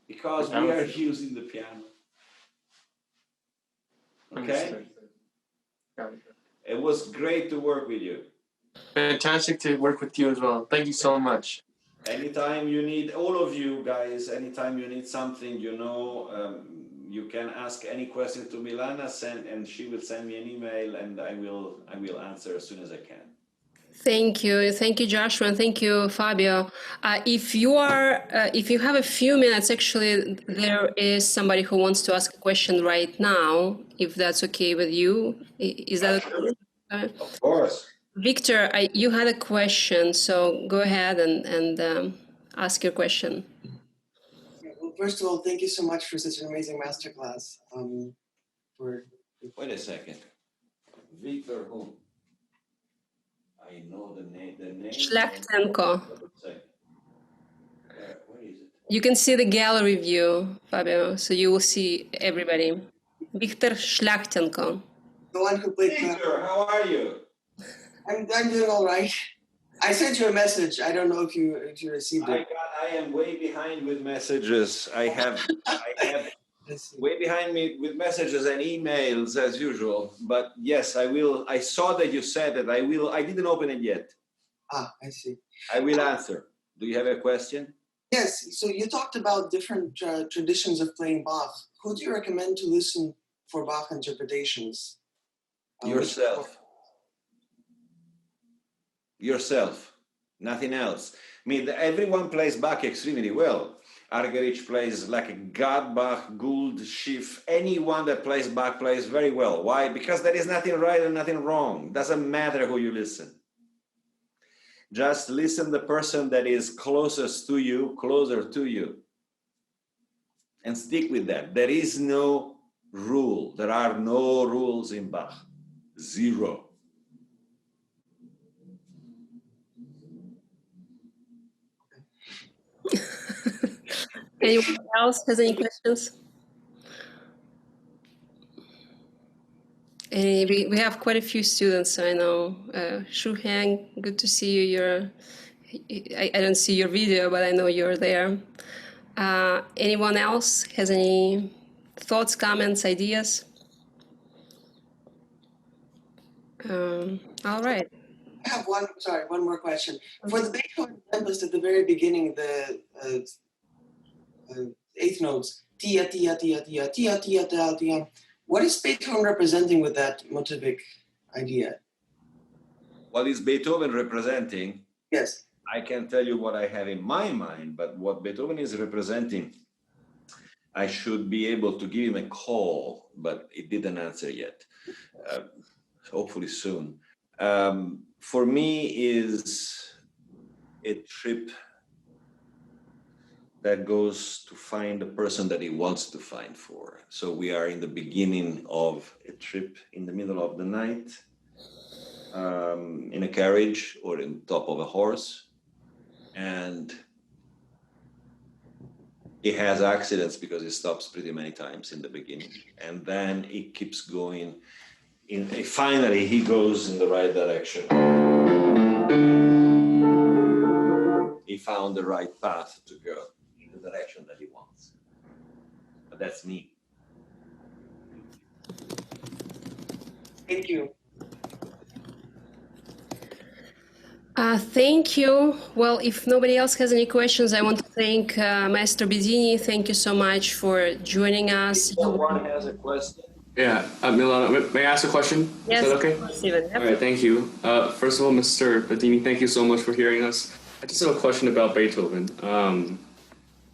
because we are using the piano. Okay? It was great to work with you. Fantastic to work with you as well. Thank you so much. Anytime you need, all of you guys, anytime you need something, you know, you can ask any question to Milana, and she will send me an email, and I will answer as soon as I can. Thank you, Joshua, and thank you, Fabio. If you have a few minutes, actually, there is somebody who wants to ask a question right now. If that's okay with you, is that okay? Of course. Victor, you had a question, so go ahead and ask your question. Well, first of all, thank you so much for such an amazing masterclass. Wait a second. Victor who? I know the name. Shlechtenko. Where is it? You can see the gallery view, Fabio, so you will see everybody. Victor Shlechtenko. The one who played. Victor, how are you? I'm doing all right. I sent you a message. I don't know if you received it. I am way behind with messages. I have way behind me with messages and emails as usual. But yes, I will. I saw that you said that. I will. I didn't open it yet. Ah, I see. I will answer. Do you have a question? Yes. So you talked about different traditions of playing Bach. Who do you recommend to listen for Bach interpretations? Yourself. Yourself. Nothing else. I mean, everyone plays Bach extremely well. Argerich plays like a God Bach, Gould, Schiff. Anyone that plays Bach plays very well. Why? Because there is nothing right and nothing wrong. Doesn't matter who you listen. Just listen the person that is closest to you, closer to you. And stick with that. There is no rule. There are no rules in Bach. Zero. Anyone else has any questions? We have quite a few students, I know. Shu Hang, good to see you. I don't see your video, but I know you're there. Anyone else has any thoughts, comments, ideas? All right. I have one more question. For the Beethoven Tempest at the very beginning, the eighth notes, tia, tia, tia, tia, tia, tia, tia, tia. What is Beethoven representing with that motivic idea? What is Beethoven representing? Yes. I can tell you what I have in my mind, but what Beethoven is representing, I should be able to give him a call, but it didn't answer yet. Hopefully soon. For me is a trip that goes to find the person that he wants to find for. So we are in the beginning of a trip in the middle of the night, in a carriage or in top of a horse. And he has accidents because he stops pretty many times in the beginning. And then he keeps going. Finally, he goes in the right direction. He found the right path to go in the direction that he wants. But that's me. Thank you. Thank you. Well, if nobody else has any questions, I want to thank Maestro Bidini. Thank you so much for joining us. If someone has a question. Yeah, Milana, may I ask a question? Yes, Is that okay? Steven. All right, thank you. First of all, Mr. Bidini, thank you so much for hearing us. I just have a question about Beethoven.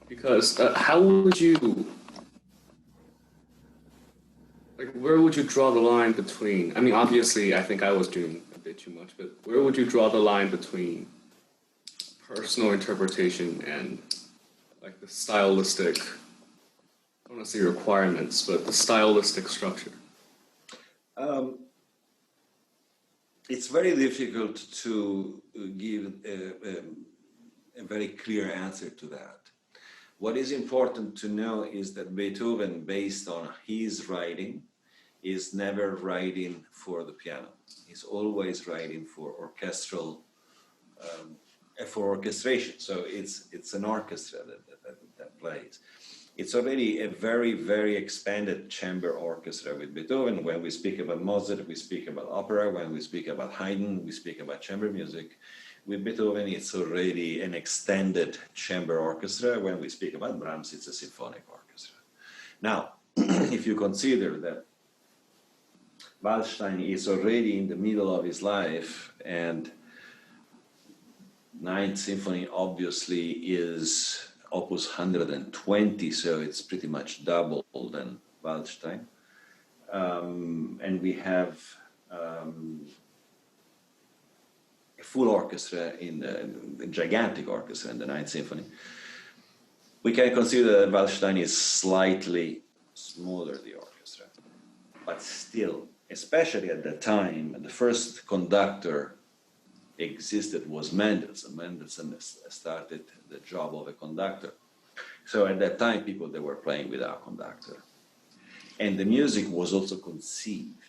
Because how would you, where would you draw the line between, I mean, obviously, I think I was doing a bit too much, but where would you draw the line between personal interpretation and like the stylistic, I don't want to say requirements, but the stylistic structure? It's very difficult to give a very clear answer to that. What is important to know is that Beethoven, based on his writing, is never writing for the piano. He's always writing for orchestral, for orchestration. So it's an orchestra that plays. It's already a very, very expanded chamber orchestra with Beethoven. When we speak about Mozart, we speak about opera. When we speak about Haydn, we speak about chamber music. With Beethoven, it's already an extended chamber orchestra. When we speak about Brahms, it's a symphonic orchestra. Now, if you consider that Waldstein is already in the middle of his life, and Ninth Symphony obviously is Opus 120, so it's pretty much double than Waldstein. And we have a full orchestra in the gigantic orchestra in the Ninth Symphony. We can consider that Waldstein is slightly smaller, the orchestra, but still, especially at that time, the first conductor existed was Mendelssohn. Mendelssohn started the job of a conductor. So at that time, people, they were playing without conductor. And the music was also conceived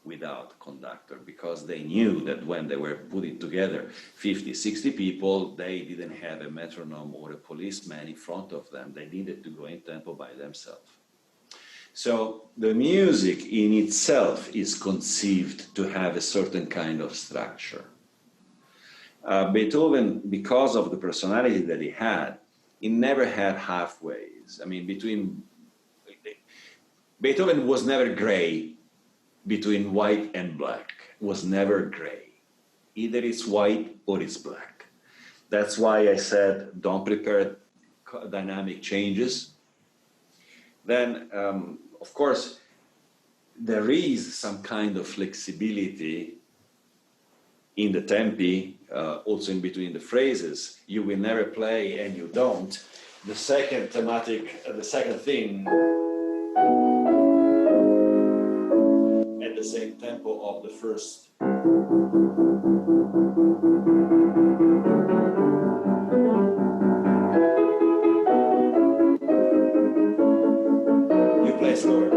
without conductor, because they knew that when they were putting together 50, 60 people, they didn't have a metronome or a policeman in front of them. They needed to go in tempo by themselves. So the music in itself is conceived to have a certain kind of structure. Beethoven, because of the personality that he had, he never had halfways. I mean, Beethoven was never gray between white and black. It was never gray. Either it's white or it's black. That's why I said, don't prepare dynamic changes. Then, of course, there is some kind of flexibility in the tempi, also in between the phrases. You will never play and you don't. The second thematic, the second thing, at the same tempo of the first. You play slower.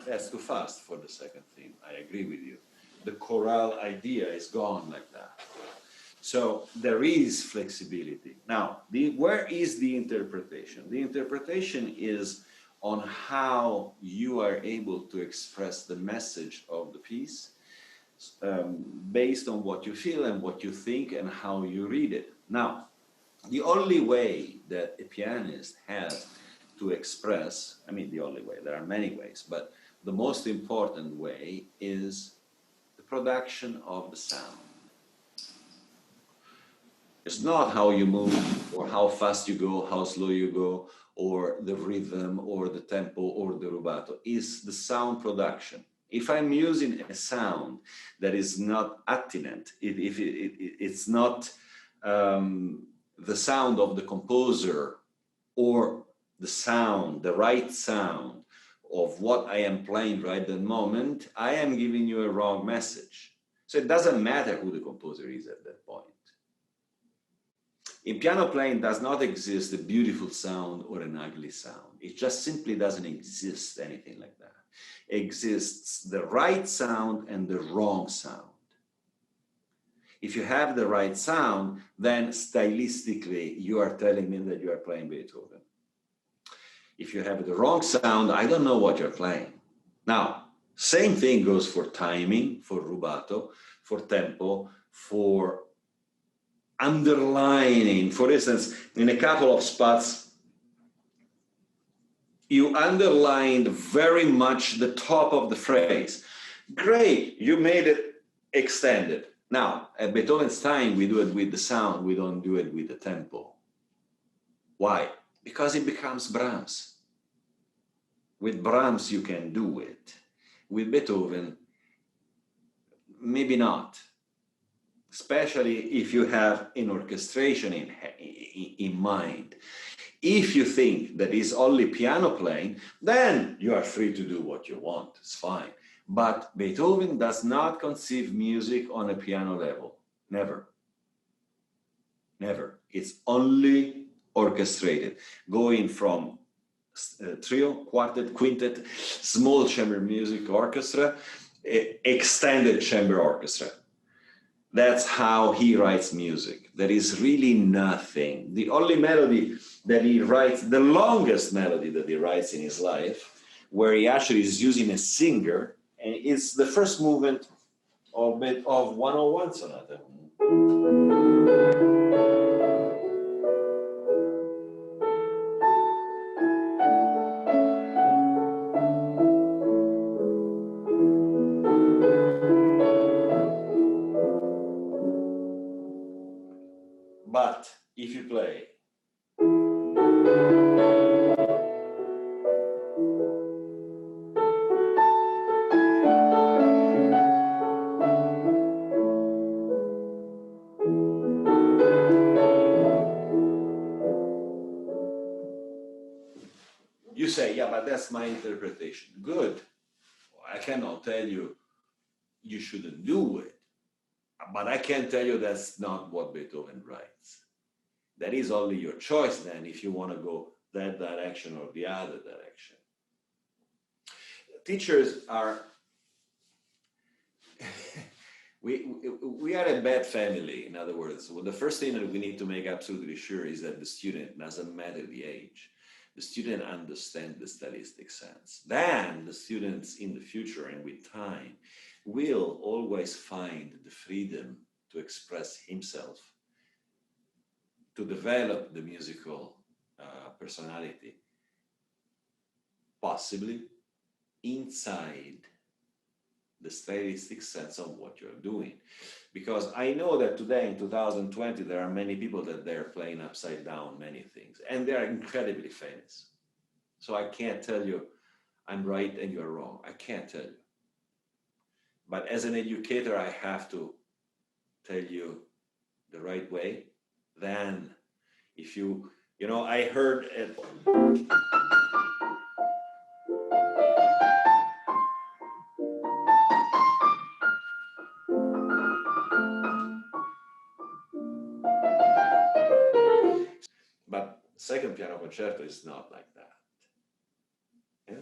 That's too fast for the second theme. I agree with you. The chorale idea is gone like that. So there is flexibility. Now, where is the interpretation? The interpretation is on how you are able to express the message of the piece. based on what you feel and what you think and how you read it. Now, the only way that a pianist has to express, I mean, the only way, there are many ways, but the most important way is the production of the sound. It's not how you move or how fast you go, how slow you go, or the rhythm or the tempo or the rubato. It's the sound production. If I'm using a sound that is not attinent, if it's not the sound of the composer or the sound, the right sound of what I am playing right at the moment, I am giving you a wrong message. So it doesn't matter who the composer is at that point. In piano playing does not exist a beautiful sound or an ugly sound. It just simply doesn't exist anything like that. Exists the right sound and the wrong sound. If you have the right sound, then stylistically you are telling me that you are playing Beethoven. If you have the wrong sound, I don't know what you're playing. Now, same thing goes for timing, for rubato, for tempo, for underlining. For instance, in a couple of spots, you underlined very much the top of the phrase. Great, you made it extended. Now, at Beethoven's time, we do it with the sound, we don't do it with the tempo. Why? Because it becomes Brahms. With Brahms, you can do it. With Beethoven, maybe not. Especially if you have an orchestration in mind. If you think that it's only piano playing, then you are free to do what you want, it's fine. But Beethoven does not conceive music on a piano level, never. Never. It's only orchestrated, going from trio, quartet, quintet, small chamber music orchestra, extended chamber orchestra. That's how he writes music. There is really nothing. The only melody that he writes, the longest melody that he writes in his life, where he actually is using a singer, and it's the first movement of 101 Sonata. But if you play you say, yeah, but that's my interpretation. Good. I cannot tell you you shouldn't do it. But I can tell you that's not what Beethoven writes. That is only your choice then if you want to go that direction or the other direction. Teachers are, we are a bad family, in other words. Well, the first thing that we need to make absolutely sure is that the student, doesn't matter the age, the student understands the stylistic sense. Then the students in the future and with time will always find the freedom to express himself, to develop the musical personality, possibly inside the stylistic sense of what you're doing. Because I know that today in 2020, there are many people that they're playing upside down many things, and they're incredibly famous. So I can't tell you I'm right and you're wrong. I can't tell you. But as an educator, I have to tell you the right way. Then if you know, I heard it. But second piano concerto is not like that. Yeah?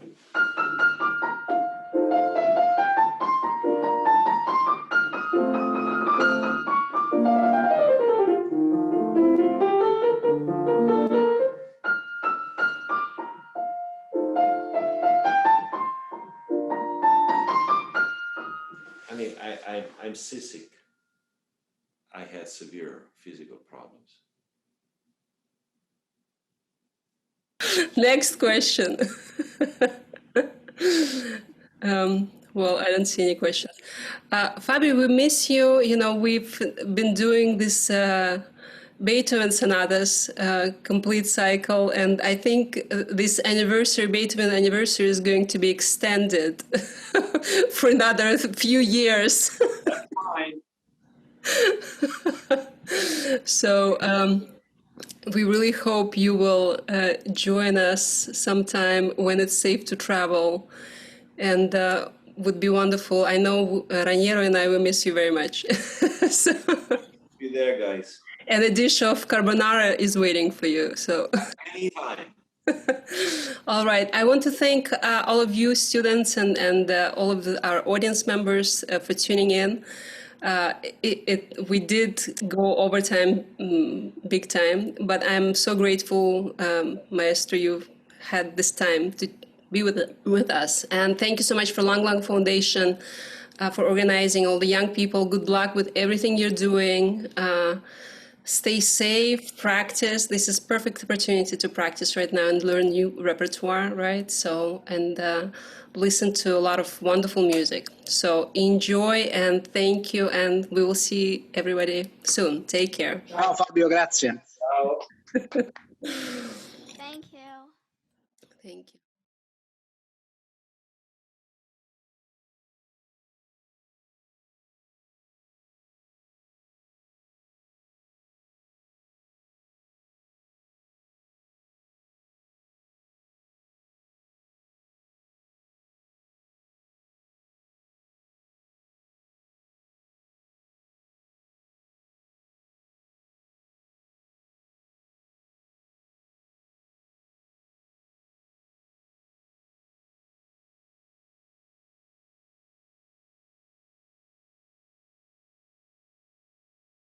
I I'm seasick. I had severe physical problems. Next question. Well, I don't see any questions. Fabio, we miss you. You know, we've been doing this Beethoven sonatas complete cycle, and I think this anniversary, Beethoven anniversary, is going to be extended for another few years. That's fine. So we really hope you will join us sometime when it's safe to travel, and would be wonderful. I know Raniero and I will miss you very much. So, Be there, guys. and a dish of carbonara is waiting for you. So. Anytime. All right. I want to thank all of you students and all of our audience members for tuning in. We did go overtime, big time, but I'm so grateful, Maestro, you had this time to be with us. And thank you so much for Lang Lang Foundation for organizing all the young people. Good luck with everything you're doing. Stay safe, practice. This is perfect opportunity to practice right now and learn new repertoire, right? So, and listen to a lot of wonderful music. So enjoy and thank you, and we will see everybody soon. Take care. Ciao Fabio, grazie. Ciao. Thank you. Thank you.